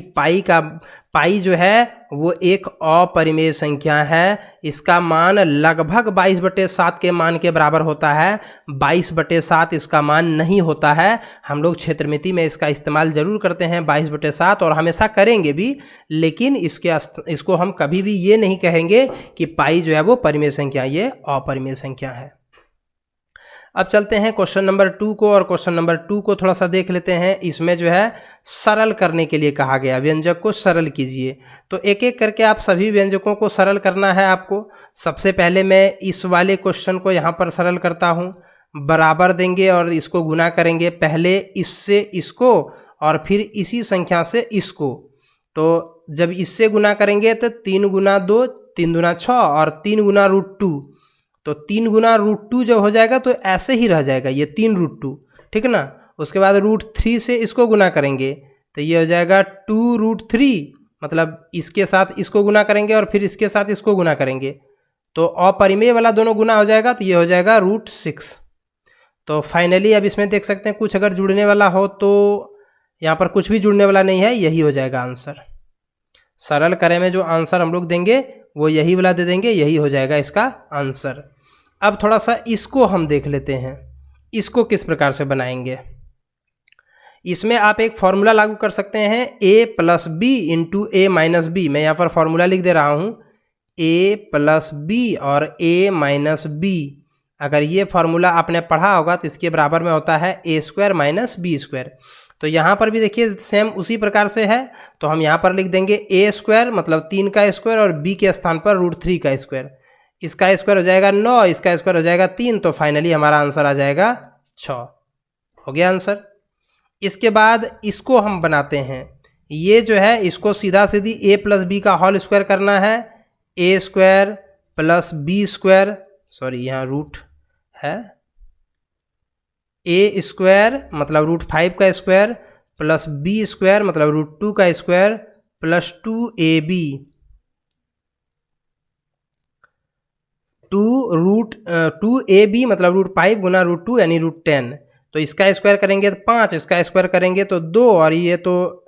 पाई जो है वो एक अपरिमेय संख्या है। इसका मान लगभग 22/7 के मान के बराबर होता है। 22/7 इसका मान नहीं होता है। हम लोग क्षेत्रमिति में इसका इस्तेमाल जरूर करते हैं 22/7, और हमेशा करेंगे भी, लेकिन इसको हम कभी भी ये नहीं कहेंगे कि पाई जो है वो परिमेय संख्या, ये अपरिमेय संख्या है। अब चलते हैं क्वेश्चन नंबर 2 को, और क्वेश्चन नंबर 2 को थोड़ा सा देख लेते हैं। इसमें जो है सरल करने के लिए कहा गया, व्यंजक को सरल कीजिए। तो एक एक करके आप सभी व्यंजकों को सरल करना है आपको। सबसे पहले मैं इस वाले क्वेश्चन को यहाँ पर सरल करता हूँ। बराबर देंगे और इसको गुना करेंगे, पहले इससे इसको और फिर इसी संख्या से इसको। तो जब इससे गुना करेंगे तो 3 गुना 2, 3 दूना 6 और 3 गुना √2। तो 3 गुना √2 जब हो जाएगा तो ऐसे ही रह जाएगा ये 3 √2, ठीक ना। उसके बाद √3 से इसको गुना करेंगे तो ये हो जाएगा 2 √3, मतलब इसके साथ इसको गुना करेंगे और फिर इसके साथ इसको गुना करेंगे तो अपरिमेय वाला दोनों गुना हो जाएगा, तो ये हो जाएगा √6। तो फाइनली अब इसमें देख सकते हैं कुछ अगर जुड़ने वाला हो तो यहाँ पर कुछ भी जुड़ने वाला नहीं है, यही हो जाएगा आंसर। सरल करे में जो आंसर हम लोग देंगे वो यही वाला दे देंगे, यही हो जाएगा इसका आंसर। अब थोड़ा सा इसको हम देख लेते हैं, इसको किस प्रकार से बनाएंगे। इसमें आप एक फॉर्मूला लागू कर सकते हैं, a + b × a - b। मैं यहाँ पर फॉर्मूला लिख दे रहा हूँ, a + b और a - b। अगर ये फार्मूला आपने पढ़ा होगा तो इसके बराबर में होता है a² - b²। तो यहाँ पर भी देखिए सेम उसी प्रकार से है, तो हम यहाँ पर लिख देंगे a² मतलब 3 का स्क्वायर और b के स्थान पर √3 का स्क्वायर। इसका स्क्वायर हो जाएगा 9, इसका स्क्वायर हो जाएगा 3, तो फाइनली हमारा आंसर आ जाएगा 6। हो गया आंसर। इसके बाद इसको हम बनाते हैं, ये जो है इसको सीधा सीधी a + b का होल स्क्वायर करना है। a² + b², सॉरी यहाँ रूट है, a² मतलब √5 का स्क्वायर प्लस b² मतलब √2 का स्क्वायर प्लस 2ab 2ab मतलब √5 गुना √2 यानी √10। तो इसका स्क्वायर करेंगे तो 5, इसका स्क्वायर करेंगे तो 2, और ये तो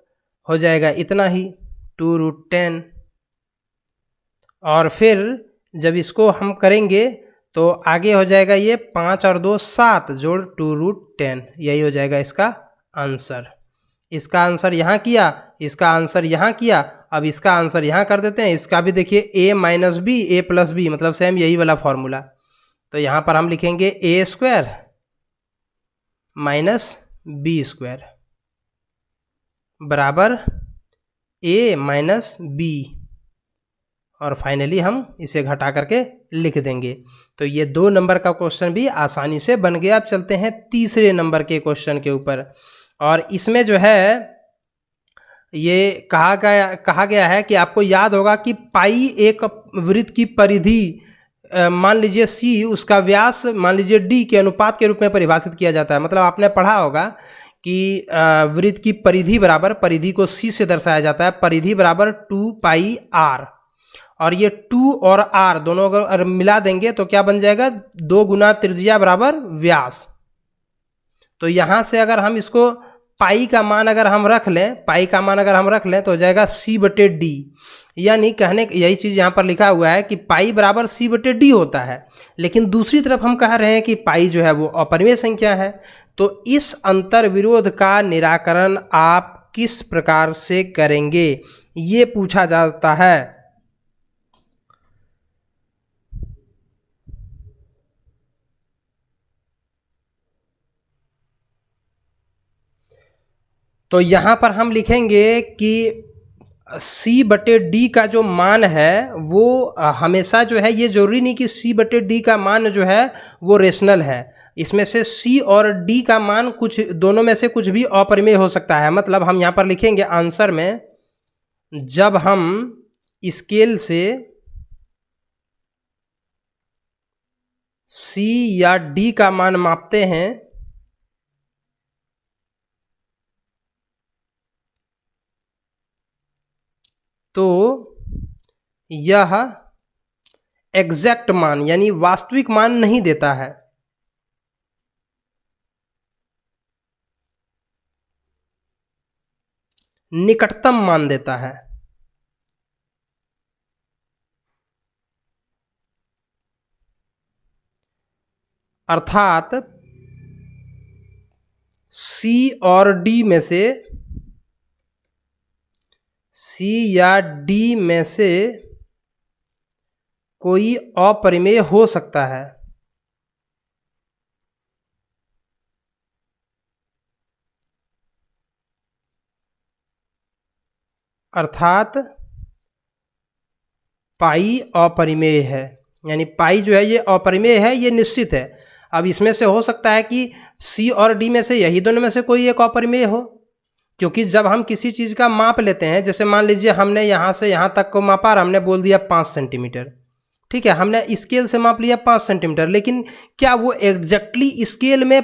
हो जाएगा इतना ही 2√10। और फिर जब इसको हम करेंगे तो आगे हो जाएगा ये 5 और 2 7 जोड़ 2√10, यही हो जाएगा इसका आंसर। इसका आंसर यहाँ किया, इसका आंसर यहाँ किया, अब इसका आंसर यहाँ कर देते हैं। इसका भी देखिए a - b a + b मतलब सेम यही वाला फॉर्मूला। तो यहाँ पर हम लिखेंगे a² - b² बराबर a - b, और फाइनली हम इसे घटा करके लिख देंगे। तो ये 2 नंबर का क्वेश्चन भी आसानी से बन गया। अब चलते हैं तीसरे नंबर के क्वेश्चन के ऊपर, और इसमें जो है ये कहा गया है कि आपको याद होगा कि पाई एक वृत्त की परिधि मान लीजिए c, उसका व्यास मान लीजिए d के अनुपात के रूप में परिभाषित किया जाता है। मतलब आपने पढ़ा होगा कि वृत्त की परिधि बराबर, परिधि को c से दर्शाया जाता है, परिधि बराबर 2 पाई r, और ये 2 और r दोनों अगर मिला देंगे तो क्या बन जाएगा, 2 गुना त्रिज्या बराबर व्यास। तो यहाँ से अगर हम इसको पाई का मान अगर हम रख लें, पाई का मान अगर हम रख लें तो हो जाएगा c/d, यानी कहने यही चीज़ यहाँ पर लिखा हुआ है कि पाई बराबर c/d होता है, लेकिन दूसरी तरफ हम कह रहे हैं कि पाई जो है वो अपरिमेय संख्या है। तो इस अंतर विरोध का निराकरण आप किस प्रकार से करेंगे, ये पूछा जाता है। तो यहाँ पर हम लिखेंगे कि c/d का जो मान है वो हमेशा जो है, ये जरूरी नहीं कि c/d का मान जो है वो रेशनल है, इसमें से c और d का मान कुछ दोनों में से कुछ भी अपरिमेय हो सकता है। मतलब हम यहाँ पर लिखेंगे आंसर में, जब हम स्केल से c या d का मान मापते हैं तो यह एग्जैक्ट मान यानी वास्तविक मान नहीं देता है, निकटतम मान देता है। अर्थात C और D में से, C या D में से कोई अपरिमेय हो सकता है। अर्थात पाई अपरिमेय है, यानी पाई जो है ये अपरिमेय है, ये निश्चित है। अब इसमें से हो सकता है कि C और D में से यही दोनों में से कोई एक अपरिमेय हो, क्योंकि जब हम किसी चीज़ का माप लेते हैं, जैसे मान लीजिए हमने यहाँ से यहाँ तक को मापा और हमने बोल दिया 5 सेंटीमीटर, ठीक है, हमने स्केल से माप लिया 5 सेंटीमीटर, लेकिन क्या वो एग्जैक्टली स्केल में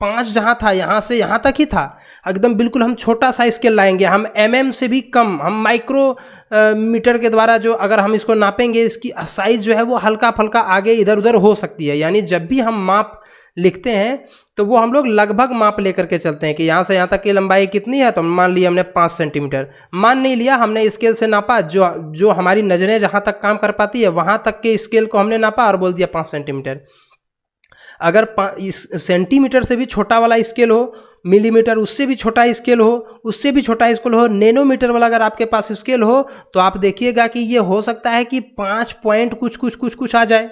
5 जहाँ था यहाँ से यहाँ तक ही था? एकदम बिल्कुल हम छोटा सा स्केल लाएंगे, हम से भी कम, हम माइक्रो मीटर के द्वारा जो अगर हम इसको नापेंगे, इसकी साइज जो है वो हल्का फल्का आगे इधर उधर हो सकती है। यानी जब भी हम माप लिखते हैं तो वो हम लोग लगभग माप लेकर के चलते हैं कि यहाँ से यहाँ तक की लंबाई कितनी है, तो मान लिया हमने 5 सेंटीमीटर, मान नहीं लिया, हमने स्केल से नापा, जो हमारी नज़रें जहाँ तक काम कर पाती है वहाँ तक के स्केल को हमने नापा और बोल दिया 5 सेंटीमीटर। अगर सेंटीमीटर से भी छोटा वाला स्केल हो, मिलीमीटर उससे भी छोटा स्केल हो, उससे भी छोटा स्केल हो, नैनोमीटर वाला अगर आपके पास स्केल हो, तो आप देखिएगा कि ये हो सकता है कि 5 पॉइंट कुछ आ जाए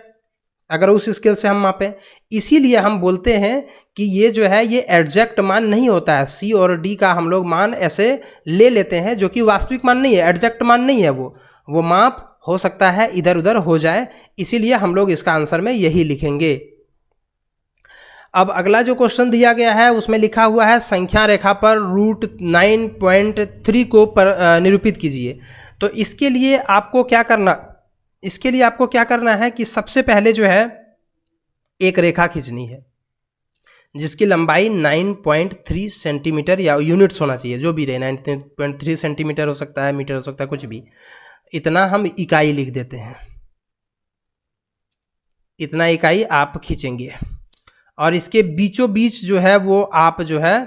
अगर उस स्केल से हम मापें। इसीलिए हम बोलते हैं कि ये जो है ये एग्जैक्ट मान नहीं होता है। C और D का हम लोग मान ऐसे ले लेते हैं जो कि वास्तविक मान नहीं है, एग्जैक्ट मान नहीं है, वो माप हो सकता है इधर उधर हो जाए, इसीलिए हम लोग इसका आंसर में यही लिखेंगे। अब अगला जो क्वेश्चन दिया गया है उसमें लिखा हुआ है संख्या रेखा पर √9.3 को निरूपित कीजिए। तो इसके लिए आपको क्या करना है कि सबसे पहले जो है एक रेखा खींचनी है जिसकी लंबाई 9.3 सेंटीमीटर या यूनिट्स होना चाहिए, जो भी रहे, 9.3 सेंटीमीटर हो सकता है, मीटर हो सकता है, कुछ भी, इतना हम इकाई लिख देते हैं, इतना इकाई आप खींचेंगे। और इसके बीचों बीच जो है वो आप जो है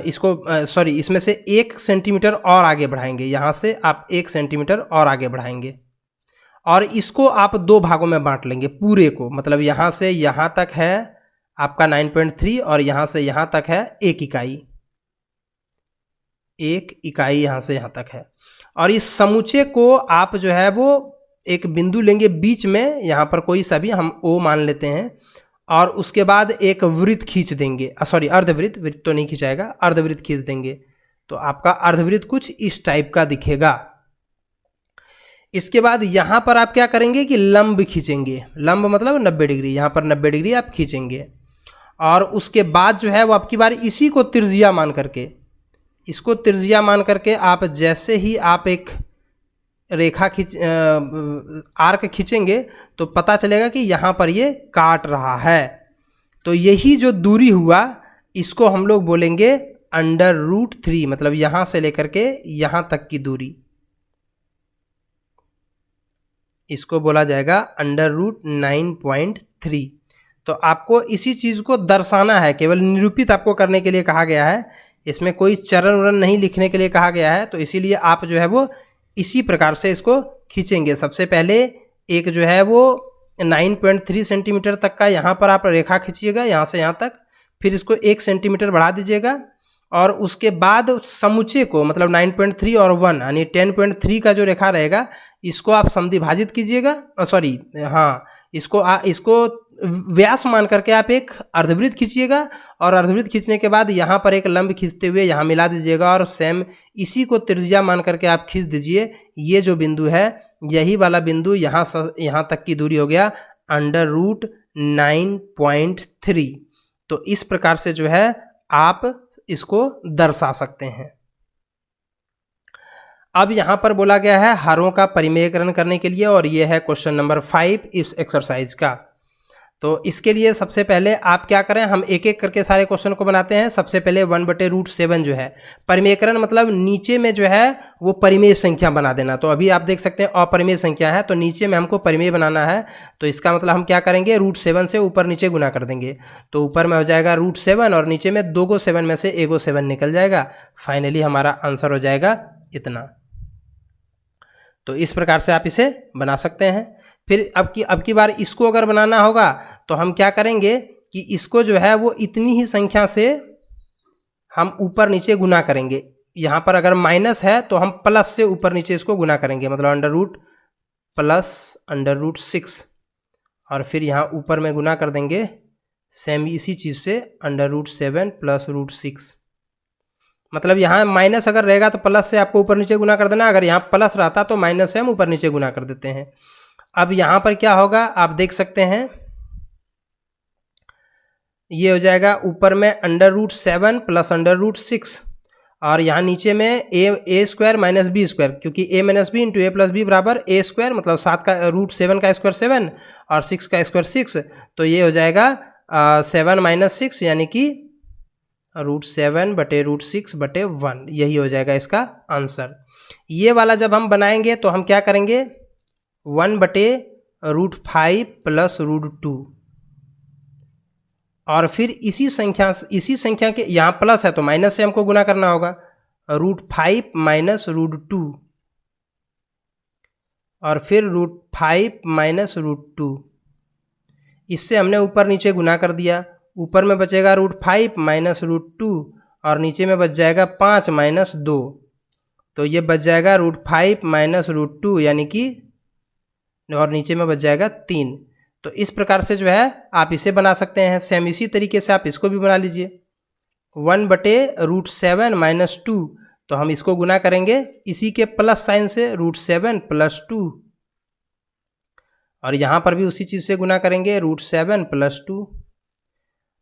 इसमें से 1 सेंटीमीटर और आगे बढ़ाएंगे, यहाँ से आप 1 सेंटीमीटर और आगे बढ़ाएंगे और इसको आप 2 भागों में बांट लेंगे पूरे को। मतलब यहाँ से यहाँ तक है आपका 9.3 और यहाँ से यहाँ तक है 1 इकाई यहाँ से यहाँ तक है। और इस समूचे को आप जो है वो एक बिंदु लेंगे बीच में, यहाँ पर कोई सा भी हम O मान लेते हैं, और उसके बाद एक वृत्त खींच देंगे, अर्धवृत्त, वृत्त तो नहीं खिंचाएगा, अर्धवृत्त खींच देंगे, तो आपका अर्धवृत्त कुछ इस टाइप का दिखेगा। इसके बाद यहाँ पर आप क्या करेंगे कि लंब खींचेंगे, लंब मतलब 90 डिग्री, यहाँ पर 90 डिग्री आप खींचेंगे। और उसके बाद जो है वो आपकी बार इसी को त्रिज्या मान करके, आप जैसे ही आप एक रेखा आर्क खींचेंगे तो पता चलेगा कि यहाँ पर ये काट रहा है। तो यही जो दूरी हुआ, इसको हम लोग बोलेंगे √3, मतलब यहाँ से लेकर के यहाँ तक की दूरी, इसको बोला जाएगा √9.3। तो आपको इसी चीज़ को दर्शाना है, केवल निरूपित आपको करने के लिए कहा गया है, इसमें कोई चरण वरण नहीं लिखने के लिए कहा गया है। तो इसीलिए आप जो है वो इसी प्रकार से इसको खींचेंगे। सबसे पहले एक जो है वो 9.3 सेंटीमीटर तक का यहाँ पर आप रेखा खींचिएगा, यहाँ से यहाँ तक, फिर इसको 1 सेंटीमीटर बढ़ा दीजिएगा और उसके बाद समुच्चय को, मतलब 9.3 और 1 यानी 10.3 का जो रेखा रहेगा इसको आप समद्विभाजित कीजिएगा, इसको व्यास मान करके आप एक अर्धवृत्त खींचिएगा और अर्धवृत्त खींचने के बाद यहाँ पर एक लंब खींचते हुए यहाँ मिला दीजिएगा और सेम इसी को त्रिज्या मान करके आप खींच दीजिए। ये जो बिंदु है, यही वाला बिंदु यहाँ तक की दूरी हो गया √9.3। तो इस प्रकार से जो है आप इसको दर्शा सकते हैं। अब यहाँ पर बोला गया है हरों का परिमेयकरण करने के लिए, और ये है क्वेश्चन नंबर 5 इस एक्सरसाइज का। तो इसके लिए सबसे पहले आप क्या करें, हम एक एक करके सारे क्वेश्चन को बनाते हैं। सबसे पहले 1/√7 जो है परिमेयकरण, मतलब नीचे में जो है वो परिमेय संख्या बना देना। तो अभी आप देख सकते हैं अपरिमेय संख्या है, तो नीचे में हमको परिमेय बनाना है। तो इसका मतलब हम क्या करेंगे, √7 से ऊपर नीचे गुना कर देंगे। तो ऊपर में हो जाएगा √7 और नीचे में 2 7 में से 1 7 निकल जाएगा। फाइनली हमारा आंसर हो जाएगा इतना। तो इस प्रकार से आप इसे बना सकते हैं। फिर अब की बार इसको अगर बनाना होगा तो हम क्या करेंगे कि इसको जो है वो इतनी ही संख्या से हम ऊपर नीचे गुना करेंगे। यहाँ पर अगर माइनस है तो हम प्लस से ऊपर नीचे इसको गुना करेंगे, मतलब √+√6 और फिर यहाँ ऊपर में गुना कर देंगे सेम इसी चीज़ से √7 + √6। मतलब यहाँ माइनस अगर रहेगा तो प्लस से आपको ऊपर नीचे गुना कर देना, अगर यहाँ प्लस रहता तो माइनस से हम ऊपर नीचे गुना कर देते हैं। अब यहाँ पर क्या होगा आप देख सकते हैं, ये हो जाएगा ऊपर में √7 + √6 और यहाँ नीचे में a² - b², क्योंकि a - b × a + b बराबर a², मतलब 7 का √7 का स्क्वायर 7 और 6 का स्क्वायर 6। तो ये हो जाएगा 7 - 6 यानी कि √7/√6/1, यही हो जाएगा इसका आंसर। ये वाला जब हम बनाएंगे तो हम क्या करेंगे 1/√5 + √2 और फिर इसी संख्या के यहाँ प्लस है तो माइनस से हमको गुना करना होगा, √5 - √2 और फिर √5 - √2। इससे हमने ऊपर नीचे गुना कर दिया। ऊपर में बचेगा √5 - √2 और नीचे में बच जाएगा 5 - 2। तो ये बच जाएगा √5 - √2 यानी कि, और नीचे में बच जाएगा 3। तो इस प्रकार से जो है आप इसे बना सकते हैं। सेम इसी तरीके से आप इसको भी बना लीजिए 1/√7 - 2। तो हम इसको गुना करेंगे इसी के प्लस साइन से √7 + 2 और यहाँ पर भी उसी चीज़ से गुना करेंगे √7 + 2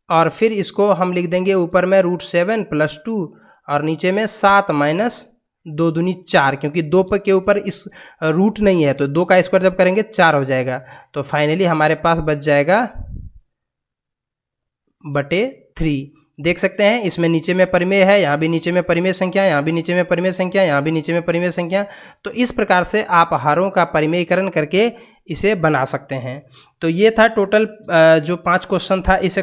और फिर इसको हम लिख देंगे ऊपर में √7 + 2 और नीचे में 7 - 2 दूनी 4, क्योंकि 2 के ऊपर इस रूट नहीं है तो 2 का स्क्वायर जब करेंगे 4 हो जाएगा। तो फाइनली हमारे पास बच जाएगा /3। देख सकते हैं इसमें नीचे में परिमेय है, यहाँ भी नीचे में परिमेय संख्या, यहाँ भी नीचे में परिमेय संख्या, यहाँ भी नीचे में परिमेय संख्या। तो इस प्रकार से आप हरों का परिमेयीकरण करके इसे बना सकते हैं। तो ये था टोटल जो 5 क्वेश्चन था इस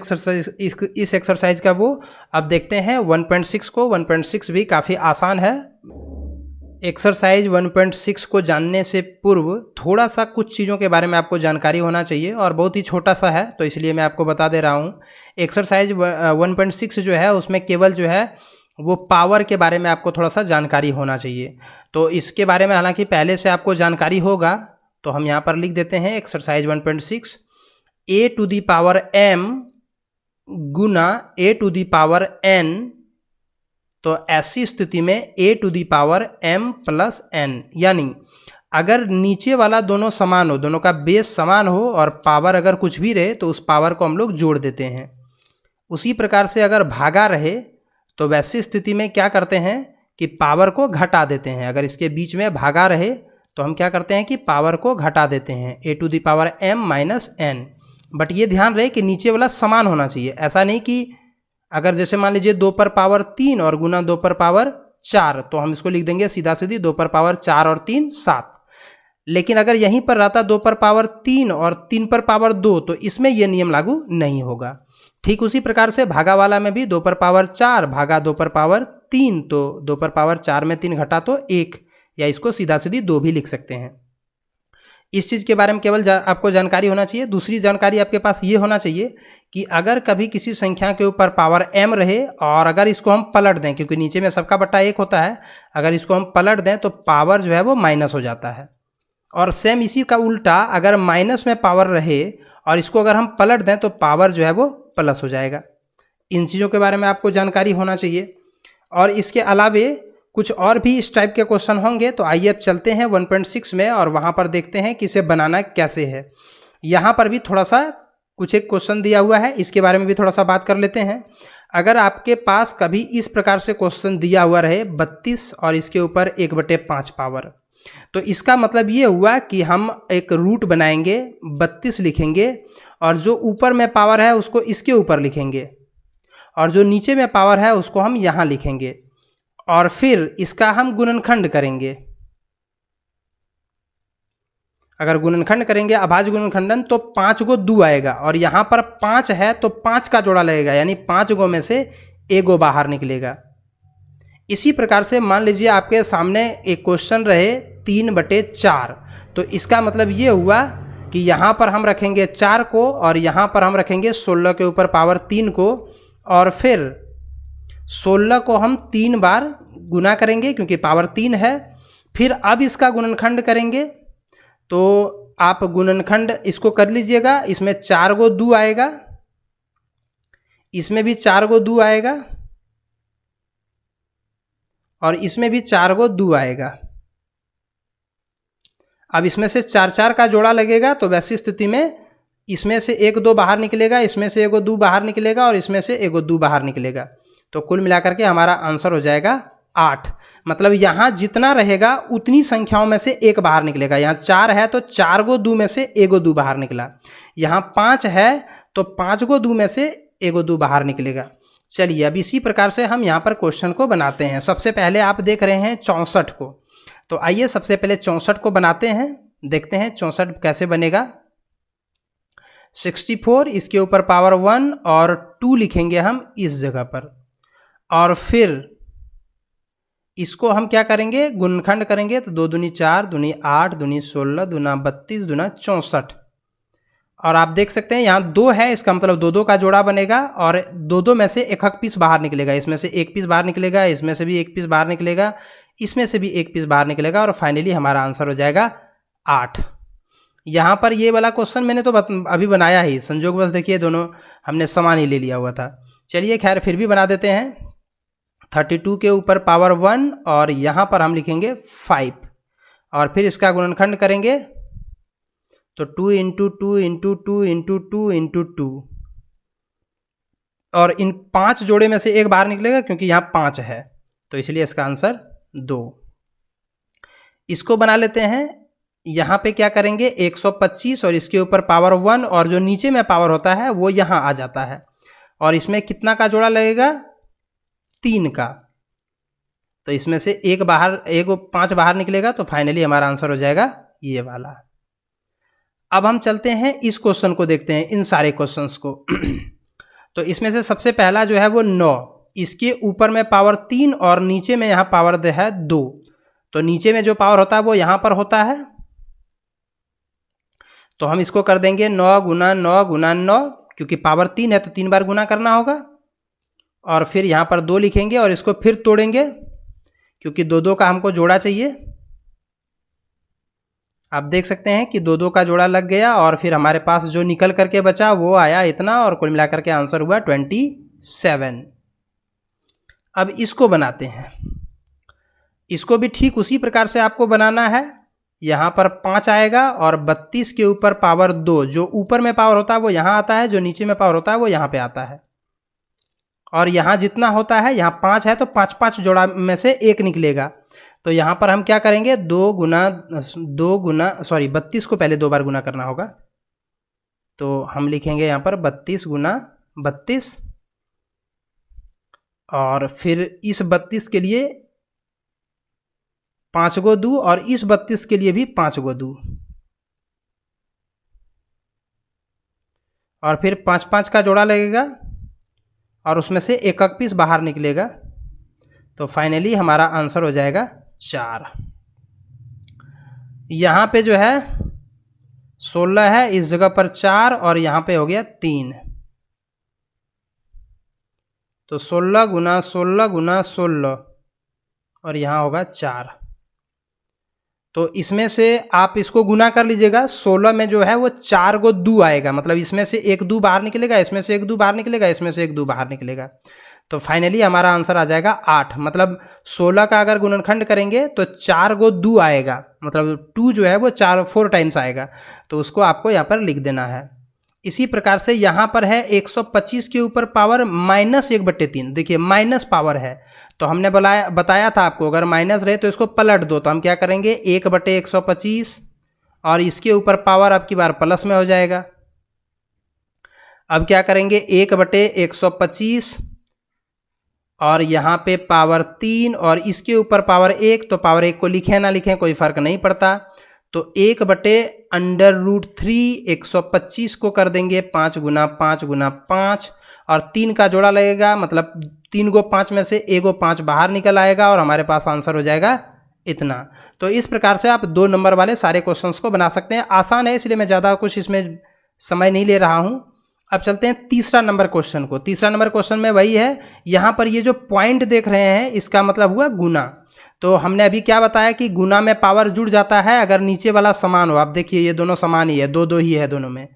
एक्सरसाइज का वो। अब देखते हैं 1.6 को। 1.6 भी काफ़ी आसान है। एक्सरसाइज 1.6 को जानने से पूर्व थोड़ा सा कुछ चीज़ों के बारे में आपको जानकारी होना चाहिए और बहुत ही छोटा सा है तो इसलिए मैं आपको बता दे रहा हूँ। एक्सरसाइज 1.6 जो है उसमें केवल जो है वो पावर के बारे में आपको थोड़ा सा जानकारी होना चाहिए। तो इसके बारे में हालांकि पहले से आपको जानकारी होगा तो हम यहाँ पर लिख देते हैं एक्सरसाइज 1.6 a⁴m गुना a⁴n। तो ऐसी स्थिति में a⁴m + n, यानी अगर नीचे वाला दोनों समान हो, दोनों का बेस समान हो और पावर अगर कुछ भी रहे तो उस पावर को हम लोग जोड़ देते हैं। उसी प्रकार से अगर भागा रहे तो वैसी स्थिति में क्या करते हैं कि पावर को घटा देते हैं। अगर इसके बीच में भागा रहे तो हम क्या करते हैं कि पावर को घटा देते हैं a⁴m - n। बट ये ध्यान रहे कि नीचे वाला समान होना चाहिए। ऐसा नहीं कि अगर जैसे मान लीजिए 2 पर पावर 3 और गुना 2 पर पावर 4, तो हम इसको लिख देंगे सीधा सीधी 2 पर पावर 4 और 3 7। लेकिन अगर यहीं पर रहता 2 पर पावर 3 और 3 पर पावर 2, तो इसमें यह नियम लागू नहीं होगा। ठीक उसी प्रकार से भागा वाला में भी 2 पर पावर 4 भागा 2 पर पावर 3, तो 2 पर पावर 4 में 3 घटा तो 1, या इसको सीधा सीधी 2 भी लिख सकते हैं। इस चीज़ के बारे में केवल आपको जानकारी होना चाहिए। दूसरी जानकारी आपके पास ये होना चाहिए कि अगर कभी किसी संख्या के ऊपर पावर m रहे और अगर इसको हम पलट दें, क्योंकि नीचे में सबका बट्टा 1 होता है, अगर इसको हम पलट दें तो पावर जो है वो माइनस हो जाता है। और सेम इसी का उल्टा, अगर माइनस में पावर रहे और इसको अगर हम पलट दें तो पावर जो है वो प्लस हो जाएगा। इन चीज़ों के बारे में आपको जानकारी होना चाहिए। और इसके अलावे कुछ और भी इस टाइप के क्वेश्चन होंगे, तो आइए अब चलते हैं 1.6 में और वहाँ पर देखते हैं कि इसे बनाना कैसे है। यहाँ पर भी थोड़ा सा कुछ एक क्वेश्चन दिया हुआ है, इसके बारे में भी थोड़ा सा बात कर लेते हैं। अगर आपके पास कभी इस प्रकार से क्वेश्चन दिया हुआ रहे 32 और इसके ऊपर 1/5 पावर, तो इसका मतलब ये हुआ कि हम एक रूट बनाएंगे, 32 लिखेंगे और जो ऊपर में पावर है उसको इसके ऊपर लिखेंगे और जो नीचे में पावर है उसको हम यहाँ लिखेंगे और फिर इसका हम गुणनखंड करेंगे। अगर गुणनखंड करेंगे अभाज्य गुणनखंडन तो 5 गो 2 आएगा और यहाँ पर 5 है तो 5 का जोड़ा लगेगा, यानी 5 गो में से 1 गो बाहर निकलेगा। इसी प्रकार से मान लीजिए आपके सामने एक क्वेश्चन रहे 3/4, तो इसका मतलब ये हुआ कि यहाँ पर हम रखेंगे 4 को और यहाँ पर हम रखेंगे 16 के ऊपर पावर 3 को और फिर 16 को हम 3 बार गुना करेंगे क्योंकि पावर 3 है। फिर अब इसका गुणनखंड करेंगे, तो आप गुणनखंड इसको कर लीजिएगा। इसमें 4 गो 2 आएगा, इसमें भी 4 गो 2 आएगा और इसमें भी 4 गो 2 आएगा। अब इसमें से 4 का जोड़ा लगेगा, तो वैसी स्थिति में इसमें से 1 2 बाहर निकलेगा, इसमें से 1 2 बाहर निकलेगा और इसमें से 1 2 बाहर निकलेगा। तो कुल मिलाकर के हमारा आंसर हो जाएगा 8। मतलब यहाँ जितना रहेगा उतनी संख्याओं में से 1 बाहर निकलेगा। यहाँ 4 है तो 4 गो 2 में से 1 गो 2 बाहर निकला। यहाँ 5 है तो 5 गो 2 में से 1 गो 2 बाहर निकलेगा। चलिए अब इसी प्रकार से हम यहाँ पर क्वेश्चन को बनाते हैं। सबसे पहले आप देख रहे हैं 64 को, तो आइए सबसे पहले 64 को बनाते हैं, देखते हैं 64 कैसे बनेगा। 64 इसके ऊपर पावर 1 और 2 लिखेंगे हम इस जगह पर और फिर इसको हम क्या करेंगे, गुणनखंड करेंगे। तो 2 दूनी 4, दूनी 8, दूनी 16, दूना 32, दूना 64। और आप देख सकते हैं यहाँ 2 है, इसका मतलब 2 2 का जोड़ा बनेगा और 2 2 में से 1 पीस बाहर निकलेगा। इसमें से 1 पीस बाहर निकलेगा, इसमें से भी 1 पीस बाहर निकलेगा, इसमें से भी 1 पीस बाहर निकलेगा और फाइनली हमारा आंसर हो जाएगा 8। यहाँ पर ये वाला क्वेश्चन मैंने तो अभी बनाया ही, संजोगवश देखिए दोनों हमने समान ही ले लिया हुआ था। चलिए खैर फिर भी बना देते हैं। 32 के ऊपर पावर 1 और यहाँ पर हम लिखेंगे 5 और फिर इसका गुणनखंड करेंगे तो 2 × 2 × 2 × 2 × 2 और इन 5 जोड़े में से 1 बाहर निकलेगा क्योंकि यहाँ 5 है, तो इसलिए इसका आंसर 2। इसको बना लेते हैं। यहाँ पे क्या करेंगे 125 और इसके ऊपर पावर 1 और जो नीचे में पावर होता है वो यहाँ आ जाता है और इसमें कितना का जोड़ा लगेगा, 3 का। तो इसमें से 5 बाहर निकलेगा, तो फाइनली हमारा आंसर हो जाएगा ये वाला। अब हम चलते हैं इस क्वेश्चन को देखते हैं, इन सारे क्वेश्चंस को। तो इसमें से सबसे पहला जो है वो 9, इसके ऊपर में पावर 3 और नीचे में यहाँ पावर है 2। तो नीचे में जो पावर होता है वो यहाँ पर होता है, तो हम इसको कर देंगे 9 × 9 × 9, क्योंकि पावर 3 है तो 3 बार गुना करना होगा और फिर यहाँ पर 2 लिखेंगे और इसको फिर तोड़ेंगे क्योंकि 2 2 का हमको जोड़ा चाहिए। आप देख सकते हैं कि 2 2 का जोड़ा लग गया और फिर हमारे पास जो निकल करके बचा वो आया इतना और कुल मिलाकर के आंसर हुआ 27। अब इसको बनाते हैं। इसको भी ठीक उसी प्रकार से आपको बनाना है। यहाँ पर 5 आएगा और 32 के ऊपर पावर 2, जो ऊपर में पावर होता है वो यहाँ आता है, जो नीचे में पावर होता है वो यहाँ पे आता है। और यहाँ जितना होता है, यहाँ 5 है तो 5 5 जोड़ा में से 1 निकलेगा। तो यहाँ पर हम क्या करेंगे 32 को पहले 2 बार गुना करना होगा, तो हम लिखेंगे यहाँ पर 32 × 32 और फिर इस 32 के लिए 5 गो दूँ और इस 32 के लिए भी 5 गो दूँ, और फिर 5 5 का जोड़ा लगेगा और उसमें से एक एक पीस बाहर निकलेगा। तो फाइनली हमारा आंसर हो जाएगा 4। यहाँ पे जो है 16 है, इस जगह पर 4 और यहाँ पे हो गया 3। तो 16 गुना 16 गुना 16 और यहाँ होगा 4। तो इसमें से आप इसको गुना कर लीजिएगा। 16 में जो है वो 4 गो दू आएगा, मतलब इसमें से एक दू बाहर निकलेगा, इसमें से एक दू बाहर निकलेगा, इसमें से एक दू बाहर निकलेगा। तो फाइनली हमारा आंसर आ जाएगा 8। मतलब 16 का अगर गुणनखंड करेंगे तो 4 गो दू आएगा, मतलब 2 जो है वो 4 टाइम्स आएगा। तो उसको आपको यहाँ पर लिख देना है। इसी प्रकार से यहाँ पर है 125 के ऊपर पावर -1/3। देखिए माइनस पावर है, तो हमने बताया था आपको अगर माइनस रहे तो इसको पलट दो। तो हम क्या करेंगे 1/125 और इसके ऊपर पावर अब की बार प्लस में हो जाएगा। अब क्या करेंगे 1/125 और यहाँ पे पावर 3 और इसके ऊपर पावर 1। तो पावर 1 को लिखें ना लिखें कोई फर्क नहीं पड़ता। तो 1/√3 125 को कर देंगे 5 गुना 5 गुना 5 और 3 का जोड़ा लगेगा, मतलब 3 गो 5 में से 1 गो 5 बाहर निकल आएगा और हमारे पास आंसर हो जाएगा इतना। तो इस प्रकार से आप 2 नंबर वाले सारे क्वेश्चंस को बना सकते हैं। आसान है इसलिए मैं ज़्यादा कुछ इसमें समय नहीं ले रहा हूँ। अब चलते हैं तीसरा नंबर क्वेश्चन को। तीसरा नंबर क्वेश्चन में वही है, यहाँ पर ये जो पॉइंट देख रहे हैं इसका मतलब हुआ गुना। तो हमने अभी क्या बताया कि गुना में पावर जुड़ जाता है अगर नीचे वाला समान हो। आप देखिए ये दोनों समान ही है, 2 ही है दोनों में।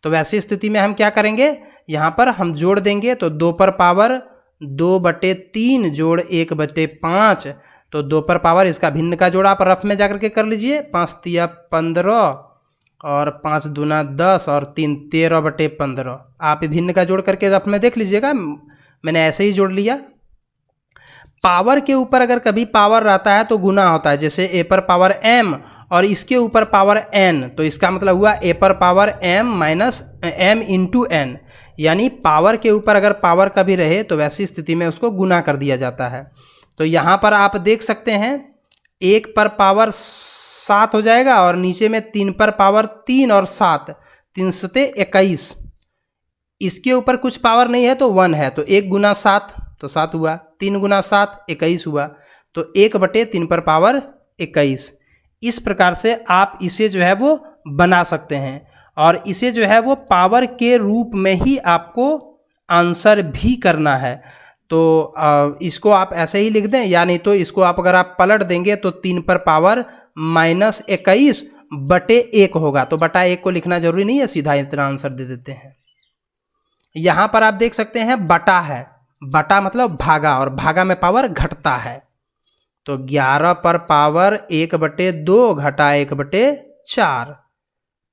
तो वैसी स्थिति में हम क्या करेंगे, यहाँ पर हम जोड़ देंगे। तो 2 पर पावर 2/3 जोड़ 1/5। तो 2 पर पावर इसका भिन्न का जोड़ा आप रफ में जाकर के कर लीजिए। 5 तिया 15 और 5 दूना 10 और 3 13/15। आप भिन्न का जोड़ करके रफ में देख लीजिएगा, मैंने ऐसे ही जोड़ लिया। पावर के ऊपर अगर कभी पावर रहता है तो गुना होता है, जैसे a पर पावर m और इसके ऊपर पावर n। तो इसका मतलब हुआ a पर power m minus m into n, यानी पावर के ऊपर अगर पावर कभी रहे तो वैसी स्थिति में उसको गुना कर दिया जाता है। तो यहाँ पर आप देख सकते हैं 1 पर पावर 7 हो जाएगा और नीचे में 3 पर पावर 3 और 7, 3 सते 21। इसके ऊपर कुछ पावर नहीं है तो 1 है, तो 1 गुना 7 तो 7 हुआ, 3 गुना 7 21 हुआ। तो 1/3 पर पावर 21। इस प्रकार से आप इसे जो है वो बना सकते हैं और इसे जो है वो पावर के रूप में ही आपको आंसर भी करना है। तो इसको आप ऐसे ही लिख दें, या नहीं तो इसको आप अगर आप पलट देंगे तो 3 पर पावर -21/1 होगा। तो बटा 1 को लिखना जरूरी नहीं है, सीधा इतना आंसर दे देते हैं। यहाँ पर आप देख सकते हैं बटा है, बटा मतलब भागा और भागा में पावर घटता है। तो 11 पर पावर 1/2 घटा 1/4।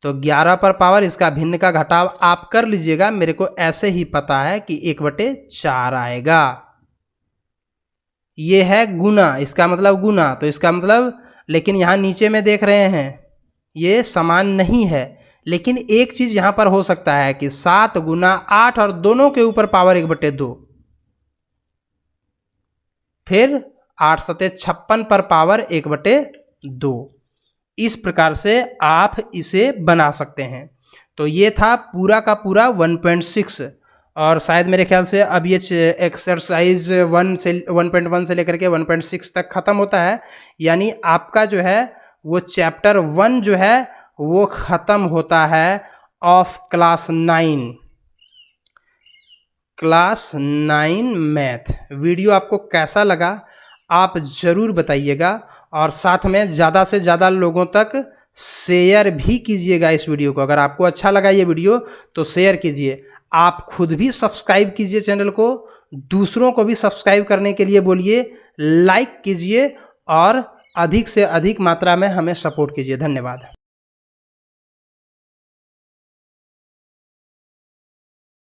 तो 11 पर पावर इसका भिन्न का घटाव आप कर लीजिएगा, मेरे को ऐसे ही पता है कि 1/4 आएगा। ये है गुना, इसका मतलब गुना। तो इसका मतलब, लेकिन यहाँ नीचे में देख रहे हैं ये समान नहीं है, लेकिन एक चीज यहाँ पर हो सकता है कि 7 गुना 8 और दोनों के ऊपर पावर 1/2, फिर 8 सते 56 पर पावर 1/2। इस प्रकार से आप इसे बना सकते हैं। तो ये था पूरा का पूरा 1.6 और शायद मेरे ख्याल से अब ये एक्सरसाइज 1.1 से लेकर के 1.6 तक ख़त्म होता है। यानी आपका जो है वो चैप्टर 1 जो है वो ख़त्म होता है ऑफ क्लास 9 मैथ। वीडियो आपको कैसा लगा आप ज़रूर बताइएगा और साथ में ज़्यादा से ज़्यादा लोगों तक शेयर भी कीजिएगा इस वीडियो को। अगर आपको अच्छा लगा ये वीडियो तो शेयर कीजिए। आप खुद भी सब्सक्राइब कीजिए चैनल को, दूसरों को भी सब्सक्राइब करने के लिए बोलिए, लाइक कीजिए और अधिक से अधिक मात्रा में हमें सपोर्ट कीजिए। धन्यवाद।